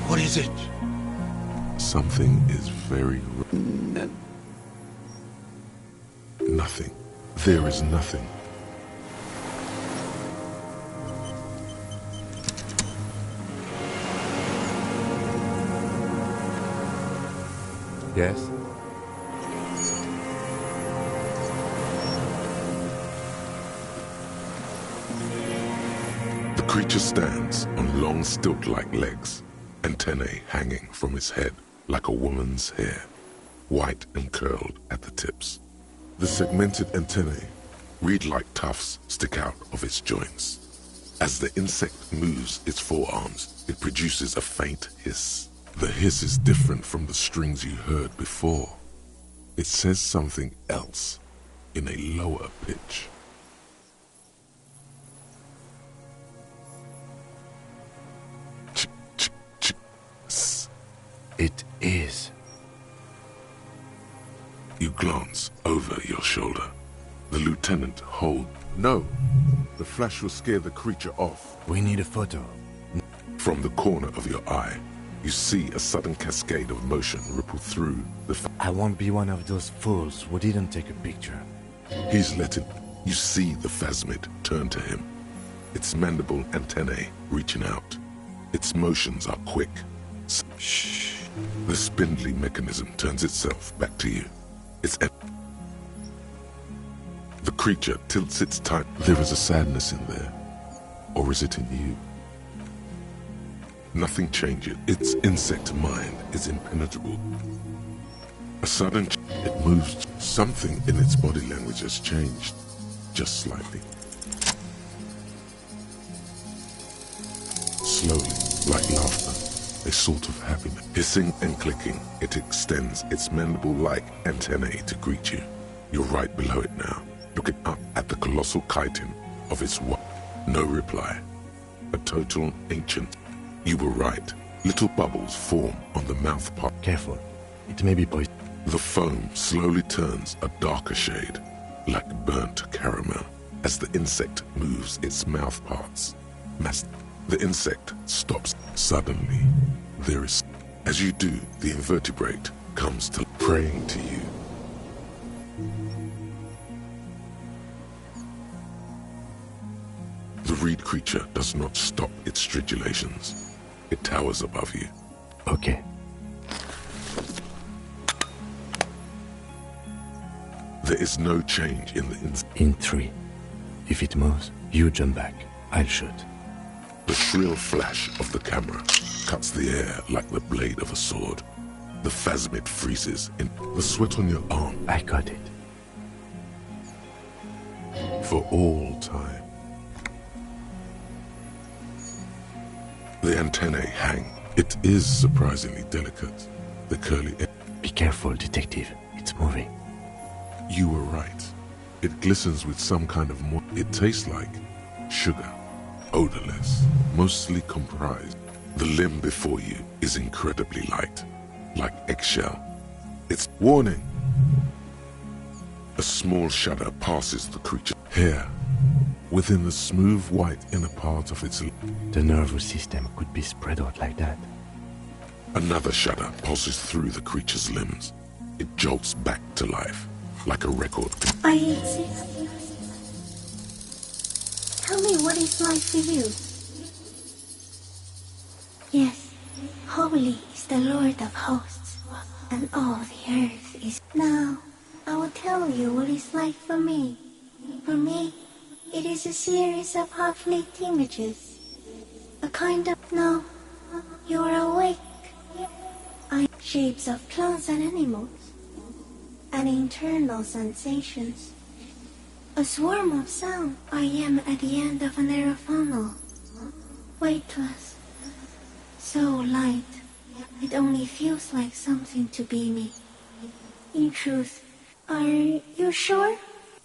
What is it? Something is very... Nothing. There is nothing. Yes? The creature stands on long stilt-like legs, antennae hanging from his head like a woman's hair, white and curled at the tips. The segmented antennae, reed-like tufts, stick out of its joints. As the insect moves its forearms, it produces a faint hiss. The hiss is different from the strings you heard before. It says something else in a lower pitch. It is. You glance over your shoulder. The lieutenant holds... No! The flash will scare the creature off. We need a photo. From the corner of your eye, you see a sudden cascade of motion ripple through the... I won't be one of those fools who didn't take a picture. He's letting... You see the phasmid turn to him. Its mandible antennae reaching out. Its motions are quick. Shh. The spindly mechanism turns itself back to you. The creature tilts its time. There is a sadness in there. Or is it in you? Nothing changes. Its insect mind is impenetrable. A sudden it moves. Something in its body language has changed. Just slightly. Slowly, like laughter. A sort of happiness. Hissing and clicking, it extends its mandible-like antennae to greet you. You're right below it now, looking up at the colossal chitin of its No reply. A total ancient. You were right. Little bubbles form on the mouth part. Careful. It may be poison. The foam slowly turns a darker shade, like burnt caramel, as the insect moves its mouth parts. The insect stops. Suddenly, there is... As you do, the invertebrate comes to praying to you. The reed creature does not stop its stridulations. It towers above you. Okay. There is no change in the... In 3. If it moves, you jump back. I'll shoot. The shrill flash of the camera cuts the air like the blade of a sword. The phasmid freezes in the sweat on your arm. I got it. For all time. The antennae hang. It is surprisingly delicate. The curly end. Be careful, detective. It's moving. You were right. It glistens with some kind of It tastes like sugar. Odorless, mostly comprised. The limb before you is incredibly light, like eggshell. It's warning. A small shudder passes the creature. Here, within the smooth white inner part of its... The nervous system could be spread out like that. Another shudder pulses through the creature's limbs. It jolts back to life, like a record. ellysim. Tell me what it's like for you. Yes, holy is the Lord of hosts, and all the earth is... Now, I will tell you what it's like for me. For me, it is a series of half-lit images. A kind of... No, you are awake. Shapes of plants and animals, and internal sensations. A swarm of sound. I am at the end of a narrow funnel, weightless, so light, it only feels like something to be me. In truth, are you sure?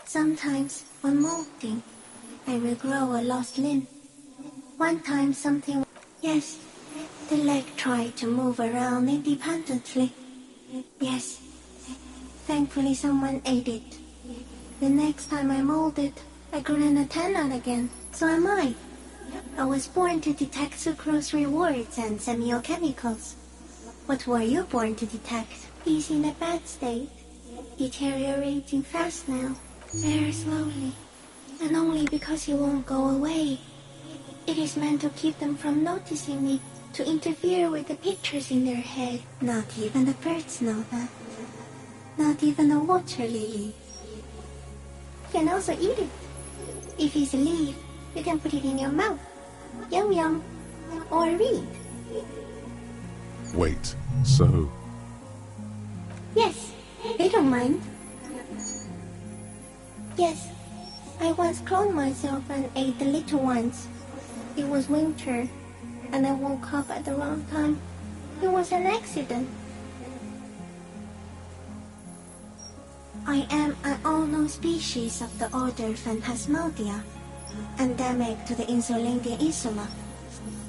Sometimes, when molting, I will grow a lost limb. One time something... Yes. The leg tried to move around independently. Yes. Thankfully someone ate it. The next time I molded, I grew an antenna again. So am I. I was born to detect sucrose rewards and semiochemicals. What were you born to detect? He's in a bad state. Deteriorating fast now. Very slowly. And only because he won't go away. It is meant to keep them from noticing me. To interfere with the pictures in their head. Not even the birds know that. Not even the water lily. You can also eat it. If it's a leaf, you can put it in your mouth. Yum yum. Or read. Wait, so... Yes, they don't mind. Yes, I once cloned myself and ate the little ones. It was winter. And I woke up at the wrong time. It was an accident. I am an unknown species of the order Phantasmadia, endemic to the Insulandia Insula.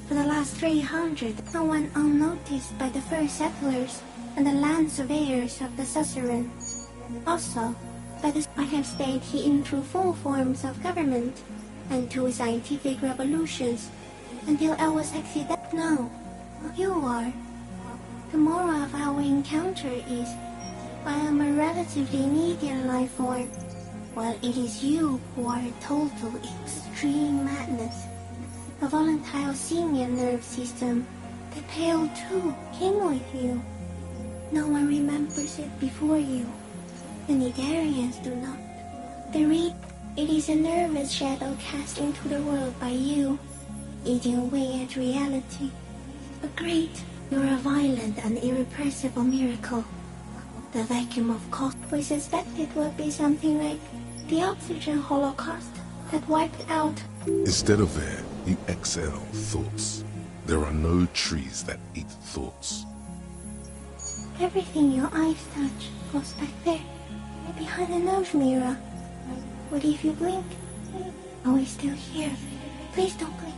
For the last 300, no one unnoticed by the first settlers and the land surveyors of the suzerain. Also, by the... I have stayed hidden through full forms of government and two scientific revolutions. Until I was accidental. No, you are. The moral of our encounter is, I am a relatively medium life form, while it is you who are a total extreme madness. A volatile senior nerve system. The Pale too came with you. No one remembers it before you. The Nidarians do not. It is a nervous shadow cast into the world by you. Eating away at reality. But great, you're a violent and irrepressible miracle. The vacuum of cost we suspected would be something like the oxygen holocaust that wiped out. Instead of air, you exhale thoughts. There are no trees that eat thoughts. Everything your eyes touch goes back there, behind the nose mirror. What if you blink? Are we still here? Please don't blink.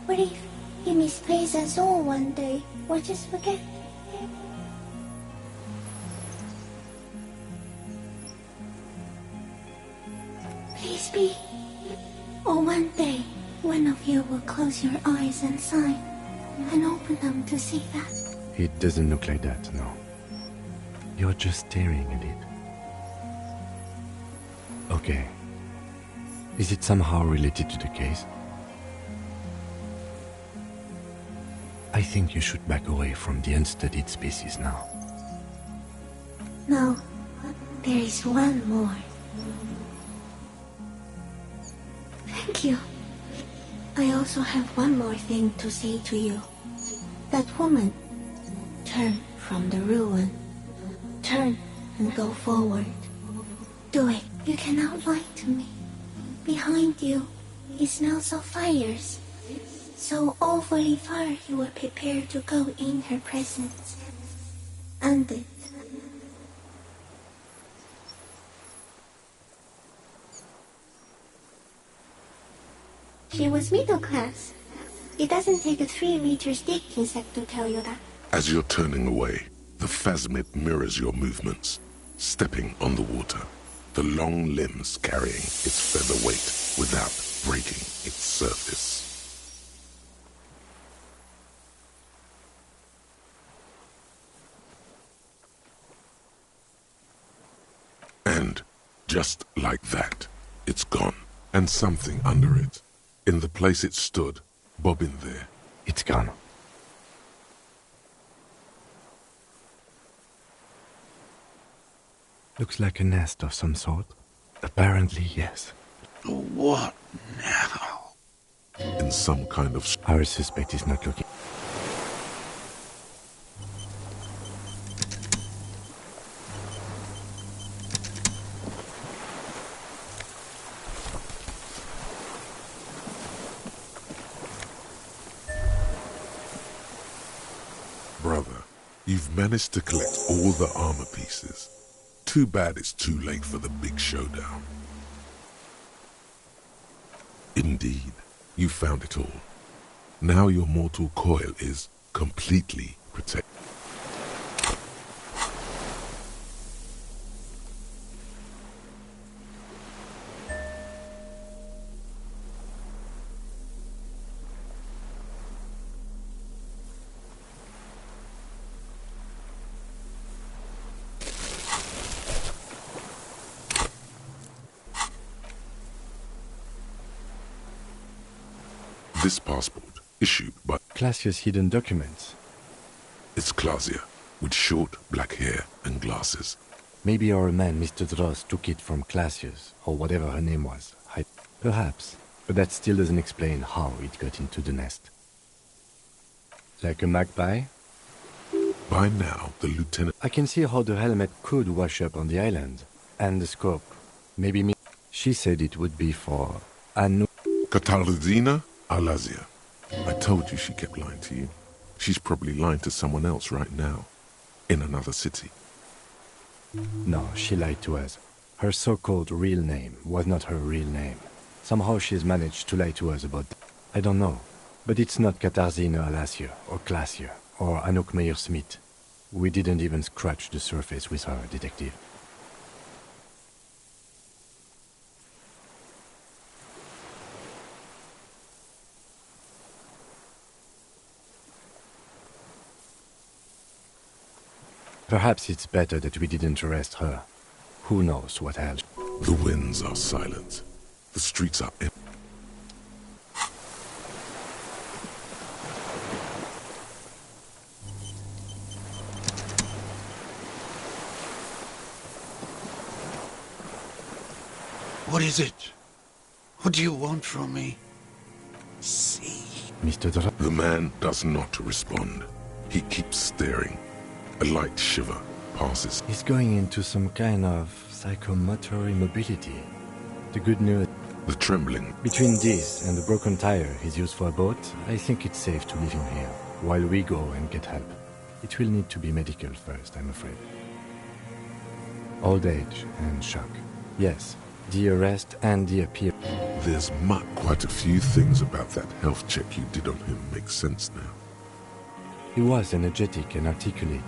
What if you misplace us all one day, or just forget? Please be. Or one day, one of you will close your eyes and sigh, and open them to see that. It doesn't look like that, no. You're just staring at it. Okay. Is it somehow related to the case? I think you should back away from the unstudied species now. No, there is one more. Thank you. I also have one more thing to say to you. That woman, turn from the ruin. Turn and go forward. Do it. You cannot lie to me. Behind you, it smells of fires. So awfully far you were prepared to go in her presence. And it. She was middle class, It doesn't take a 3-meter stick insect to tell you that. As you're turning away, the phasmid mirrors your movements, stepping on the water, the long limbs carrying its feather weight without breaking its surface. And just like that, it's gone. And something under it. In the place it stood, bobbing there. It's gone. Looks like a nest of some sort. Apparently, yes. What now? In some kind of... Our suspect is not looking. Brother, you've managed to collect all the armor pieces. Too bad it's too late for the big showdown. Indeed, you found it all. Now your mortal coil is completely protected. This passport, issued by... Classia's hidden documents. It's Clausia, with short black hair and glasses. Maybe our man, Mr. Dross, took it from Classia's, or whatever her name was. Perhaps, but that still doesn't explain how it got into the nest. Like a magpie? By now, the lieutenant... I can see how the helmet could wash up on the island. And the scope. Maybe me... She said it would be for... Katarzyna Alazia. I told you she kept lying to you. She's probably lying to someone else right now. In another city. No, she lied to us. Her so-called real name was not her real name. Somehow she's managed to lie to us about that. I don't know. But it's not Katarzyna Alazia, or Clasia, or Anouk Meyer-Smith. We didn't even scratch the surface with her, detective. Perhaps it's better that we didn't arrest her. Who knows what else? The winds are silent. The streets are empty. What is it? What do you want from me? See. Mr. Dra... The man does not respond. He keeps staring. A light shiver passes. He's going into some kind of psychomotor immobility. The good news... The trembling. Between this and the broken tire he's used for a boat, I think it's safe to leave him here, while we go and get help. It will need to be medical first, I'm afraid. Old age and shock. Yes, the arrest and the appeal. There's quite a few things about that health check you did on him make sense now. He was energetic and articulate.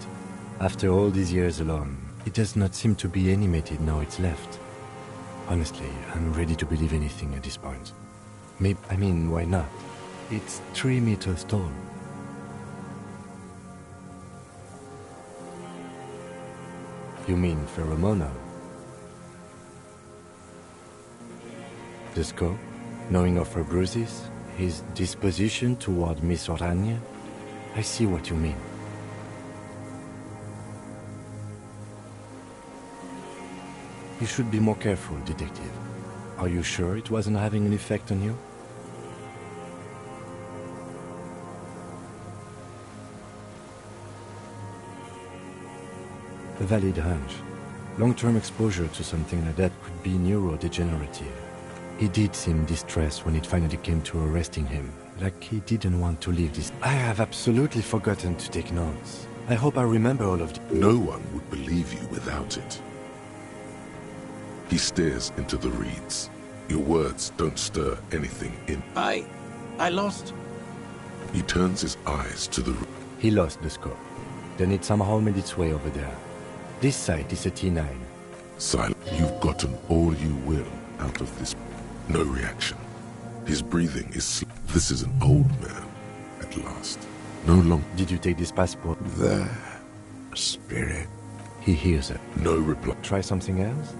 After all these years alone, it does not seem to be animated now it's left. Honestly, I'm ready to believe anything at this point. Maybe, I mean, why not? It's 3 meters tall. You mean pheromonal? The scope, knowing of her bruises, his disposition toward Miss Orania? I see what you mean. You should be more careful, detective. Are you sure it wasn't having an effect on you? A valid hunch. Long-term exposure to something like that could be neurodegenerative. He did seem distressed when it finally came to arresting him, like he didn't want to leave this. I have absolutely forgotten to take notes. I hope I remember all of this. No one would believe you without it. He stares into the reeds. Your words don't stir anything in. I lost He turns his eyes to the room. He lost the scope. Then it somehow made its way over there. This site is a T9. Silent. You've gotten all you will out of this. No reaction. His breathing is This is an old man, at last. No longer. Did you take this passport? The spirit. He hears it. No reply. Try something else?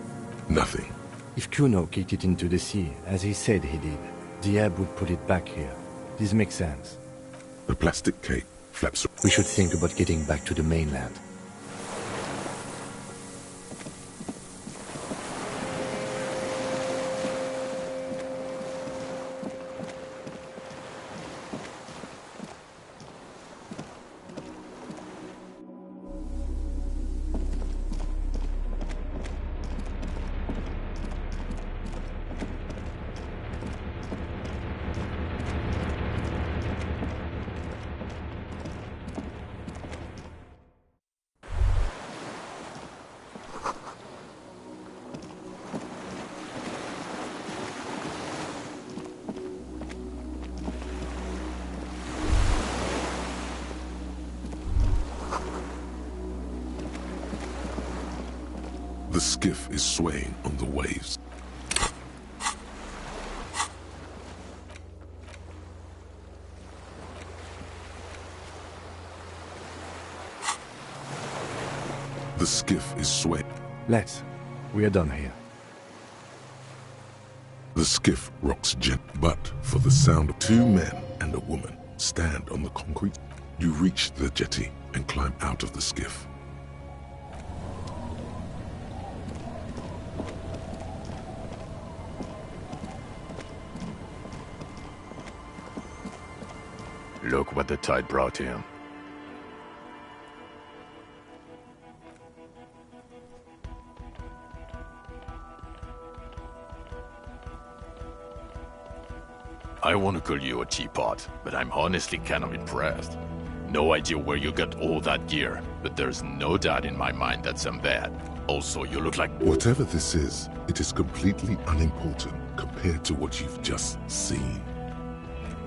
Nothing. If Kuno kicked it into the sea, as he said he did, the ebb would put it back here. This makes sense. The plastic cape flaps. We should think about getting back to the mainland. The skiff is swaying on the waves. The skiff is swaying. Let's. We are done here. The skiff rocks gently, but for the sound of 2 men and a woman stand on the concrete. You reach the jetty and climb out of the skiff. Look what the tide brought him. I want to call you a teapot, but I'm honestly kind of impressed. No idea where you got all that gear, but there's no doubt in my mind that some bad. Also, you look like... Whatever this is, it is completely unimportant compared to what you've just seen.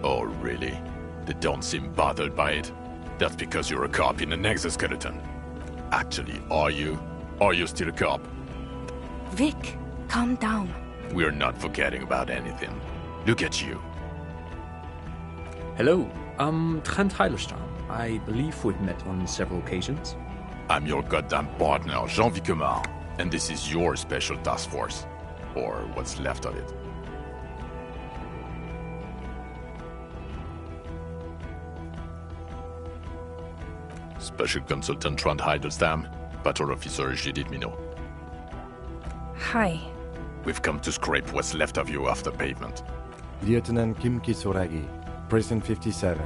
Oh, really? They don't seem bothered by it. That's because you're a cop in an exoskeleton. Actually, are you? Are you still a cop? Vic, calm down. We're not forgetting about anything. Look at you. Hello, I'm Trent Heilerstam. I believe we've met on several occasions. I'm your goddamn partner, Jean Vicomar, and this is your special task force. Or what's left of it. Special Consultant Trent Heilerstam, Patrol Officer Judith Minot. Hi. We've come to scrape what's left of you off the pavement. Lieutenant Kim Kisuragi, Precinct 57.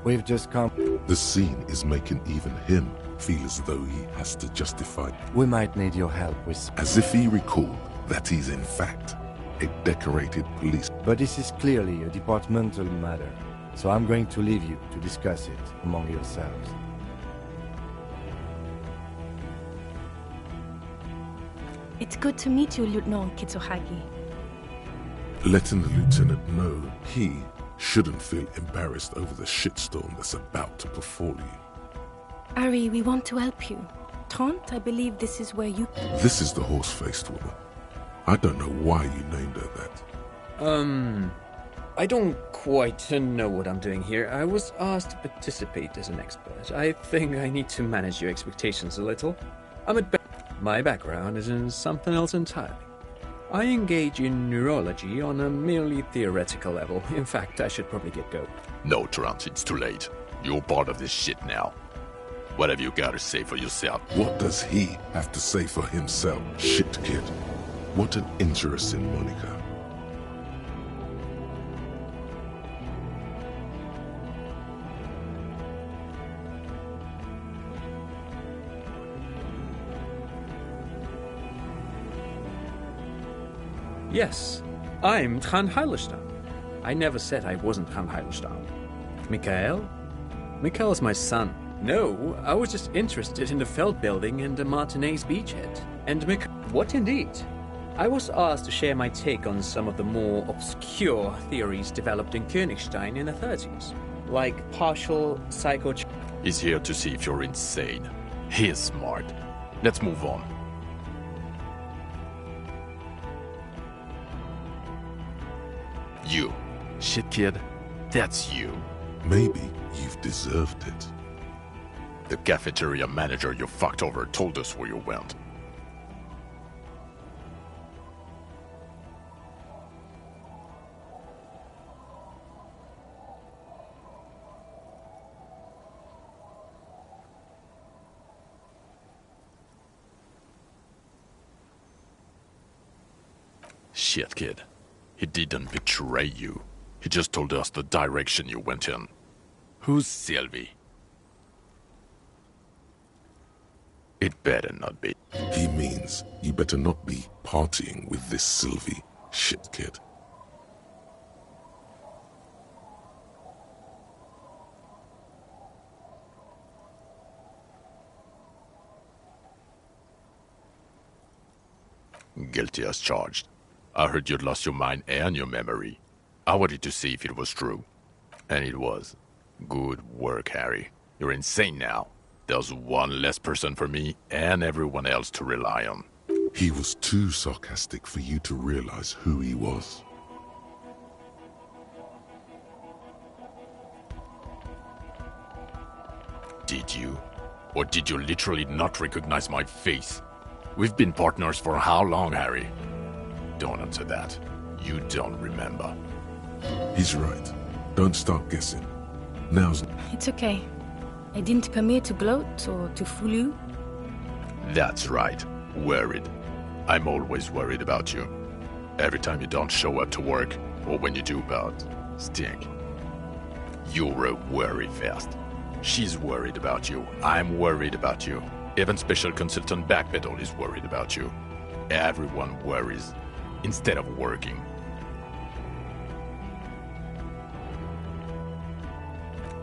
We've just come... The scene is making even him feel as though he has to justify... We might need your help with... As if he recalled that he's in fact a decorated police... But this is clearly a departmental matter, so I'm going to leave you to discuss it among yourselves. It's good to meet you, Lieutenant Kitsuhagi. Letting the lieutenant know he shouldn't feel embarrassed over the shitstorm that's about to befall you. Ari, we want to help you. Trent, I believe this is where you... This is the horse-faced woman. I don't know why you named her that. I don't quite know what I'm doing here. I was asked to participate as an expert. I think I need to manage your expectations a little. My background is in something else entirely. I engage in neurology on a merely theoretical level. In fact, I should probably get going. No, Trent, it's too late. You're part of this shit now. What have you got to say for yourself? What does he have to say for himself? Shit, kid. What an interesting moniker. Yes, I'm Trent Heilerstam. I never said I wasn't Trent Heilerstam. Mikhail? Mikhail's my son. No, I was just interested in the Feld building and the Martinez beachhead. And what indeed? I was asked to share my take on some of the more obscure theories developed in Königstein in the 30s. like partial psycho... He's here to see if you're insane. He's smart. Let's move on. You. Shit, kid. That's you. Maybe you've deserved it. The cafeteria manager you fucked over told us where you went. Shit, kid. He didn't betray you. He just told us the direction you went in. Who's Sylvie? It better not be. He means you better not be partying with this Sylvie, shit kid. Guilty as charged. I heard you'd lost your mind and your memory. I wanted to see if it was true. And it was. Good work, Harry. You're insane now. There's one less person for me and everyone else to rely on. He was too sarcastic for you to realize who he was. Did you? Or did you literally not recognize my face? We've been partners for how long, Harry? Don't answer that. You don't remember. He's right. Don't start guessing. Now's... It's okay. I didn't come here to gloat or to fool you. That's right. Worried. I'm always worried about you. Every time you don't show up to work, or when you do but stink. You're a worry fest. She's worried about you. I'm worried about you. Even Special Consultant Backpedal is worried about you. Everyone worries instead of working.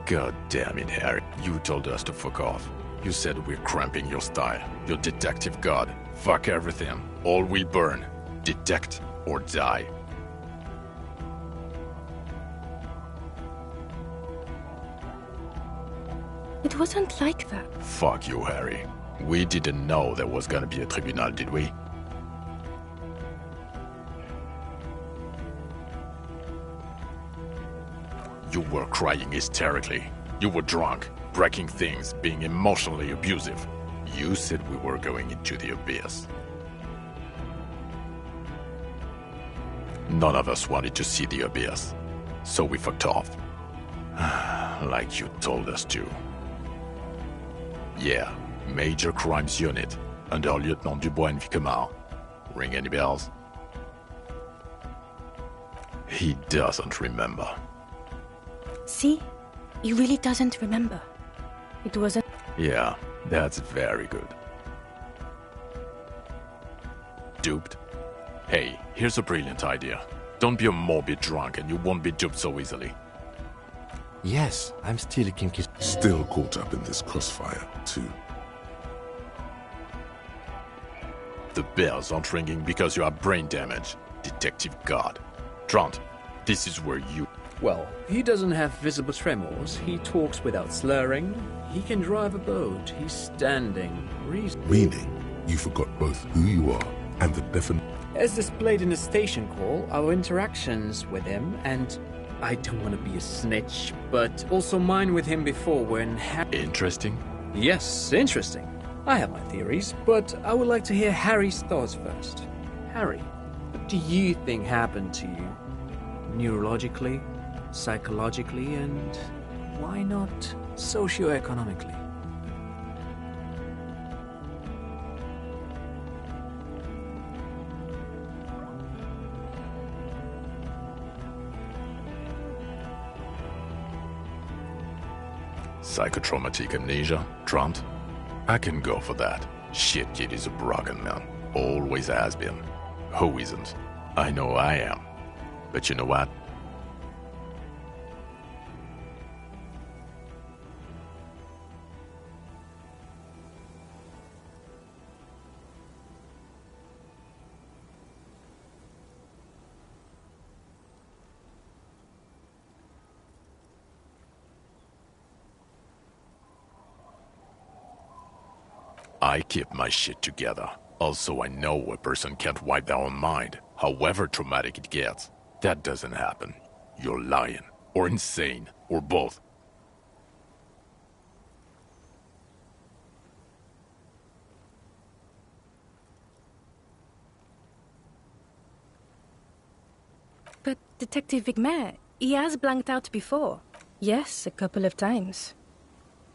God damn it, Harry. You told us to fuck off. You said we're cramping your style. Your detective god. Fuck everything. All we burn. Detect or die. It wasn't like that. Fuck you, Harry. We didn't know there was gonna be a tribunal, did we? You were crying hysterically. You were drunk, breaking things, being emotionally abusive. You said we were going into the abyss. None of us wanted to see the abyss, so we fucked off. Like you told us to. Yeah, Major Crimes Unit, under Lieutenant Dubois and Vicomar. Ring any bells? He doesn't remember. See? He really doesn't remember. It wasn't... Yeah, that's very good. Duped? Hey, here's a brilliant idea. Don't be a morbid drunk and you won't be duped so easily. Yes, I'm still kinky. Still caught up in this crossfire, too. The bells aren't ringing because you have brain damage, Detective God. Trant, this is where you... Well, he doesn't have visible tremors, he talks without slurring, he can drive a boat, he's standing, Meaning, you forgot both who you are and the definition. As displayed in the station call, our interactions with him, and I don't want to be a snitch, but also mine with him before when Interesting? Yes, interesting. I have my theories, but I would like to hear Harry's thoughts first. Harry, what do you think happened to you? Neurologically, psychologically, and why not socioeconomically? Psychotraumatic amnesia, Trant? I can go for that. Shit kid is a broken man. Always has been. Who isn't? I know I am. But you know what? I keep my shit together. Also, I know a person can't wipe their own mind, however traumatic it gets. That doesn't happen. You're lying, or insane, or both. But Detective Vigmer, he has blanked out before. Yes, a couple of times.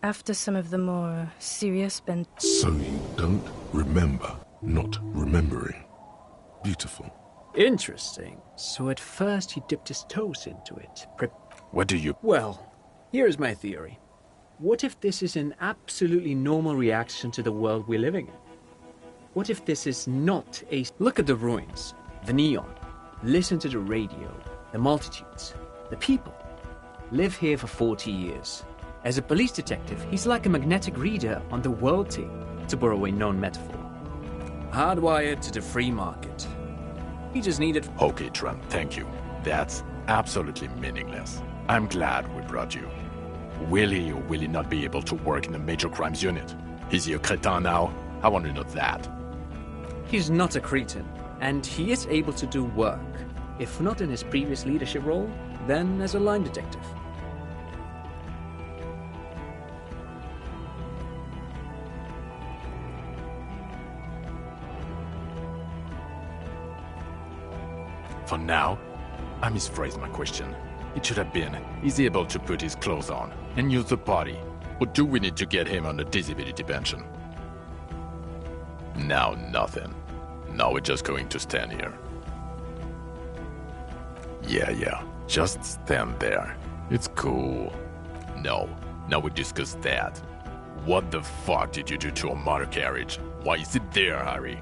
After some of the more serious So you don't remember not remembering. Beautiful. Interesting. So at first he dipped his toes into it. What do you... Well, here's my theory. What if this is an absolutely normal reaction to the world we're living in? What if this is not a... Look at the ruins, the neon, listen to the radio, the multitudes, the people. Live here for 40 years. As a police detective, he's like a magnetic reader on the world team, to borrow a known metaphor. Hardwired to the free market. He just needed... Okay, Trent, thank you. That's absolutely meaningless. I'm glad we brought you. Will he or will he not be able to work in the major crimes unit? Is he a cretin now? I want to know that. He's not a cretin, and he is able to do work. If not in his previous leadership role, then as a line detective. For now, I misphrased my question. It should have been, is he able to put his clothes on and use the body? Or do we need to get him on a disability pension? Now nothing. Now we're just going to stand here. Yeah, just stand there. It's cool. No, now we discuss that. What the fuck did you do to a motor carriage? Why is it there, Harry?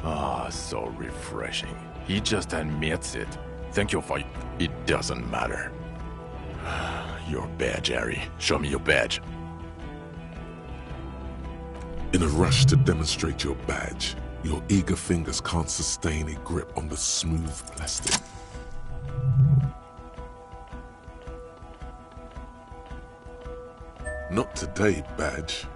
Ah, so refreshing. He just admits it. Thank you for... It doesn't matter. Your badge, Harry. Show me your badge. In a rush to demonstrate your badge, your eager fingers can't sustain a grip on the smooth plastic. Not today, badge.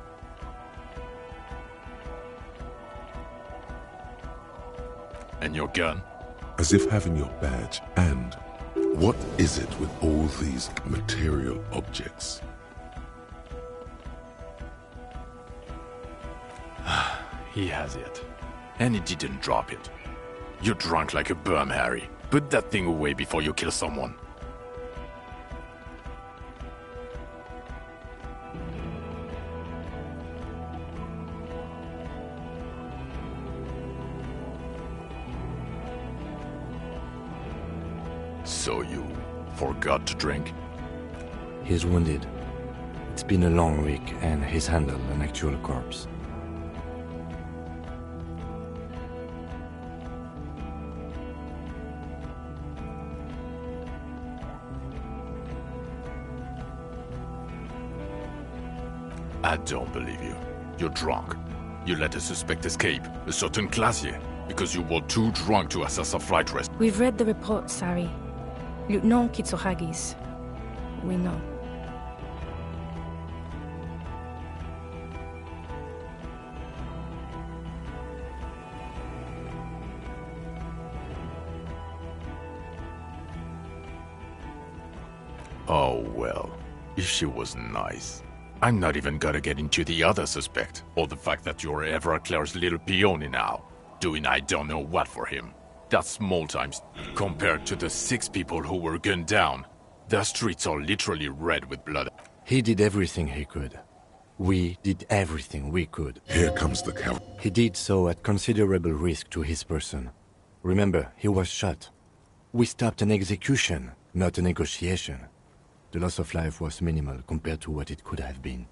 And your gun? As if having your badge and... What is it with all these material objects? He has it. And he didn't drop it. You're drunk like a bum, Harry. Put that thing away before you kill someone. So you forgot to drink? He's wounded. It's been a long week, and he's handled an actual corpse. I don't believe you. You're drunk. You let a suspect escape, a certain Classier, because you were too drunk to assess a flight risk. We've read the reports, Harry. Lieutenant Kitsuragis. We know. Oh well, if she was nice. I'm not even gonna get into the other suspect, or the fact that you're Everclear's little peony now, doing I don't know what for him. That's small times, compared to the 6 people who were gunned down. The streets are literally red with blood. He did everything he could. We did everything we could. Here comes the count. He did so at considerable risk to his person. Remember, he was shot. We stopped an execution, not a negotiation. The loss of life was minimal compared to what it could have been.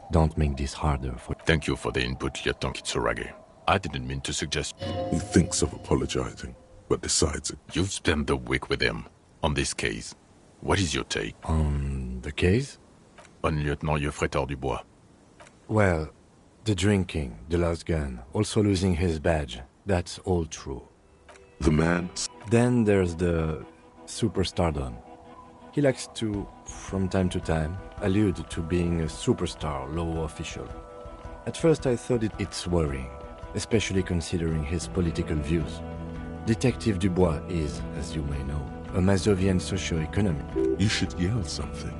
Don't make this harder for... Thank you for the input, Lieutenant Kitsuragi. I didn't mean to suggest... He thinks of apologizing, but decides it. You've spent the week with him, on this case. What is your take? On the case? Un lieutenant Geoffrey Dubois. Well, the drinking, the lost gun, also losing his badge, that's all true. The man? Then there's the superstardom. He likes to, from time to time, allude to being a superstar law official. At first I thought it's worrying, especially considering his political views. Detective Dubois is, as you may know, a Mazovian socio-economic. You should yell something.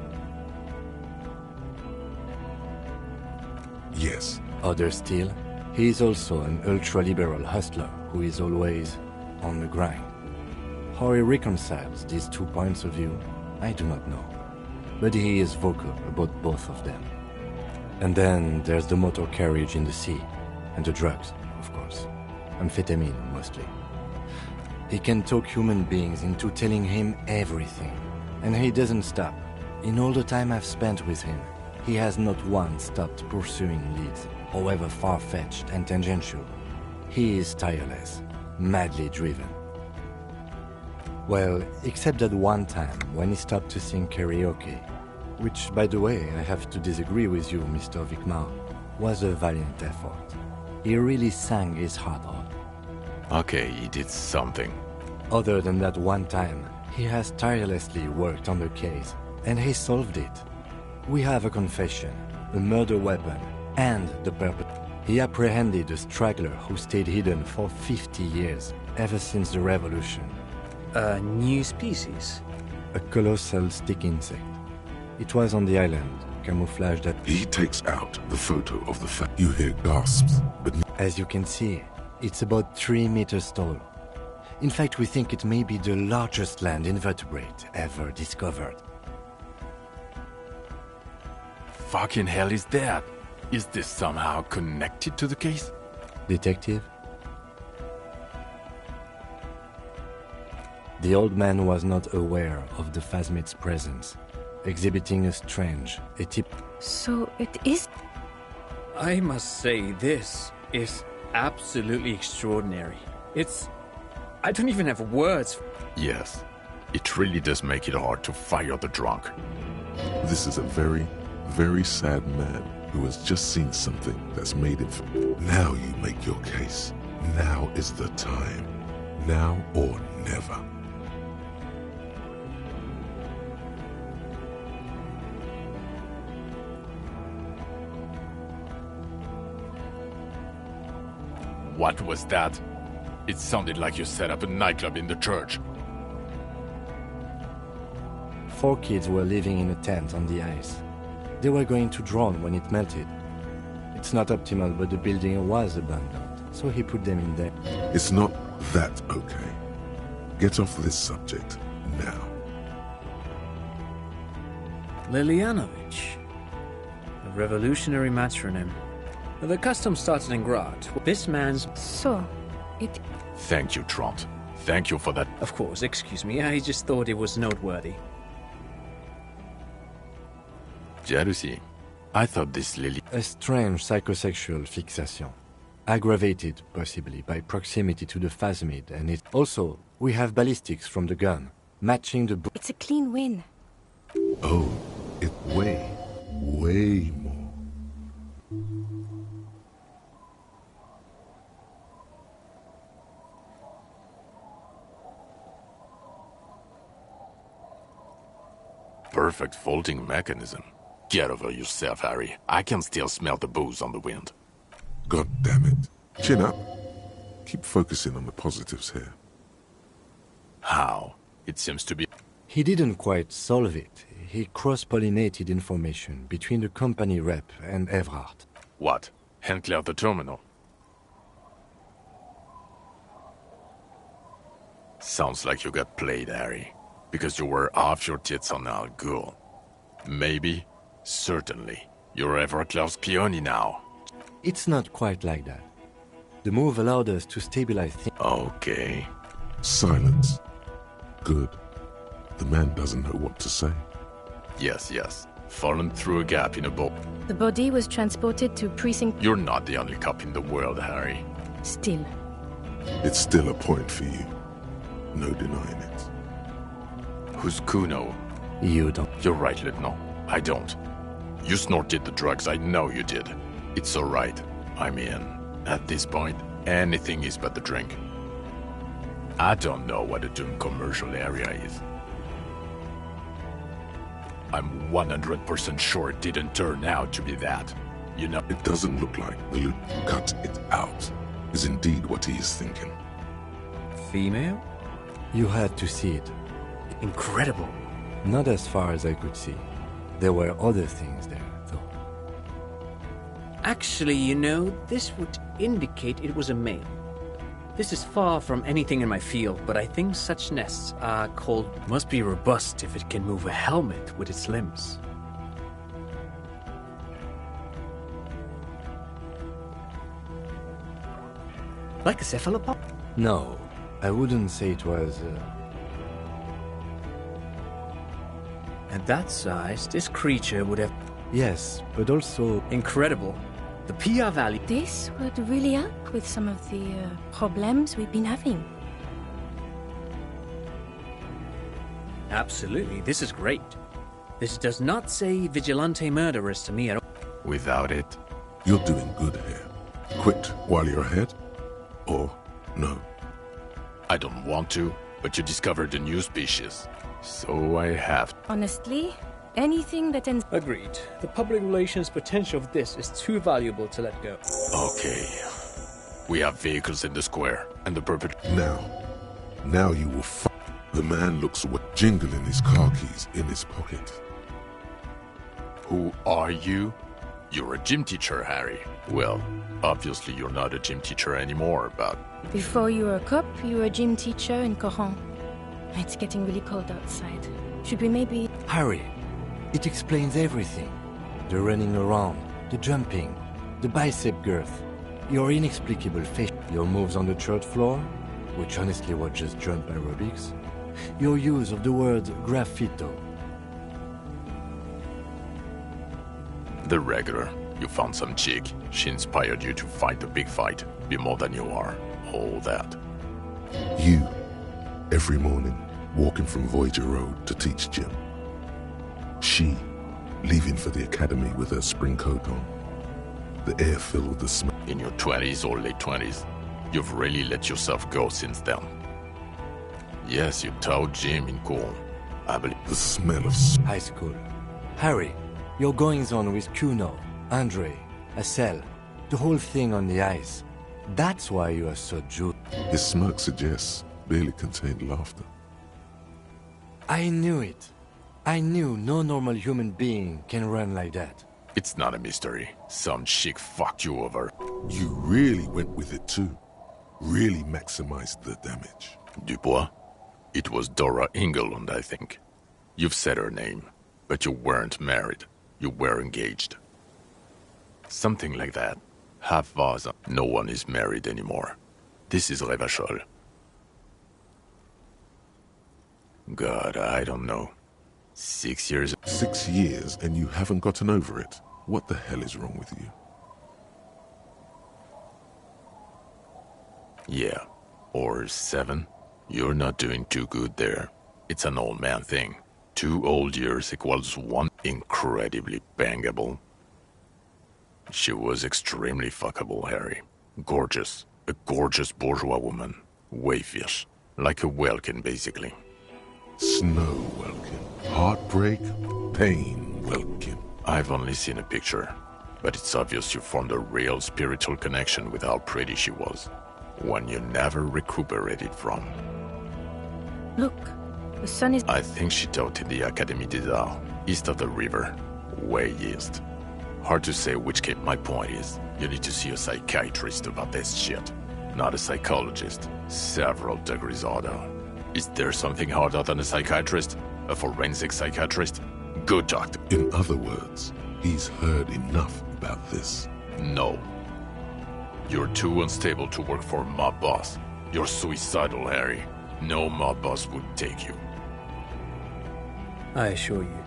Yes. Other still, he is also an ultra-liberal hustler who is always on the grind. How he reconciles these 2 points of view, I do not know. But he is vocal about both of them. And then there's the motor carriage in the sea, and the drugs, of course. Amphetamine, mostly. He can talk human beings into telling him everything. And he doesn't stop. In all the time I've spent with him, he has not once stopped pursuing leads, however far-fetched and tangential. He is tireless, madly driven. Well, except that one time when he stopped to sing karaoke, which, by the way, I have to disagree with you, Mr. Vicmar, was a valiant effort. He really sang his heart out. Okay, he did something. Other than that one time, he has tirelessly worked on the case, and he solved it. We have a confession, a murder weapon, and the perpetrator. He apprehended a straggler who stayed hidden for 50 years, ever since the revolution. A new species? A colossal stick insect. It was on the island, camouflaged at... He takes out the photo of the fact. You hear gasps, but... As you can see, it's about 3 meters tall. In fact, we think it may be the largest land invertebrate ever discovered. Fucking hell is that? Is this somehow connected to the case? Detective? The old man was not aware of the phasmid's presence, exhibiting a strange, So it is... I must say, this is absolutely extraordinary. I don't even have words. Yes, it really does make it hard to fire the drunk. This is a very, very sad man who has just seen something that's made him... Now you make your case. Now is the time. Now or never. What was that? It sounded like you set up a nightclub in the church. 4 kids were living in a tent on the ice. They were going to drown when it melted. It's not optimal, but the building was abandoned, so he put them in there. It's not that okay. Get off this subject now. Lilianovich. A revolutionary matronym. The custom started in Graz. This man's... So, it... Thank you, Trant. Thank you for that. Of course, excuse me. I just thought it was noteworthy. Jealousy. I thought this Lily... A strange psychosexual fixation. Aggravated, possibly, by proximity to the phasmid, and it... Also, we have ballistics from the gun, matching the... It's a clean win. Oh, it way more. Perfect folding mechanism. Get over yourself, Harry. I can still smell the booze on the wind. God damn it. Chin up. Keep focusing on the positives here. How? It seems to be... He didn't quite solve it. He cross-pollinated information between the company rep and Evrard. What? Handclear the terminal? Sounds like you got played, Harry. Because you were off your tits on Al Ghul. Maybe, certainly, you're Everclear's peony now. It's not quite like that. The move allowed us to stabilize things. Okay. Silence. Good. The man doesn't know what to say. Yes. Fallen through a gap in a boat. The body was transported to precinct... You're not the only cop in the world, Harry. Still. It's still a point for you. No denying it. Who's Kuno? You don't. You're right, Lieutenant. I don't. You snorted the drugs, I know you did. It's alright. I mean, at this point, anything is but the drink. I don't know what a doomed commercial area is. I'm 100% sure it didn't turn out to be that. You know, it doesn't look like the loot cut it out is indeed what he is thinking. Female? You had to see it. Incredible. Not as far as I could see. There were other things there, though. Actually, you know, this would indicate it was a male. This is far from anything in my field, but I think such nests are called... Must be robust if it can move a helmet with its limbs. Like a cephalopod? No, I wouldn't say it was... At that size, this creature would have... Yes, but also... Incredible. The PR value... This would really help with some of the problems we've been having. Absolutely, this is great. This does not say vigilante murderers to me at all. Without it... You're doing good here. Quit while you're ahead? Or no? I don't want to, but you discovered a new species. So I have... Honestly, anything that ends... Agreed. The public relations potential of this is too valuable to let go. Okay. We have vehicles in the square, and the Now you will find... The man looks jingling his car keys in his pocket. Who are you? You're a gym teacher, Harry. Well, obviously you're not a gym teacher anymore, but... Before you were a cop, you were a gym teacher in Coran. It's getting really cold outside. Should we maybe... Harry, it explains everything. The running around, the jumping, the bicep girth, your inexplicable face, your moves on the church floor, which honestly were just jump aerobics, your use of the word graffito. The regular. You found some chick. She inspired you to fight the big fight. Be more than you are. All that. You, every morning, walking from Voyager Road to teach gym. She, leaving for the academy with her spring coat on. The air filled with the smell. In your 20s or late 20s, you've really let yourself go since then. Yes, you taught gym in Cool. I believe... The smell of... High school. Harry, your goings-on with Kuno, Andre, Acel, the whole thing on the ice. That's why you are so juiced. His smirk suggests barely contained laughter. I knew it. I knew no normal human being can run like that. It's not a mystery. Some chick fucked you over. You really went with it too. Really maximized the damage. Dubois? It was Dora Engelund, I think. You've said her name, but you weren't married. You were engaged. Something like that. Half Vaza. No one is married anymore. This is Revachol. God, I don't know. 6 years... 6 years and you haven't gotten over it. What the hell is wrong with you? Yeah. Or 7. You're not doing too good there. It's an old man thing. 2 old years equals 1 incredibly bangable. She was extremely fuckable, Harry. Gorgeous. A gorgeous bourgeois woman. Wayfish. Like a Welkin, basically. Snow Welkin. Heartbreak, pain Welkin. I've only seen a picture, but it's obvious you formed a real spiritual connection with how pretty she was. One you never recuperated from. Look, the sun is... I think she taught in the Académie des Arts, east of the river. Way east. Hard to say which came. My point is, you need to see a psychiatrist about this shit. Not a psychologist. Several degrees harder. Is there something harder than a psychiatrist? A forensic psychiatrist? Good doctor. In other words, he's heard enough about this. No. You're too unstable to work for a mob boss. You're suicidal, Harry. No mob boss would take you. I assure you,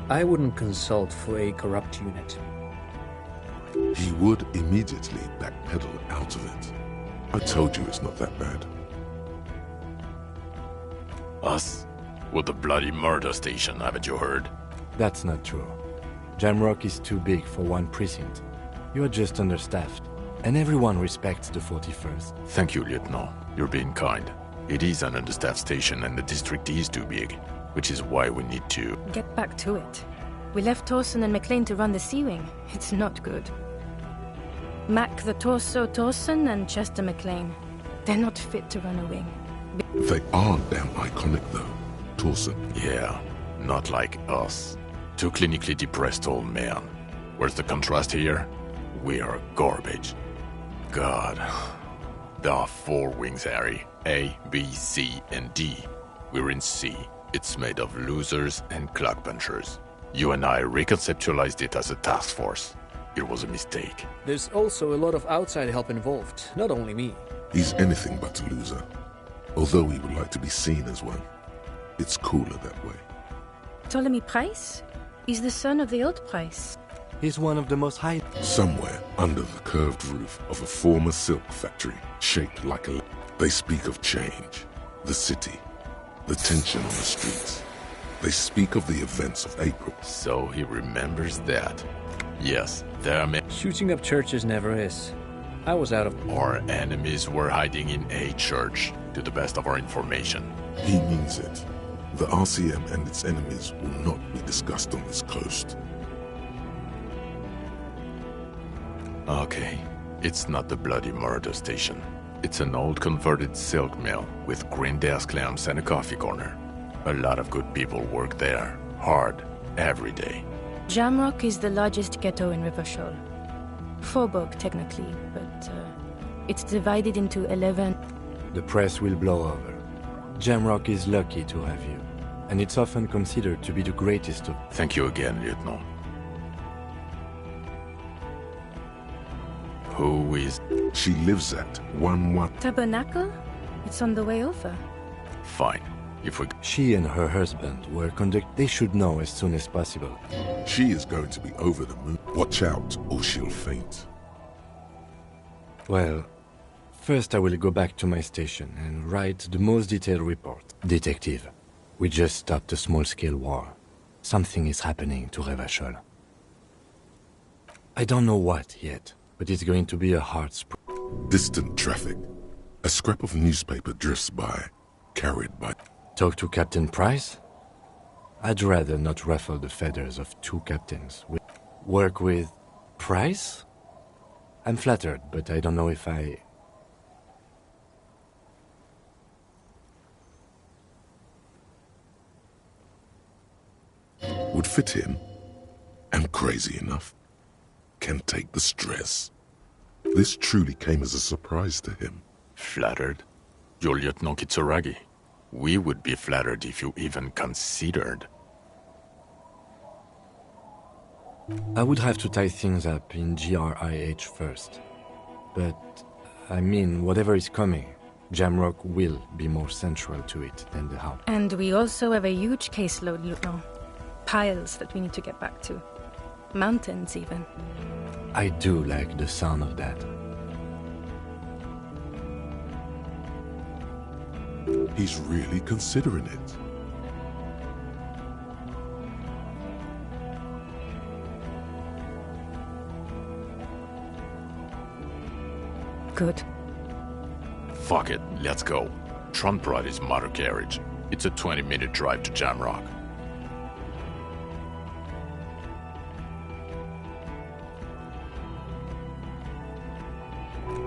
I wouldn't consult for a corrupt unit. He would immediately backpedal out of it. I told you it's not that bad. Us? With the bloody murder station, haven't you heard? That's not true. Jamrock is too big for one precinct. You are just understaffed, and everyone respects the 41st. Thank you, Lieutenant. You're being kind. It is an understaffed station and the district is too big, which is why we need to... Get back to it. We left Torson and McLean to run the C-Wing. It's not good. Mac the Torso Torson and Chester McLean. They're not fit to run a wing. They are damn iconic, though. Torson. Yeah, not like us. Two clinically depressed old men. Where's the contrast here? We are garbage. God. There are 4 wings, Harry. A, B, C, and D. We're in C. It's made of losers and clock punchers. You and I reconceptualized it as a task force. It was a mistake. There's also a lot of outside help involved, not only me. He's anything but a loser. Although he would like to be seen as one. It's cooler that way. Ptolemy Price? He's the son of the old Price. He's one of the most high... Somewhere under the curved roof of a former silk factory, shaped like a... They speak of change, the city, the tension on the streets. They speak of the events of April. So he remembers that. Yes, there are many... Shooting up churches never is. I was out of... Our enemies were hiding in a church, to the best of our information. He means it. The RCM and its enemies will not be discussed on this coast. Okay, it's not the bloody murder station. It's an old converted silk mill with green desk lamps and a coffee corner. A lot of good people work there, hard, every day. Jamrock is the largest ghetto in Rivershoal. Faubourg, technically, but it's divided into 11... The press will blow over. Jamrock is lucky to have you, and it's often considered to be the greatest of... Thank you again, Lieutenant. Who is... She lives at 1-1... Tabernacle? It's on the way over. Fine. If we... She and her husband were They should know as soon as possible. She is going to be over the moon. Watch out, or she'll faint. Well, first I will go back to my station and write the most detailed report. Detective, we just stopped a small-scale war. Something is happening to Revachol. I don't know what yet, but it's going to be a hard sprint. Distant traffic. A scrap of newspaper drifts by, carried by... Talk to Captain Price? I'd rather not ruffle the feathers of 2 captains. Work with Price? I'm flattered, but I don't know if I... Would fit him. And crazy enough. Can take the stress. This truly came as a surprise to him. Flattered? You're Lieutenant Kitsuragi. We would be flattered if you even considered. I would have to tie things up in GRIH first. But, I mean, whatever is coming, Jamrock will be more central to it than the Hub. And we also have a huge caseload, Lieutenant. Piles that we need to get back to. Mountains, even. I do like the sound of that. He's really considering it. Good. Fuck it, let's go. Tron brought his motor carriage. It's a 20-minute drive to Jamrock.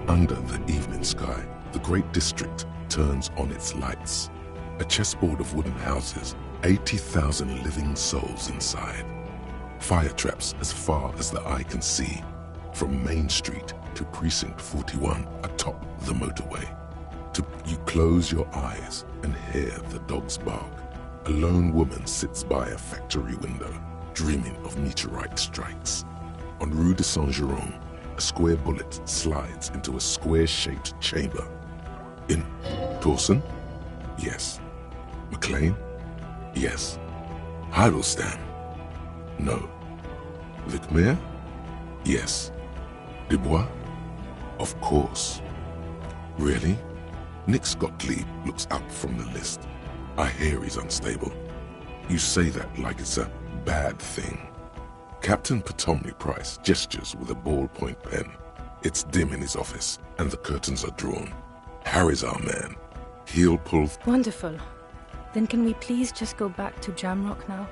Under the evening sky, the great district turns on its lights. A chessboard of wooden houses, 80,000 living souls inside. Fire traps as far as the eye can see, from Main Street to Precinct 41 atop the motorway. You close your eyes and hear the dogs bark. A lone woman sits by a factory window, dreaming of meteorite strikes. On Rue de Saint-Jérôme, a square bullet slides into a square-shaped chamber. In Torson? Yes. McLean? Yes. Heidelstam? No. Vicmere? Yes. Dubois? Of course. Really? Nick Gottlieb looks up from the list. I hear he's unstable. You say that like it's a bad thing. Captain Ptolemy Price gestures with a ballpoint pen. It's dim in his office, and the curtains are drawn. Harry's our man. He'll pull... Wonderful. Then can we please just go back to Jamrock now?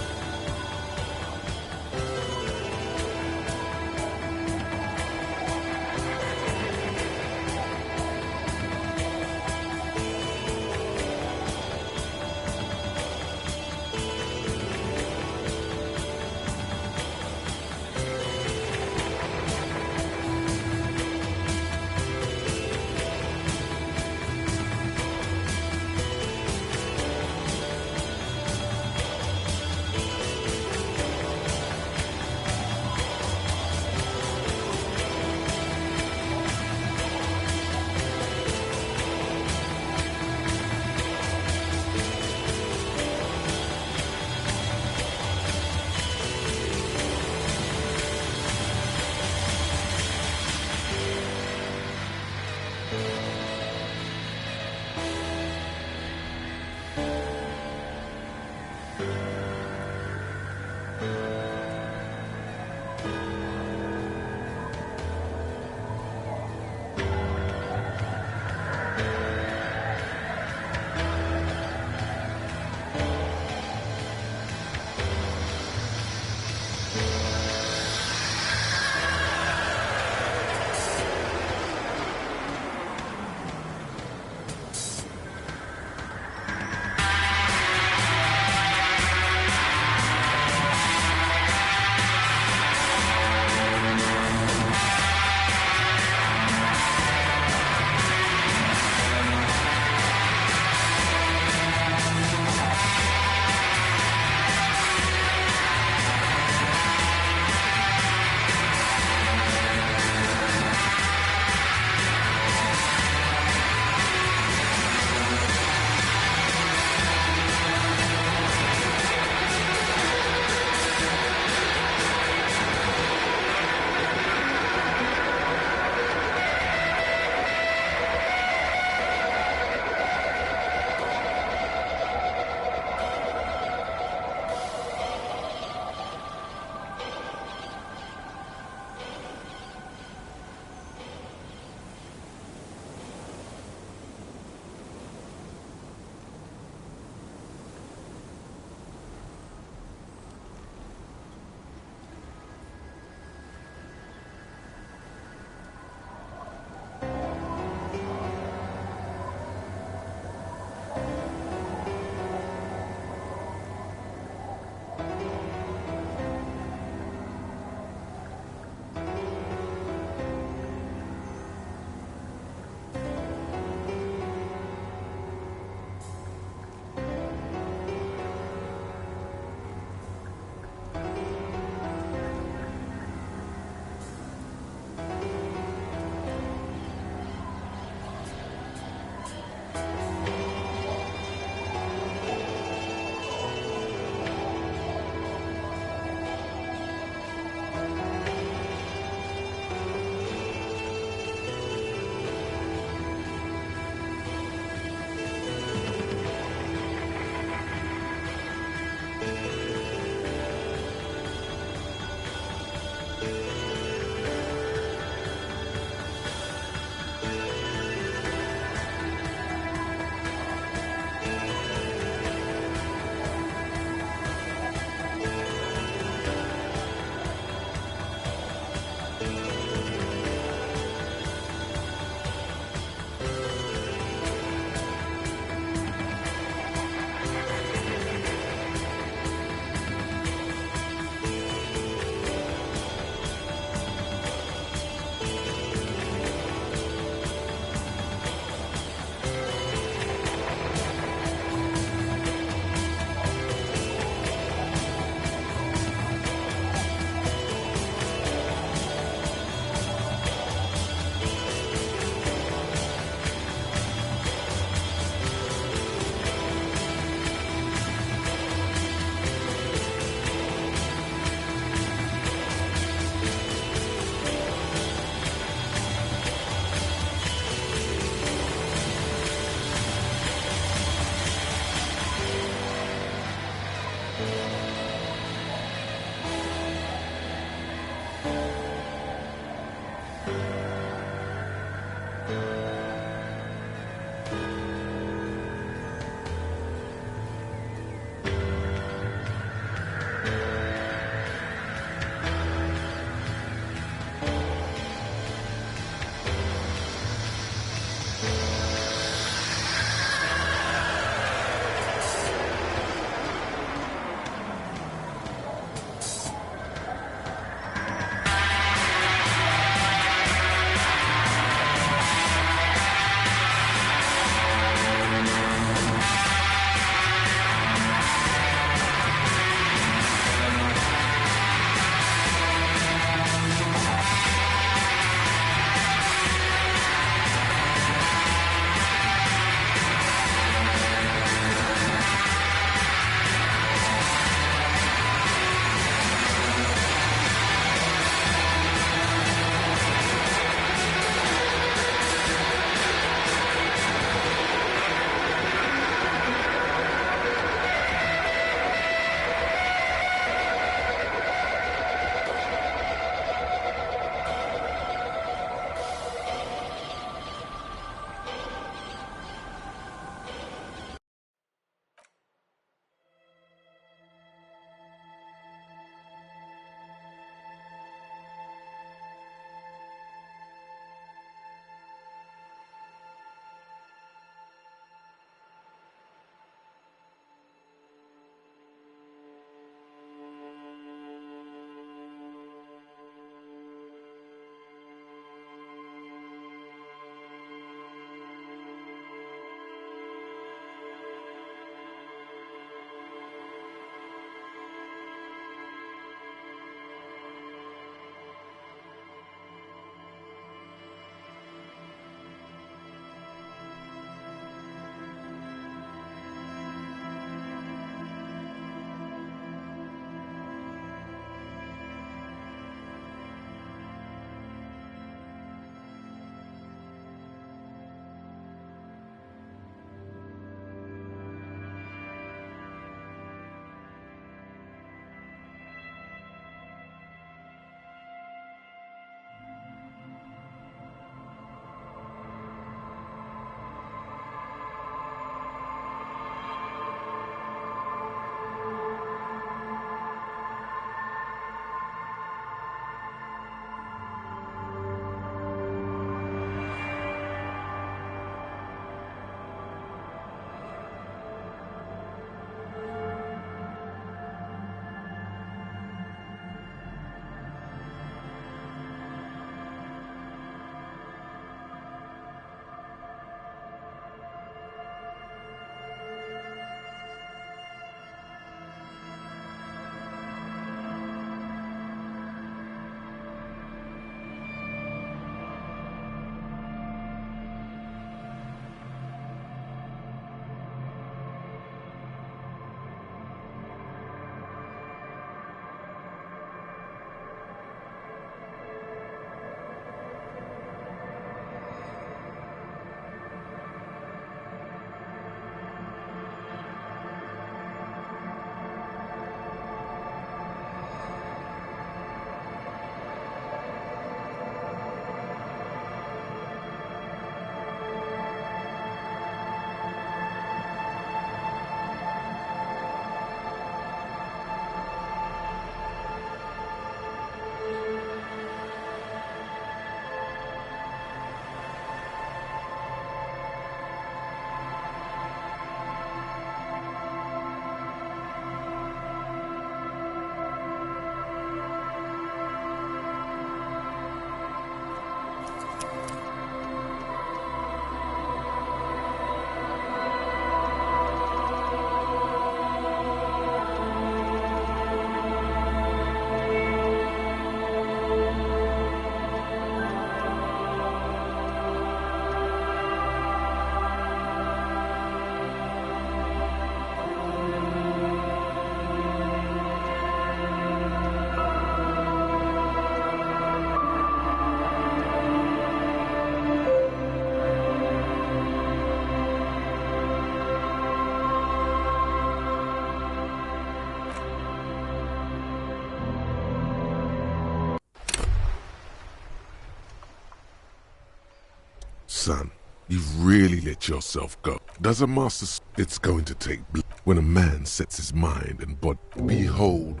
Son, you've really let yourself go. Does a master... It's going to take... When a man sets his mind and body... Behold,